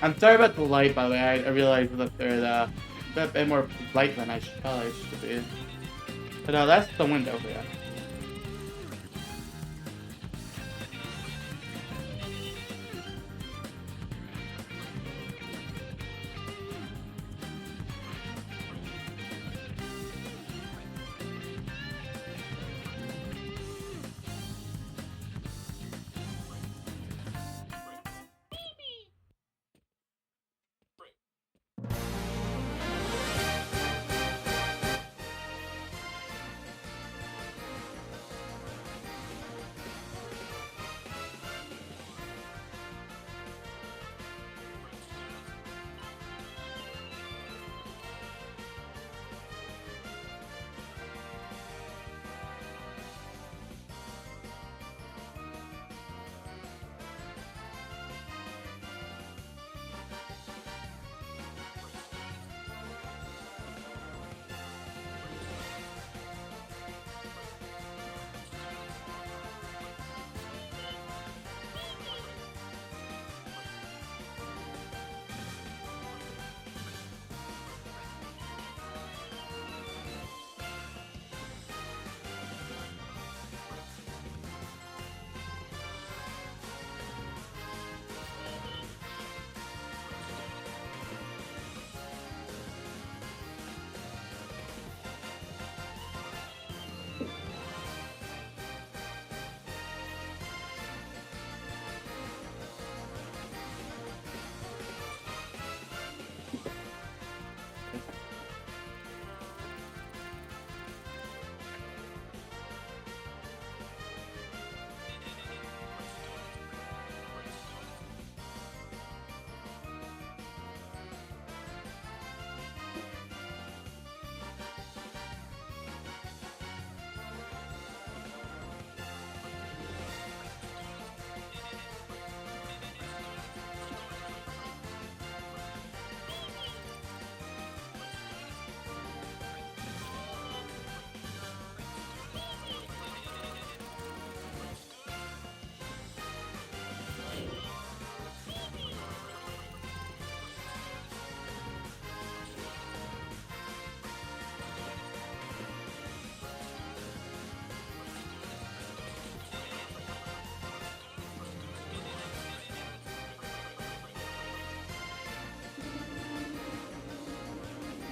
S1: I'm sorry about the light, by the way. I realized that there's a bit more light than I should probably should be. But that's the window for you.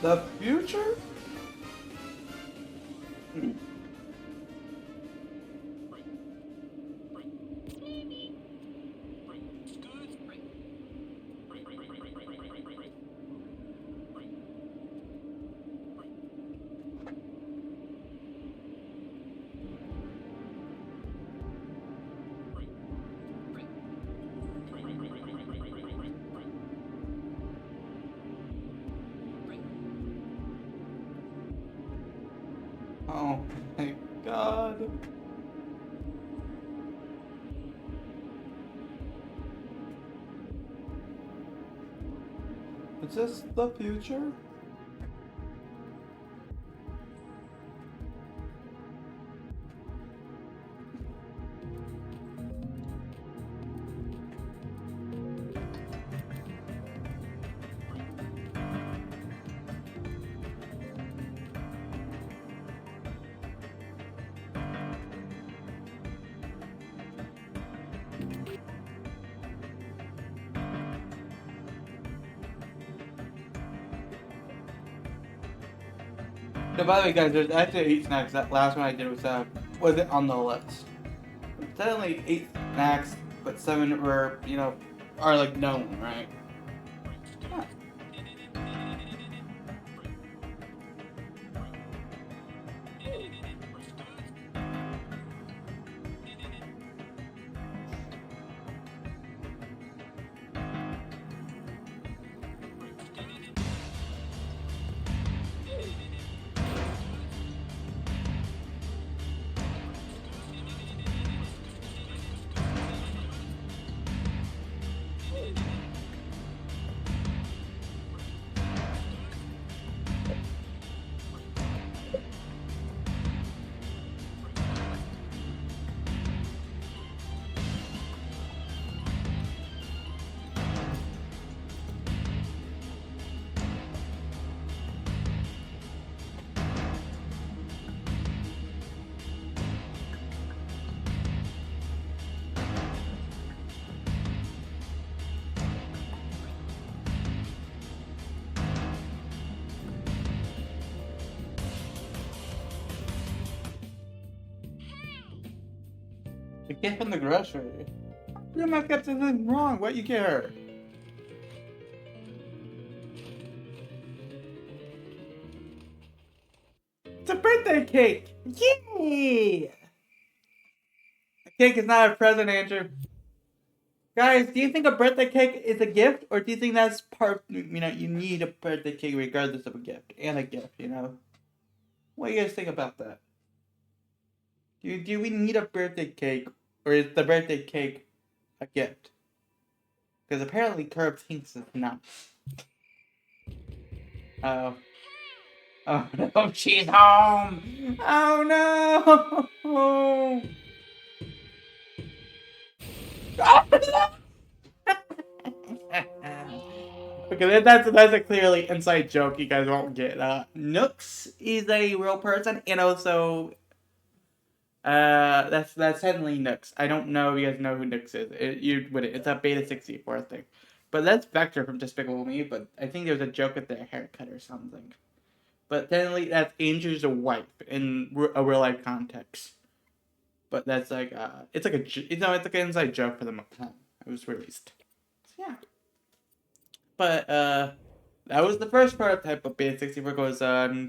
S1: The future? Oh my god. Is this the future? So by the way, guys, there's actually 8 snacks. That last one I did wasn't on the list. It's only 8 snacks, but 7 were, are like known, right? Huh. The gift from the grocery. You must get something wrong. What you get her? It's a birthday cake! Yay! A cake is not a present, Andrew. Guys, do you think a birthday cake is a gift, or do you think that's part? You need a birthday cake regardless of a gift and a gift. What do you guys think about that? Do we need a birthday cake, or is the birthday cake a gift? Because apparently Curb thinks it's not. Oh. Oh no, she's home! Oh no! Okay, that's a clearly inside joke you guys won't get. Nooks is a real person, and also that's certainly Nooks. I don't know if you guys know who Nooks is. It's a Beta 64 thing, but that's Vector from Despicable Me. But I think there's a joke with their haircut or something. But technically, that's Andrew's wife in a real life context. But that's like it's like an inside joke for the time it was released. So, yeah. But that was the first prototype of Beta 64 goes to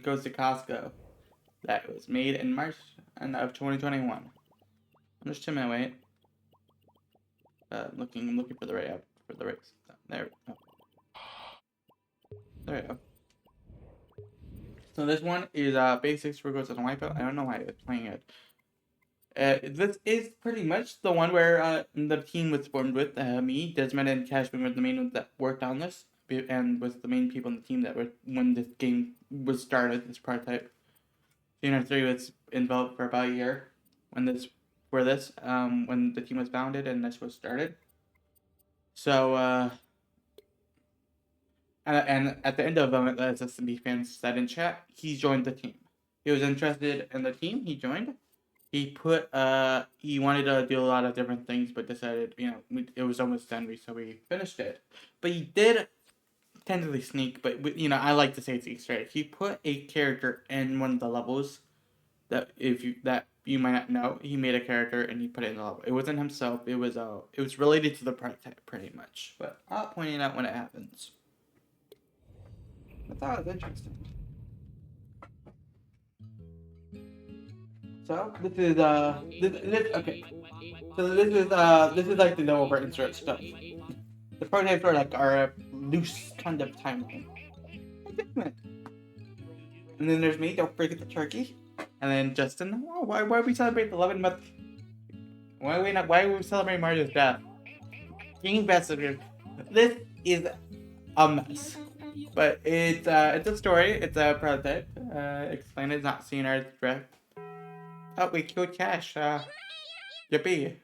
S1: Costco. That was made in March of 2021. I'm just 2 minutes away. I'm looking for the right app for the race. There we go. There we go. So this one is Beta 64 goes to the Wipeout. I don't know why it's playing it. This is pretty much the one where the team was formed with me, Desmond, and Cashman were the main ones that worked on this, and was the main people in the team that were when this game was started. This prototype, CNR3 was involved for about a year when the team was founded and this was started. So and at the end of it, as SMB fans said in chat, he joined the team. He was interested in the team. He joined. He wanted to do a lot of different things, but decided, it was almost done, so we finished it. But he did tentatively sneak, but, I like to say it's Easter egg. He put a character in one of the levels that you might not know. He made a character and he put it in the level. It wasn't himself. It was related to the prototype, pretty much. But I'll point it out when it happens. I thought it was interesting. So this is okay. So this is like the over insert stuff. The prototypes are like our loose kind of timeline. And then there's me. Don't forget the turkey. And then Justin. Oh, why we celebrate the 11th month? Why we celebrate Mario's death? Game Ambassador. This is a mess. But it's a story. It's a prototype. Explain it's not CNR3. Oh, we killed Cash. Yippee.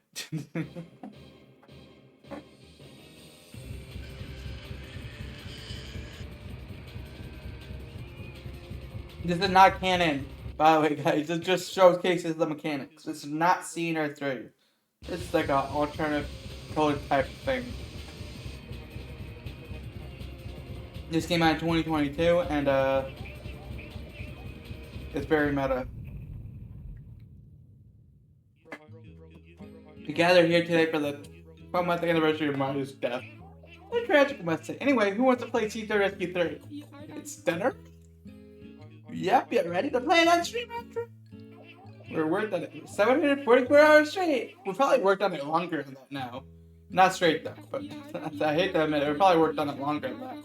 S1: This is not canon, by the way, guys. It just showcases the mechanics. This is not CNR3. It's like an alternative prototype thing. This came out in 2022, and it's very meta. We gathered here today for the 12-month anniversary of Mario's death. A tragic, I must say. Anyway, who wants to play C3 Rescue 3? It's dinner? Yep, you ready to play that stream after? We're worked on it 744 hours straight. We probably worked on it longer than that now. Not straight though, but I hate to admit it, we probably worked on it longer than that.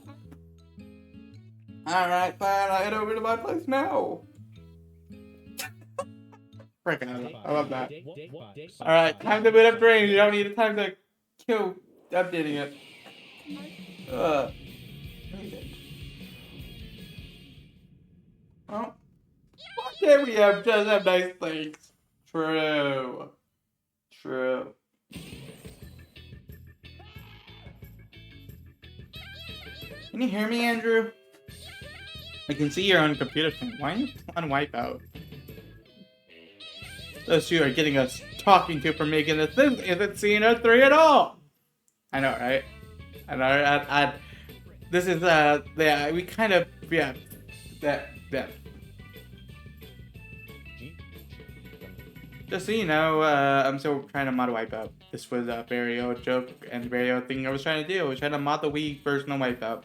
S1: Alright, fine, I'll head over to my place now. Freaking I love that. Alright, time to boot up drains. You don't need time to kill updating it. Well, why can't we just have nice things? True. True. Can you hear me, Andrew? I can see your own computer screen. Why are you on Wipeout? Those two are getting us talking to for making this. This isn't CNR3 at all! I know, right? I know, this is, yeah, we kind of, yeah. Just so you know, I'm still trying to mod Wipeout. This was a very old joke and very old thing I was trying to do. I was trying to mod the Wii version of Wipeout.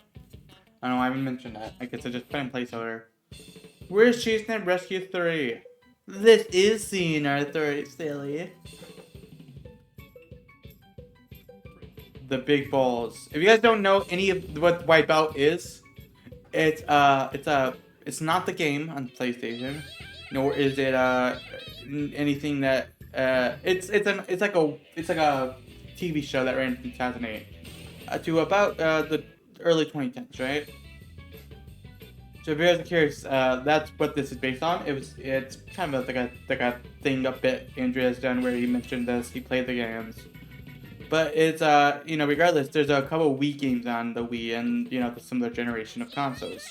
S1: I don't know, I haven't mentioned that. I guess I just put in placeholder. Where's Cheesenet Rescue 3? This is CNR3, silly. The big balls. If you guys don't know any of what Wipeout is, it's not the game on PlayStation, nor is it anything that it's like a TV show that ran in 2008 to about the early 2010s, right? So if you guys are curious, that's what this is based on. It's kind of like a thing a bit Andrew has done where he mentioned this. He played the games, but it's you know, regardless, there's a couple Wii games on the Wii and you know the similar generation of consoles.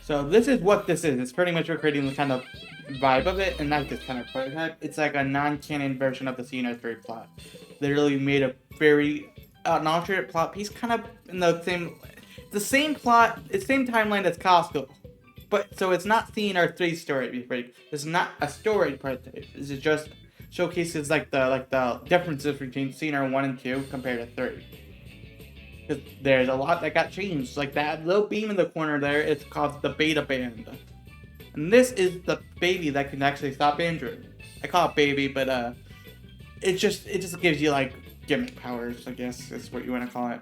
S1: So this is what this is. It's pretty much recreating the kind of vibe of it, and not this kind of prototype. It's like a non-canon version of the CNR3 plot. They really made a very an alternate plot piece, kind of in the same plot, it's same timeline as Costco. But so it's not CNR3 story. It's not a story prototype. This is just showcases like the differences between CNR1 and 2 compared to 3. Because there's a lot that got changed. Like that little beam in the corner there, it's called the beta band. And this is the baby that can actually stop Andrew. I call it baby, but it just gives you like gimmick powers, I guess is what you want to call it.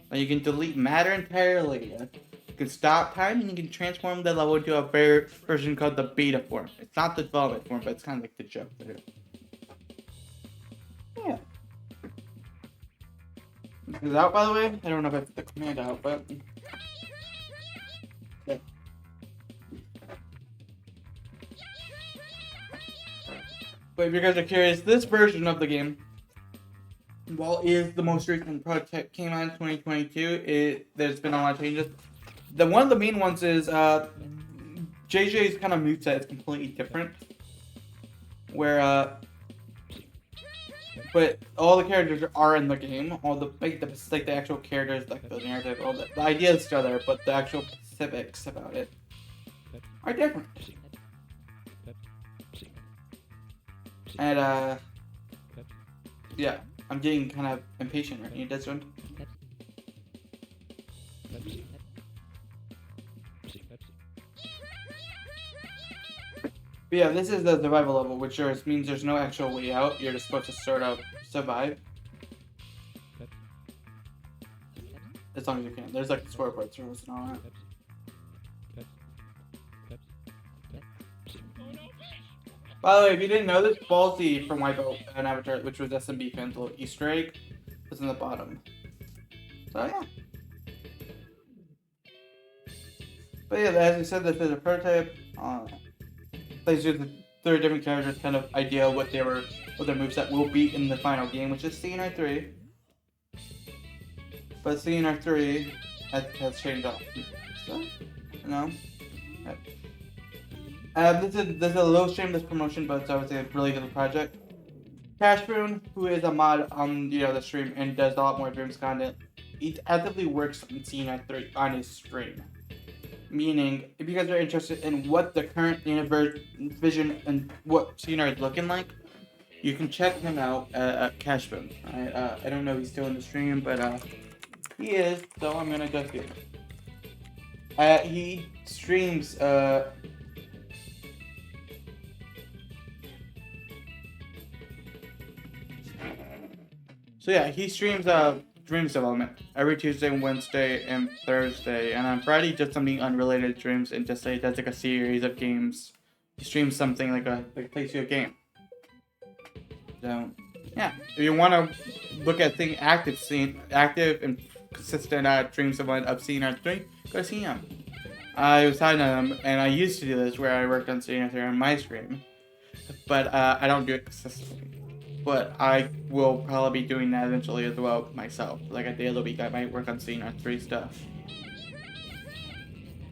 S1: Like you can delete matter entirely. You can stop time and you can transform the level into a version called the beta form. It's not the development form, but it's kind of like the joke there. Yeah. This is out, by the way. I don't know if I put the command out, but yeah. But if you guys are curious, this version of the game, while is the most recent prototype, came out in 2022, there's been a lot of changes. One of the main ones is JJ's kind of moveset is completely different. Where but all the characters are in the game. All the the actual characters, like the narrative, all the idea is still there, but the actual specifics about it are different. And yeah, I'm getting kind of impatient right now. This one. But yeah, this is the survival level, which means there's no actual way out. You're just supposed to sort of survive. As long as you can. There's like scoreboard throws and all that. By the way, if you didn't know this, Ballsy from Wipeout and Avatar, which was SMB fans, little Easter egg, was in the bottom. So yeah. But yeah, as I said, this is a prototype. Plays with the 3 different characters, kind of idea what their moveset will be in the final game, which is CNR3. But CNR3 has changed up. So, you know. This is a little shameless promotion, but it's obviously a really good project. Cashboon, who is a mod on the stream and does a lot more dreams content, he actively works on CNR3 on his stream. Meaning, if you guys are interested in what the current universe vision and what CNR is looking like, you can check him out at Cashboon. I don't know if he's still in the stream, but he is, so I'm gonna just do it. He streams So yeah, he streams Dreams Development every Tuesday, Wednesday, and Thursday, and on Friday just something unrelated to Dreams, and just he does like a series of games. He streams something like plays you a game. So yeah, if you want to look at active and consistent Dreams Development of CNR3, go see him. I was talking to him, and I used to do this where I worked on CNR3 on my stream, but I don't do it consistently. But I will probably be doing that eventually as well myself. Like a day of the week, I might work on CNR3 stuff.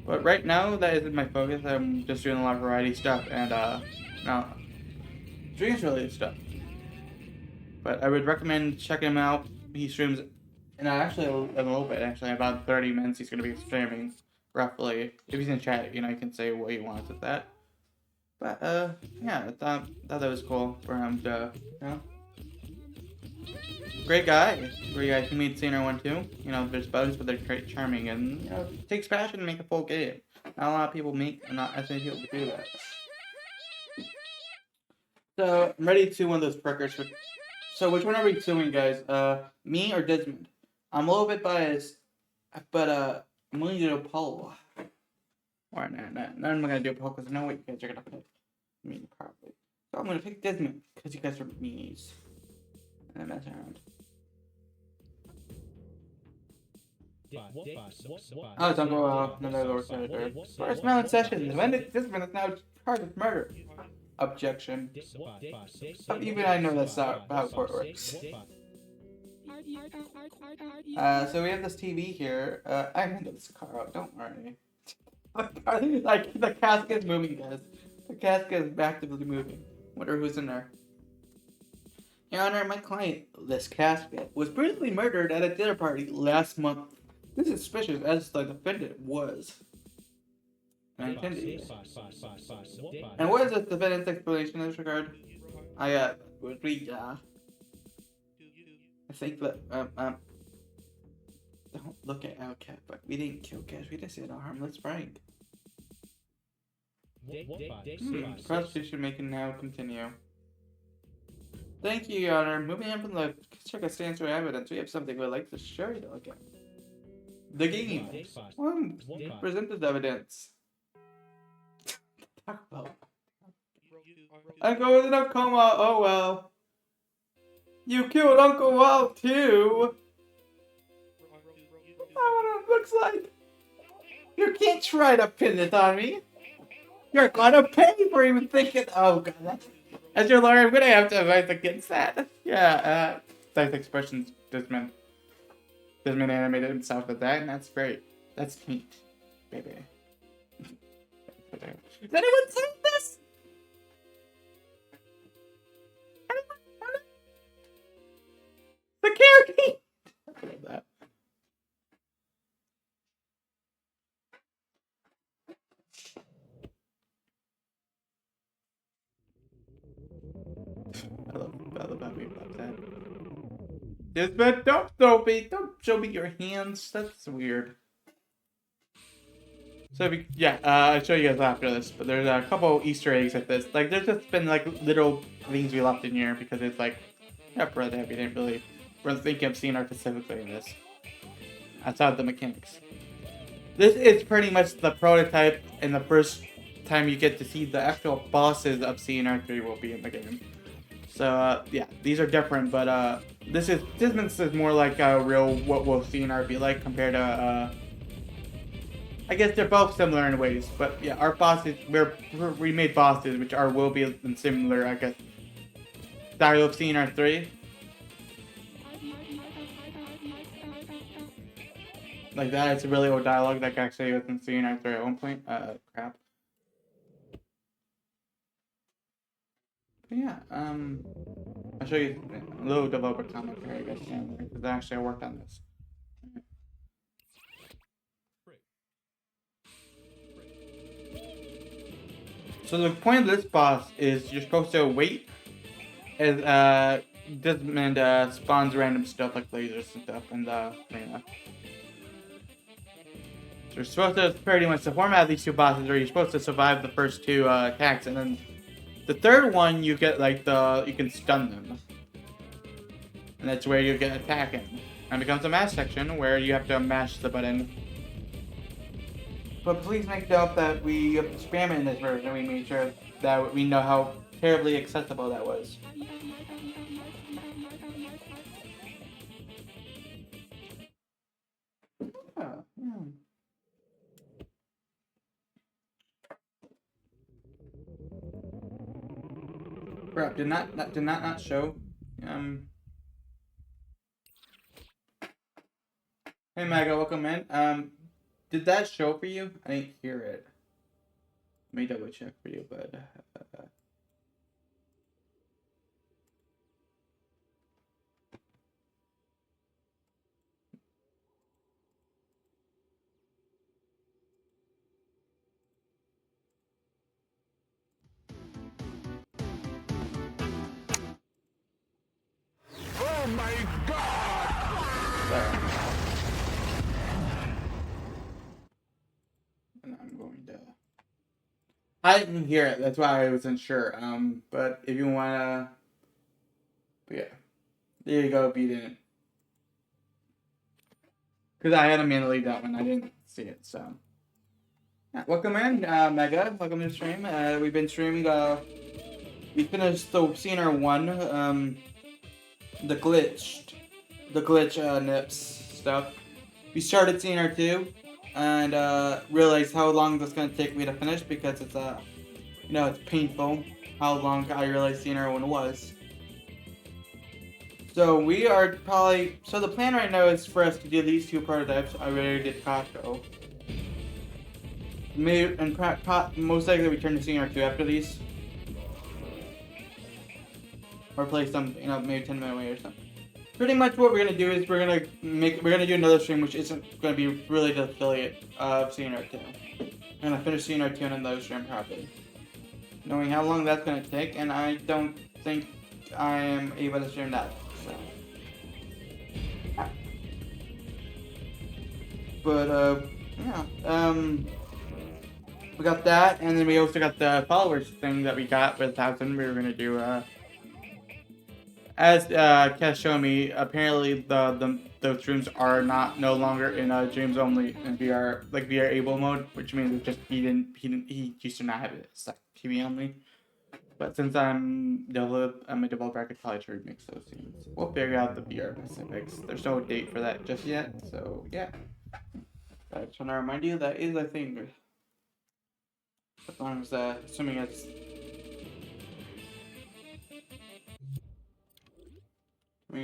S1: But right now, that isn't my focus. I'm just doing a lot of variety stuff and dreams related stuff. But I would recommend checking him out. He streams, and actually a little bit. Actually, about 30 minutes. He's going to be streaming roughly. If he's in chat, you can say what he wants with that. But yeah, I thought that was cool for him to, you know. Great guy. Great guy. He made CNR1 too. You know, there's bugs, but they're quite charming, and you know, it takes passion to make a full game. Not a lot of people make, not as many people do that. So I'm ready to one of those prickers. So which one are we doing, guys? Me or Desmond? I'm a little bit biased, but I'm willing to do Apollo. Or no, I'm not gonna do Apollo because I know what you guys are gonna pick. Me probably. So I'm gonna pick Desmond because you guys are me's. And I mess around. Oh, don't go out. Another Lord Senator. First Melon Sessions. When did Desmond is now charged with murder? Objection. Even I know that's not how court works. So we have this TV here. I handle this car out, don't worry. Like, the casket is moving, guys. The casket is actively moving. Wonder who's in there. Your Honor, my client, this casket, was brutally murdered at a dinner party last month. This is suspicious, as the defendant was. And what is the defendant's explanation in this regard? I think that, don't look at Alcat, but we didn't kill Cash, we just did a harmless prank. Prosecution may now continue. Thank you, Your Honor. Moving on from the circumstantial evidence, we have something we'd like to show you to look at. The game. Presented evidence. Talk about. I'm going in a coma. Oh well. You killed Uncle Walt too. That's not what it looks like. You can't try to pin it on me. You're gonna pay for even thinking. Oh god. As your lawyer, I'm gonna have to advise against that. Yeah. Nice expressions, Desmond. Desmond animated himself with that, and that's great. That's neat, baby. Has anyone seen this? The carrot. I love that. I love how we love that. Desmond, don't show me your hands. That's weird. So I'll show you guys after this. But there's a couple Easter eggs at this. Like, there's just been like little things we left in here because it's like, yeah, brother, we didn't really. We're thinking of CNR specifically in this. Outside the mechanics. This is pretty much the prototype, and the first time you get to see the actual bosses of CNR3 will be in the game. So yeah, these are different, but this is more like a real what will CNR be like compared to I guess they're both similar in ways, but yeah, our bosses we made bosses which will be in similar, I guess, style of CNR3. Like that, it's a really old dialogue that actually was in CNR3 at one point. Crap. But yeah, I'll show you a little developer commentary, I guess, because actually I worked on this. So the point of this boss is you're supposed to wait as Desmond spawns random stuff like lasers and stuff in the arena. So you're supposed to, pretty much the format of these two bosses are you're supposed to survive the first two attacks, and then the third one you get like you can stun them. And that's where you get attacking. And it becomes a mash section where you have to mash the button. But please make note that we spam it in this version. We made sure that we know how terribly accessible that was. Crap, did not show. Hey Maga, welcome in. Did that show for you? I didn't hear it. Let me double check for you, bud. I didn't hear it. That's why I wasn't sure. But if you wanna, but yeah, there you go. If you didn't, because I had to manually that one. I didn't see it. So, yeah, welcome in, Mega. Welcome to the stream. We've been streaming. We finished the CNR1. The glitch nips stuff. We started CNR2 and realized how long that's gonna take me to finish because it's it's painful how long I realized CNR1 was. So we are probably the plan right now is for us to do these two prototypes. I already did Costco. Maybe and most likely we turn to CNR2 after these, or play some maybe 10 minute away or something. Pretty much what we're gonna do is we're gonna do another stream which isn't gonna be really the affiliate of CNR2. I'm gonna finish CNR2 in another stream probably. Knowing how long that's gonna take, and I don't think I am able to stream that. So. But yeah. We got that, and then we also got the followers thing that we got with 1,000. We were gonna do as Kes showed me, apparently those streams are no longer in dreams only in VR able mode, which means it's just he used to not have it. It's like TV only. But since I'm a developer, I could probably try to remix those scenes. We'll figure out the VR specifics. There's no date for that just yet, so yeah. I just want to remind you that is a thing. As long as assuming it's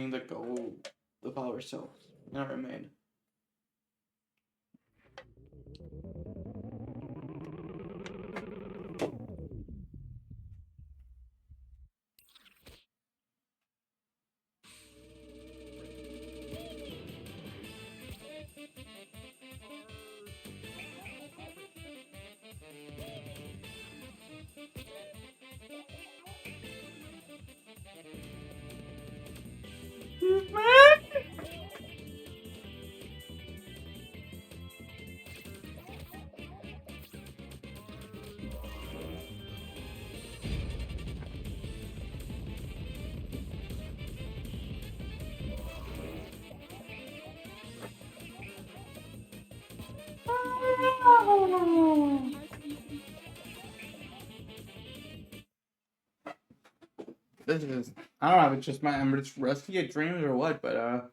S1: the goal the follower self never made. This is, I don't know if it's just I'm just rusty at dreams or what, but a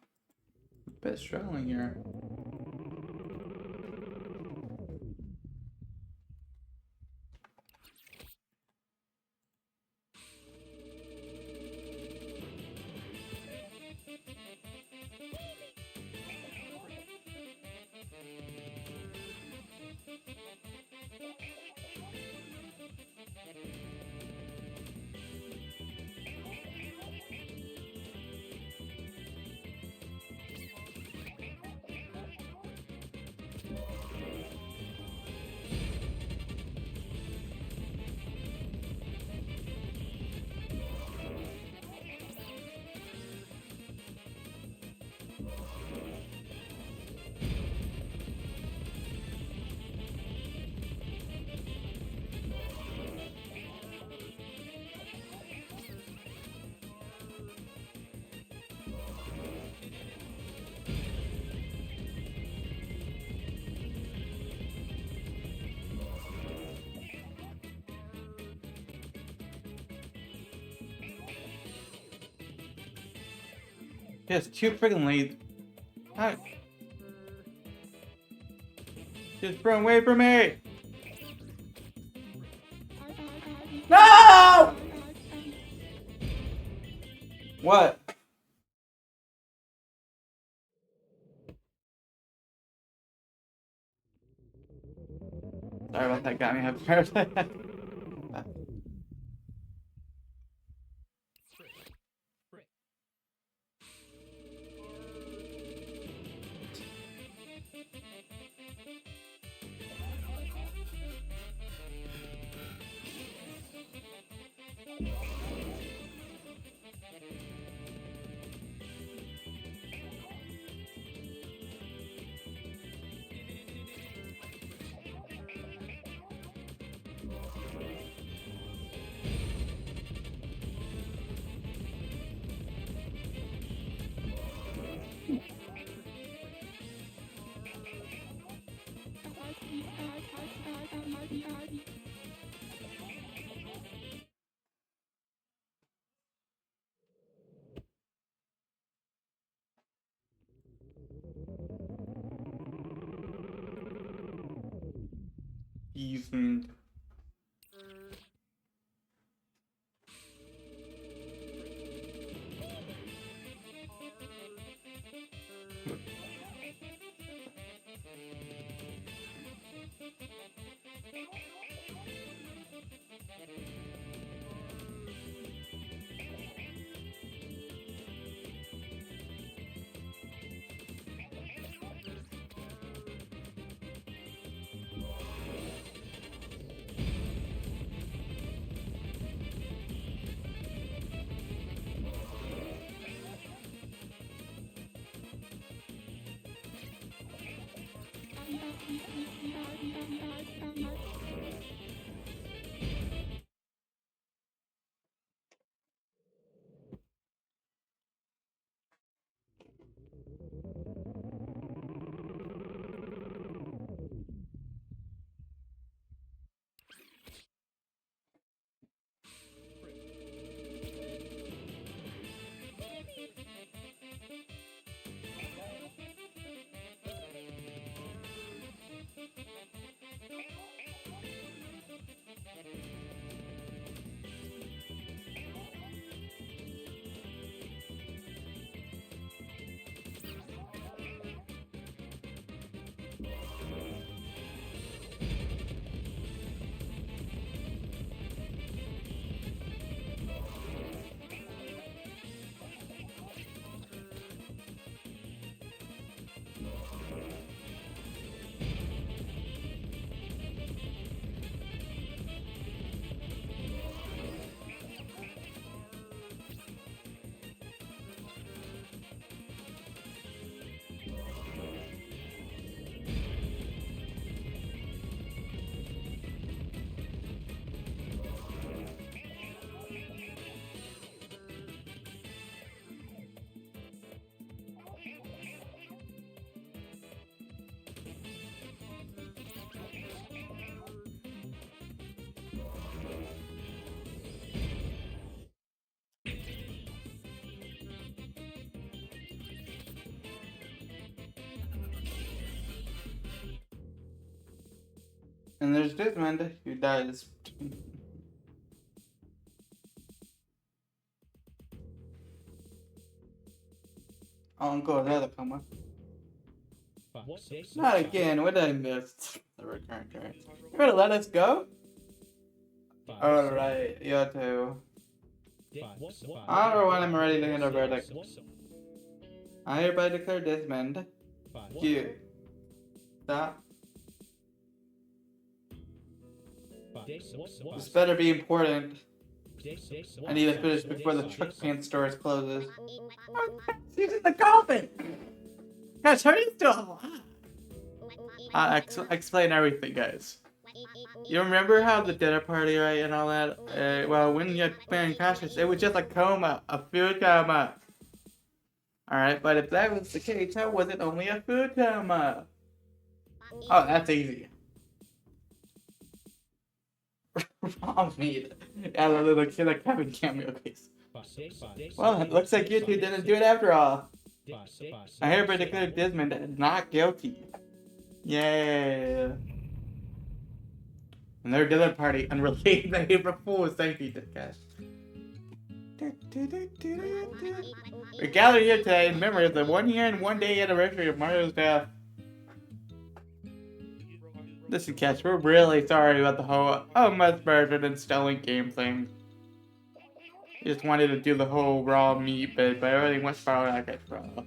S1: bit struggling here. Yeah, it's too freaking late. Just run away from me! No! What? Sorry about that, got me half prepared. Decent. And there's Desmond who dies. Oh, go another coma. Not again. What did I miss? The recurrent current. You gonna let us go? Alright, you too. However, when I'm ready to hand a verdict, I hereby declare Desmond. You. Stop. This better be important. I need to finish before the truck paint stores closes. She's in the coffin! Gosh, how are you still alive? Explain everything, guys. You remember how the dinner party, right, and all that? Well, when you playing conscious, it was just a coma, a food coma. Alright, but if that was the case, how was it only a food coma? Oh, that's easy. Wrong meat. Yeah, the little killer Kevin cameo piece. Well, it looks like you two didn't do it after all. I hereby declare Desmond not guilty. Yay. And their dinner party unrelated to April Fool's. Thank you, guys. We're gathered here today in memory of the 1 year and 1 day anniversary of Mario's death. Listen, Cash, we're really sorry about the whole much murdered and stolen game thing. We just wanted to do the whole raw meat bit, but everything went far out of control.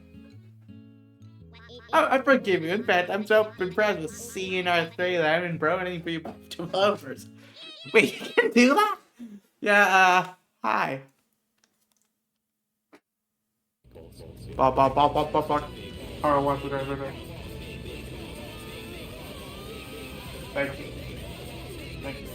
S1: I forgive you. In fact, I'm so impressed with CNR3 that I haven't brought any for you developers. Wait, you can do that? Yeah, hi. Thank you. Thank you.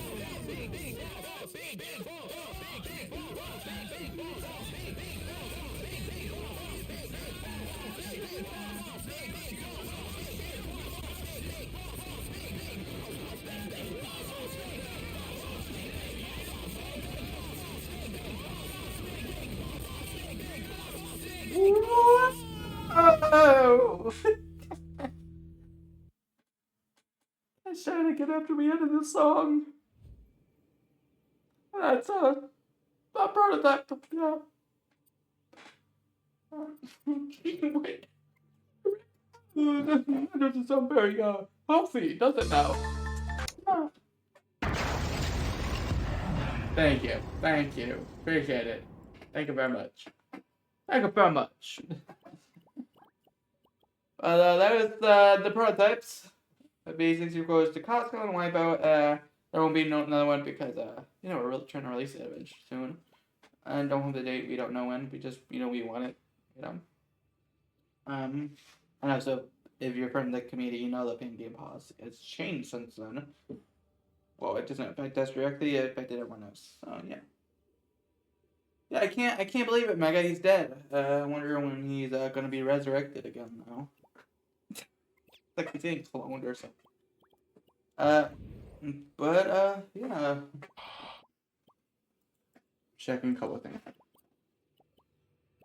S1: Oh! I'm trying to get it after we ended this song. That's a prototype. Yeah. Wait. That doesn't sound very healthy, does it now? Ah. Thank you. Thank you. Appreciate it. Thank you very much. Thank you very much. That was the prototypes. The B60 goes to Costco and Wipeout. There won't be another one because we're trying to release it soon. And don't have the date. We don't know when. We just we want it. And also, if you're from the community, you know the pin game pause. It's changed since then. Well, it doesn't affect us directly. It affected everyone else. So yeah. Yeah, I can't believe it, Mega. He's dead. I wonder when he's gonna be resurrected again now. Like he's getting cloned or something. Yeah. Checking a couple of things.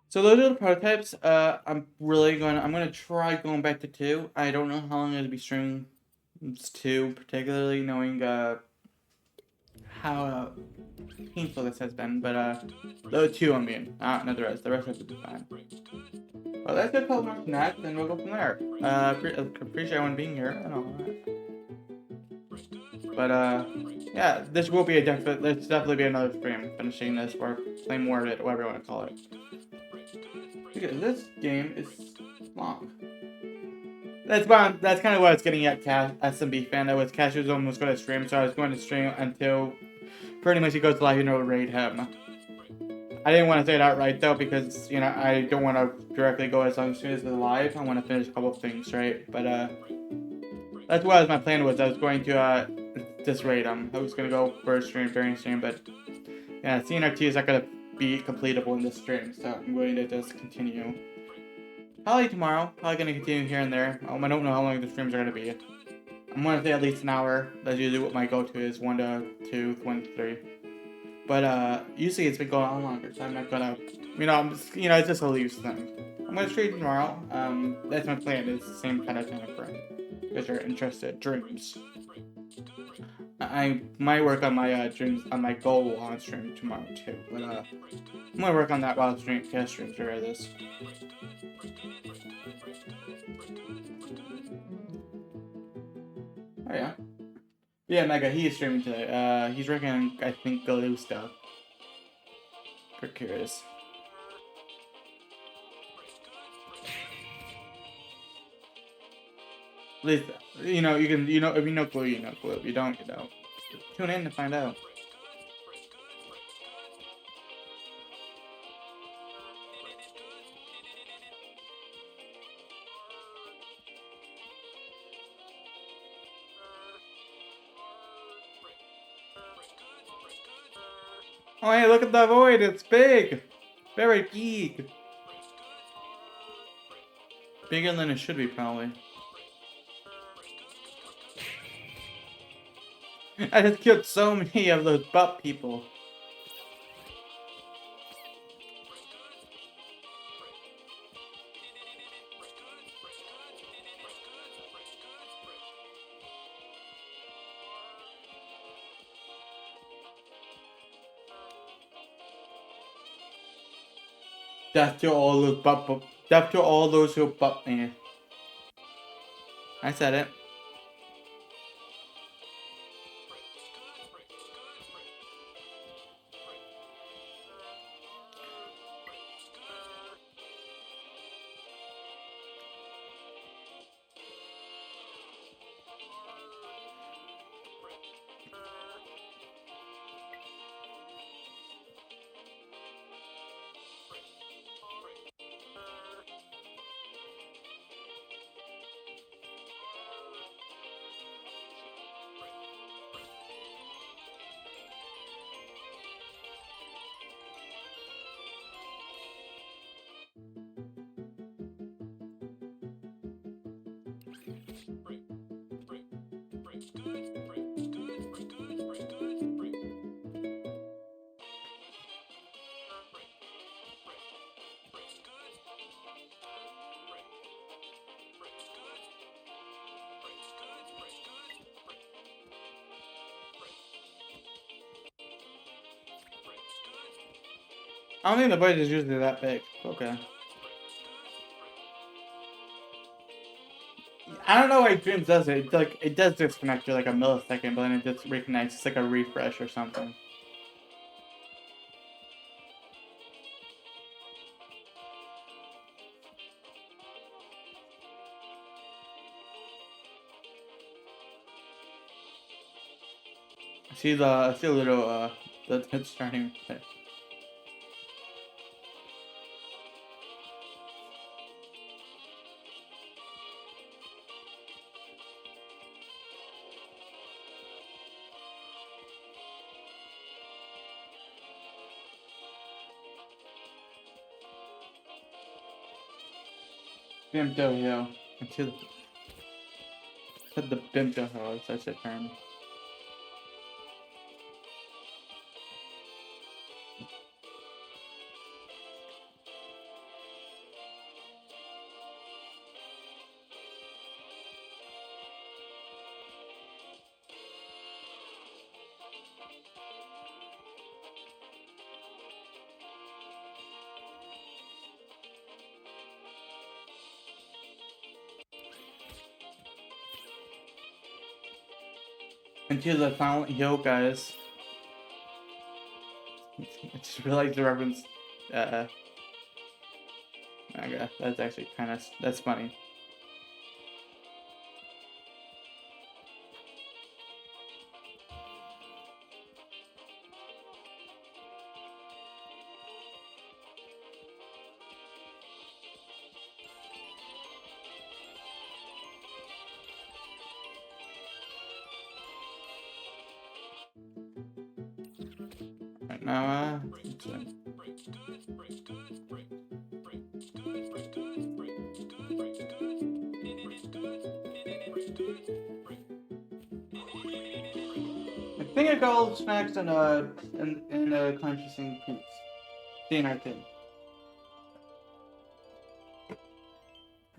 S1: So those are the prototypes. I'm gonna try going back to 2. I don't know how long it'll be streaming 2, particularly knowing how painful this has been. But the 2 I mean, not the rest. The rest has to be fine. Well, let's get a couple more from that, and we'll go from there. Appreciate everyone being here and all that. But yeah, this will be let's definitely be another stream finishing this or playing more of it, whatever you want to call it. Because this game is long. That's kind of what I was getting at, SMB fan. That was Cash was almost going to stream, so I was going to stream until pretty much he goes live, raid him. I didn't want to say it outright though because I don't want to directly go as long as soon as it's live. I want to finish a couple of things, right? But that's what my plan was. I was going to just raid him. I was going to go first stream during stream, but yeah, CNR2 is not going to be completable in this stream, so I'm going to just continue. Probably tomorrow. Probably going to continue here and there. I don't know how long the streams are going to be. I'm going to say at least an hour. That's usually what my go-to is. 1 to 2, 1 to 3. But usually it's been going on longer, so I'm not gonna, it's just a loose thing. I'm gonna stream tomorrow. That's my plan. It's the same kind of time frame. If you're interested, dreams. I might work on my dreams, on my goal on stream tomorrow too. But I'm gonna work on that while stream to read this. Oh yeah. Yeah, Mega, he is streaming today. He's working, I think, Galoo stuff. For curious. At least, if you know Glue, you know Glue. If you don't, you don't. Tune in to find out. Oh, hey, look at the void. It's big. Very big. Bigger than it should be, probably. I just killed so many of those butt people. Death to all those death to all those who butt me. I said it. I don't think the bridge is usually that big. Okay. I don't know why Dreams does it. It's like it does disconnect for like a millisecond, but then it just reconnects. It's like a refresh or something. I see a little it's starting. Bimto Hill. Until the Bimto Hill is such a term. Until the Silent Hill, guys. I just realized the reference. Okay, that's actually that's funny. Right now, I think I got all the snacks and consciousing pizza. CNR2.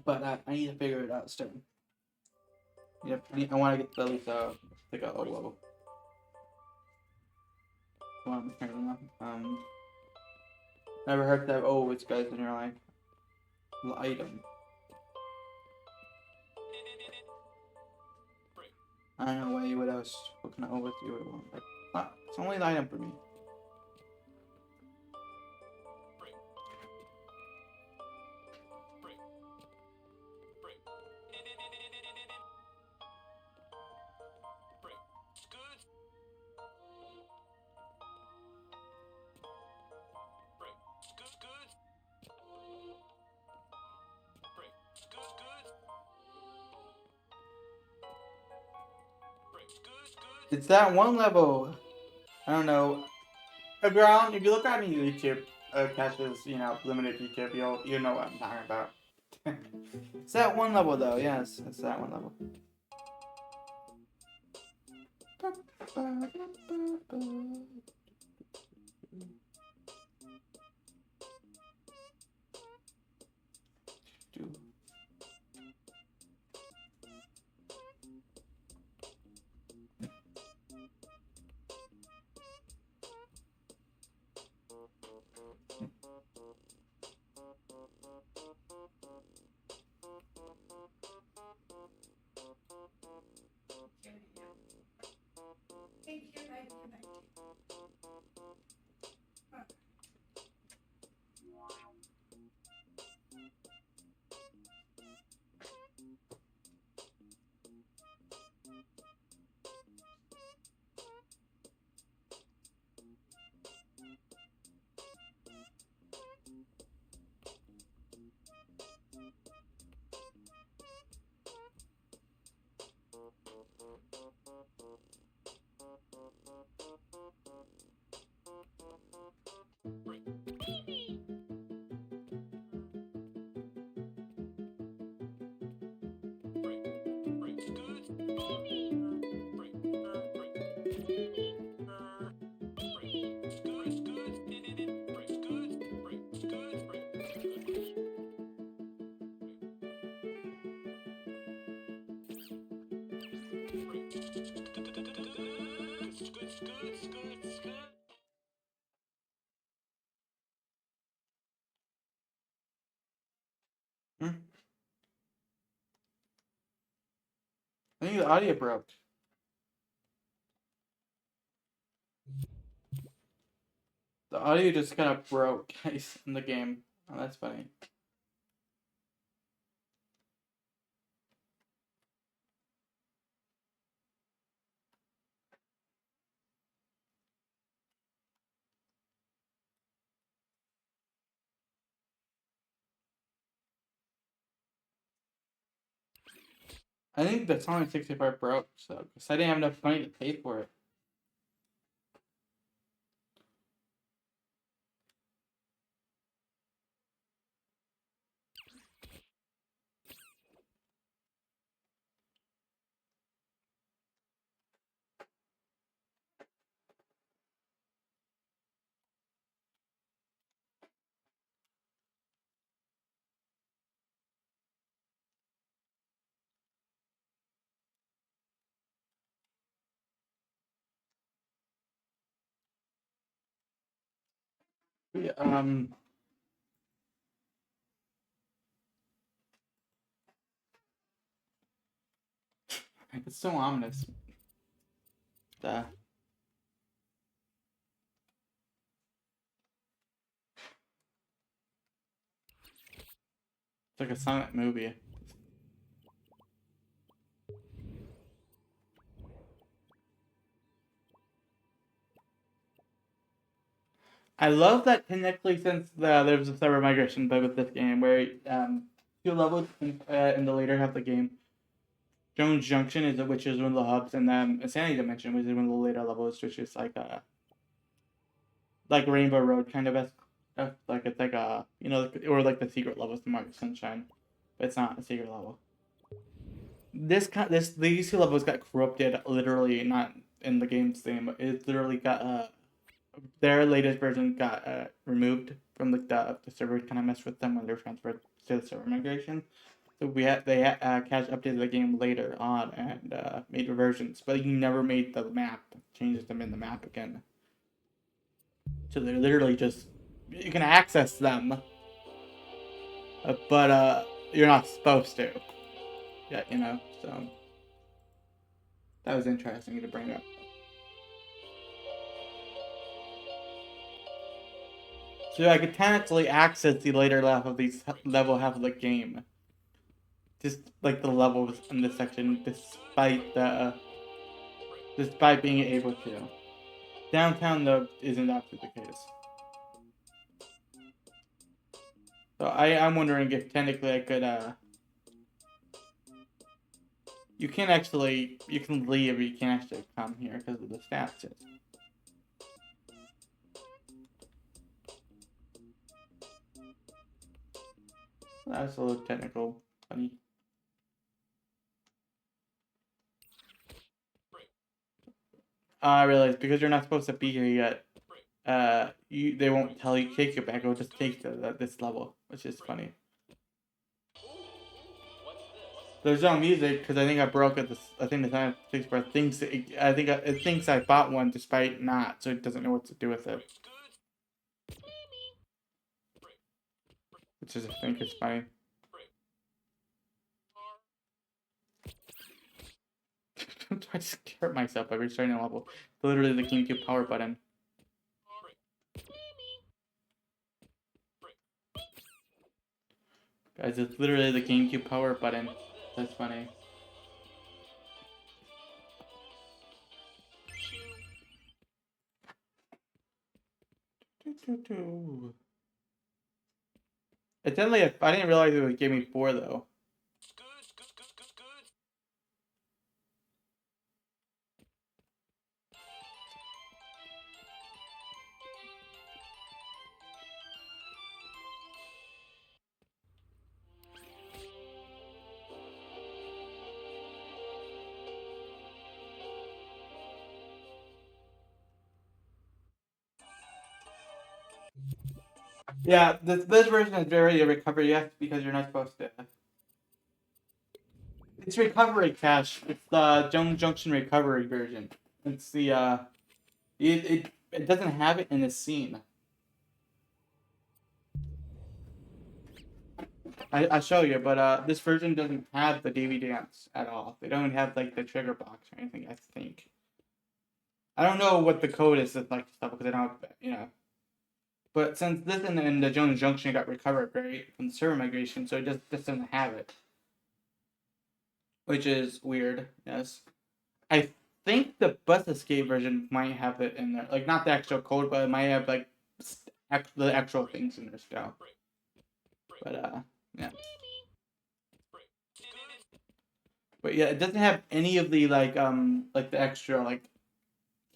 S1: But I need to figure it out still. Yep, I want to get at least like a O level. Well, never heard that O with guys in your life. Item. I don't know what else. What kind of O with you would want? But it's only an item for me. It's that one level. I don't know. If you look at me YouTube, catches limited YouTube, you know what I'm talking about. It's that one level though. Yes, it's that one level. Hmm? I think the audio broke. The audio just kind of broke, guys, in the game. Oh, that's funny. I think the Sonic 65 broke, so because I didn't have enough money to pay for it. Yeah, it's so ominous. Uh, it's like a silent movie. I love that technically since there's a server migration bug with this game where two levels in the later half of the game. Jones Junction is which is one of the hubs, and then Insanity Dimension, which is one of the later levels, which is like Rainbow Road kind of like it's like a or like the secret levels to Mario Sunshine, but it's not a secret level. These two levels got corrupted literally not in the game's name. It literally got their latest version got removed from the server. Kind of messed with them when they were transferred to the server migration. So Cash updated the game later on and made reversions, but you never made the map changes them in the map again. So they're literally just you can access them, but you're not supposed to. Yeah, so that was interesting to bring up. So I could technically access the later level half of the game, just like the levels in this section, despite being able to. Downtown though isn't actually the case. So I'm wondering if technically I could you can leave, but you can't actually come here because of the stats. That's a little technical, funny. I realize because you're not supposed to be here yet. They won't tell you take you back. It'll just take this level, which is funny. There's no music because I think I broke it. I think the time thinks it thinks I bought one despite not, so it doesn't know what to do with it. Which is I think is funny. I just hurt myself by restarting a level. Literally the GameCube power button. Guys, it's literally the GameCube power button. That's funny. It's only I didn't realize it would give me 4 though. Yeah, this version is very recovery, yes, because you're not supposed to. It's recovery cache. It's the Jones Junction recovery version. It's the it doesn't have it in the scene. I'll show you, but this version doesn't have the DV dance at all. They don't have like the trigger box or anything, I think. I don't know what the code is that like stuff because I don't have, But since this and the Jones Junction got recovered right from the server migration, so it just doesn't have it. Which is weird, yes. I think the bus escape version might have it in there. Like not the actual code, but it might have like the actual things in there still. But yeah. But yeah, it doesn't have any of the like the extra like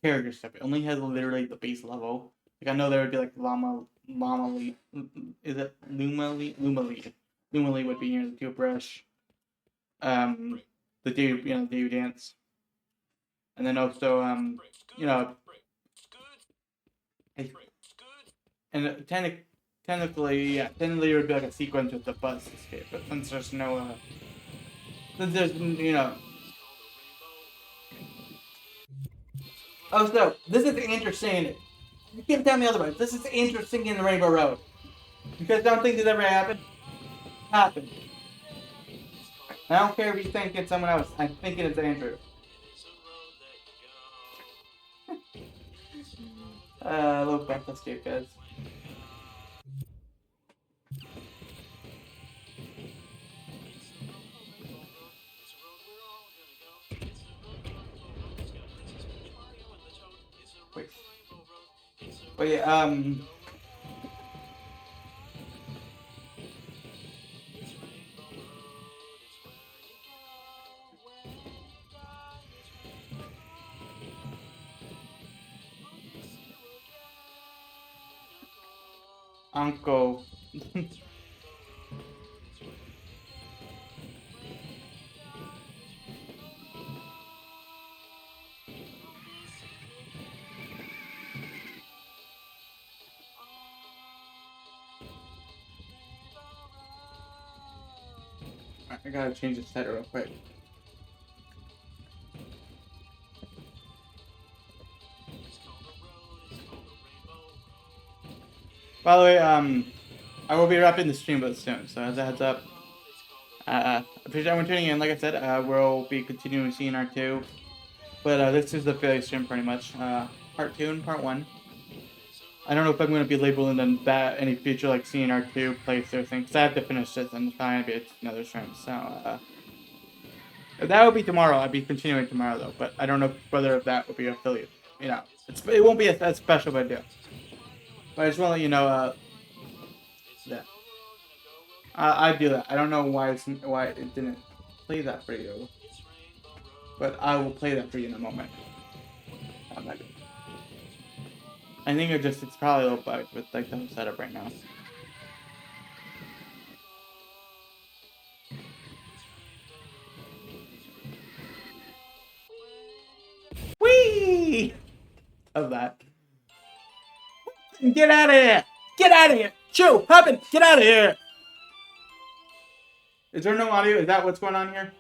S1: character stuff. It only has literally the base level. Like I know there would be like Llama Lead. Is it Luma Lead? Luma Lead. Luma Lead would be the toothbrush. The do dance. And then also and technically it would be like a sequence with the bus escape, but since there's no since there's Oh, so this is interesting. You can't tell me otherwise. This is interesting in the Rainbow Road. You guys don't think this ever happened? Happened. I don't care if you think it's someone else. I'm thinking it's Andrew. Little breath escape, guys. Wait. But yeah, Uncle. I gotta change the set real quick. By the way, I will be wrapping the stream but soon, so as a heads up. I appreciate everyone tuning in. Like I said, we'll be continuing CNR2. But this is the failure stream pretty much. Part 2 and Part 1. I don't know if I'm going to be labeling them that any future like CNR2 playthrough thing, because I have to finish this and it's probably going to be another stream. So, that will be tomorrow. I'll be continuing tomorrow though, but I don't know whether that will be affiliate. It won't be a special video. But I just want to let you know, that. I do that. I don't know why it didn't play that for you. But I will play that for you in a moment. I think it's probably a little bugged with like the setup right now. Whee! Of that. Get out of here! Get out of here! Chew! Hubbin! Get out of here! Is there no audio? Is that what's going on here?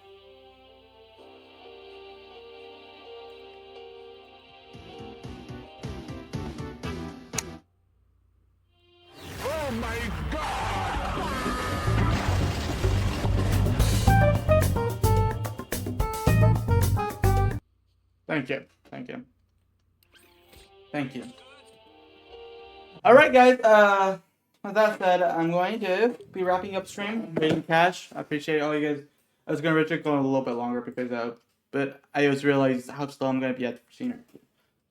S3: Oh my god!
S1: Thank you. Thank you. Thank you. Alright guys, with that said, I'm going to be wrapping up stream, raiding cash. I appreciate all you guys. I was going to go a little bit longer because but I just realized how slow I'm going to be at CNR.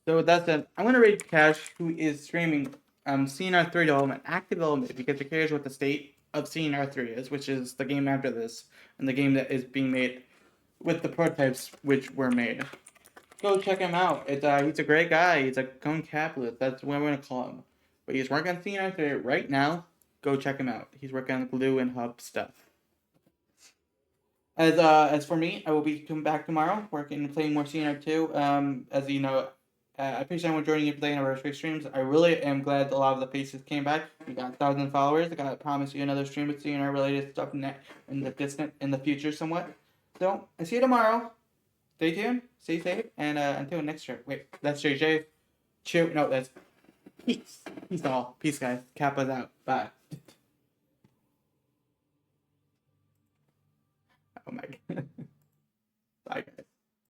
S1: So with that said, I'm going to raid Cash, who is streaming CNR3 development, active development, because it cares what the state of CNR3 is, which is the game after this, and the game that is being made with the prototypes which were made. Go check him out. He's a great guy. He's a cone capitalist. That's what I'm going to call him. But he's working on CNR3 right now. Go check him out. He's working on glue and hub stuff. As for me, I will be coming back tomorrow, working and playing more CNR2. As you know, I appreciate everyone joining in for the anniversary streams. I really am glad a lot of the faces came back. We got 1,000 followers. I gotta promise you another stream with CNR related stuff in the future somewhat. So I see you tomorrow. Stay tuned. Stay safe, and until next year. Wait, that's JJ. Chew. No, that's peace. Peace all. Peace, guys. Kappa's out. Bye. Oh my god.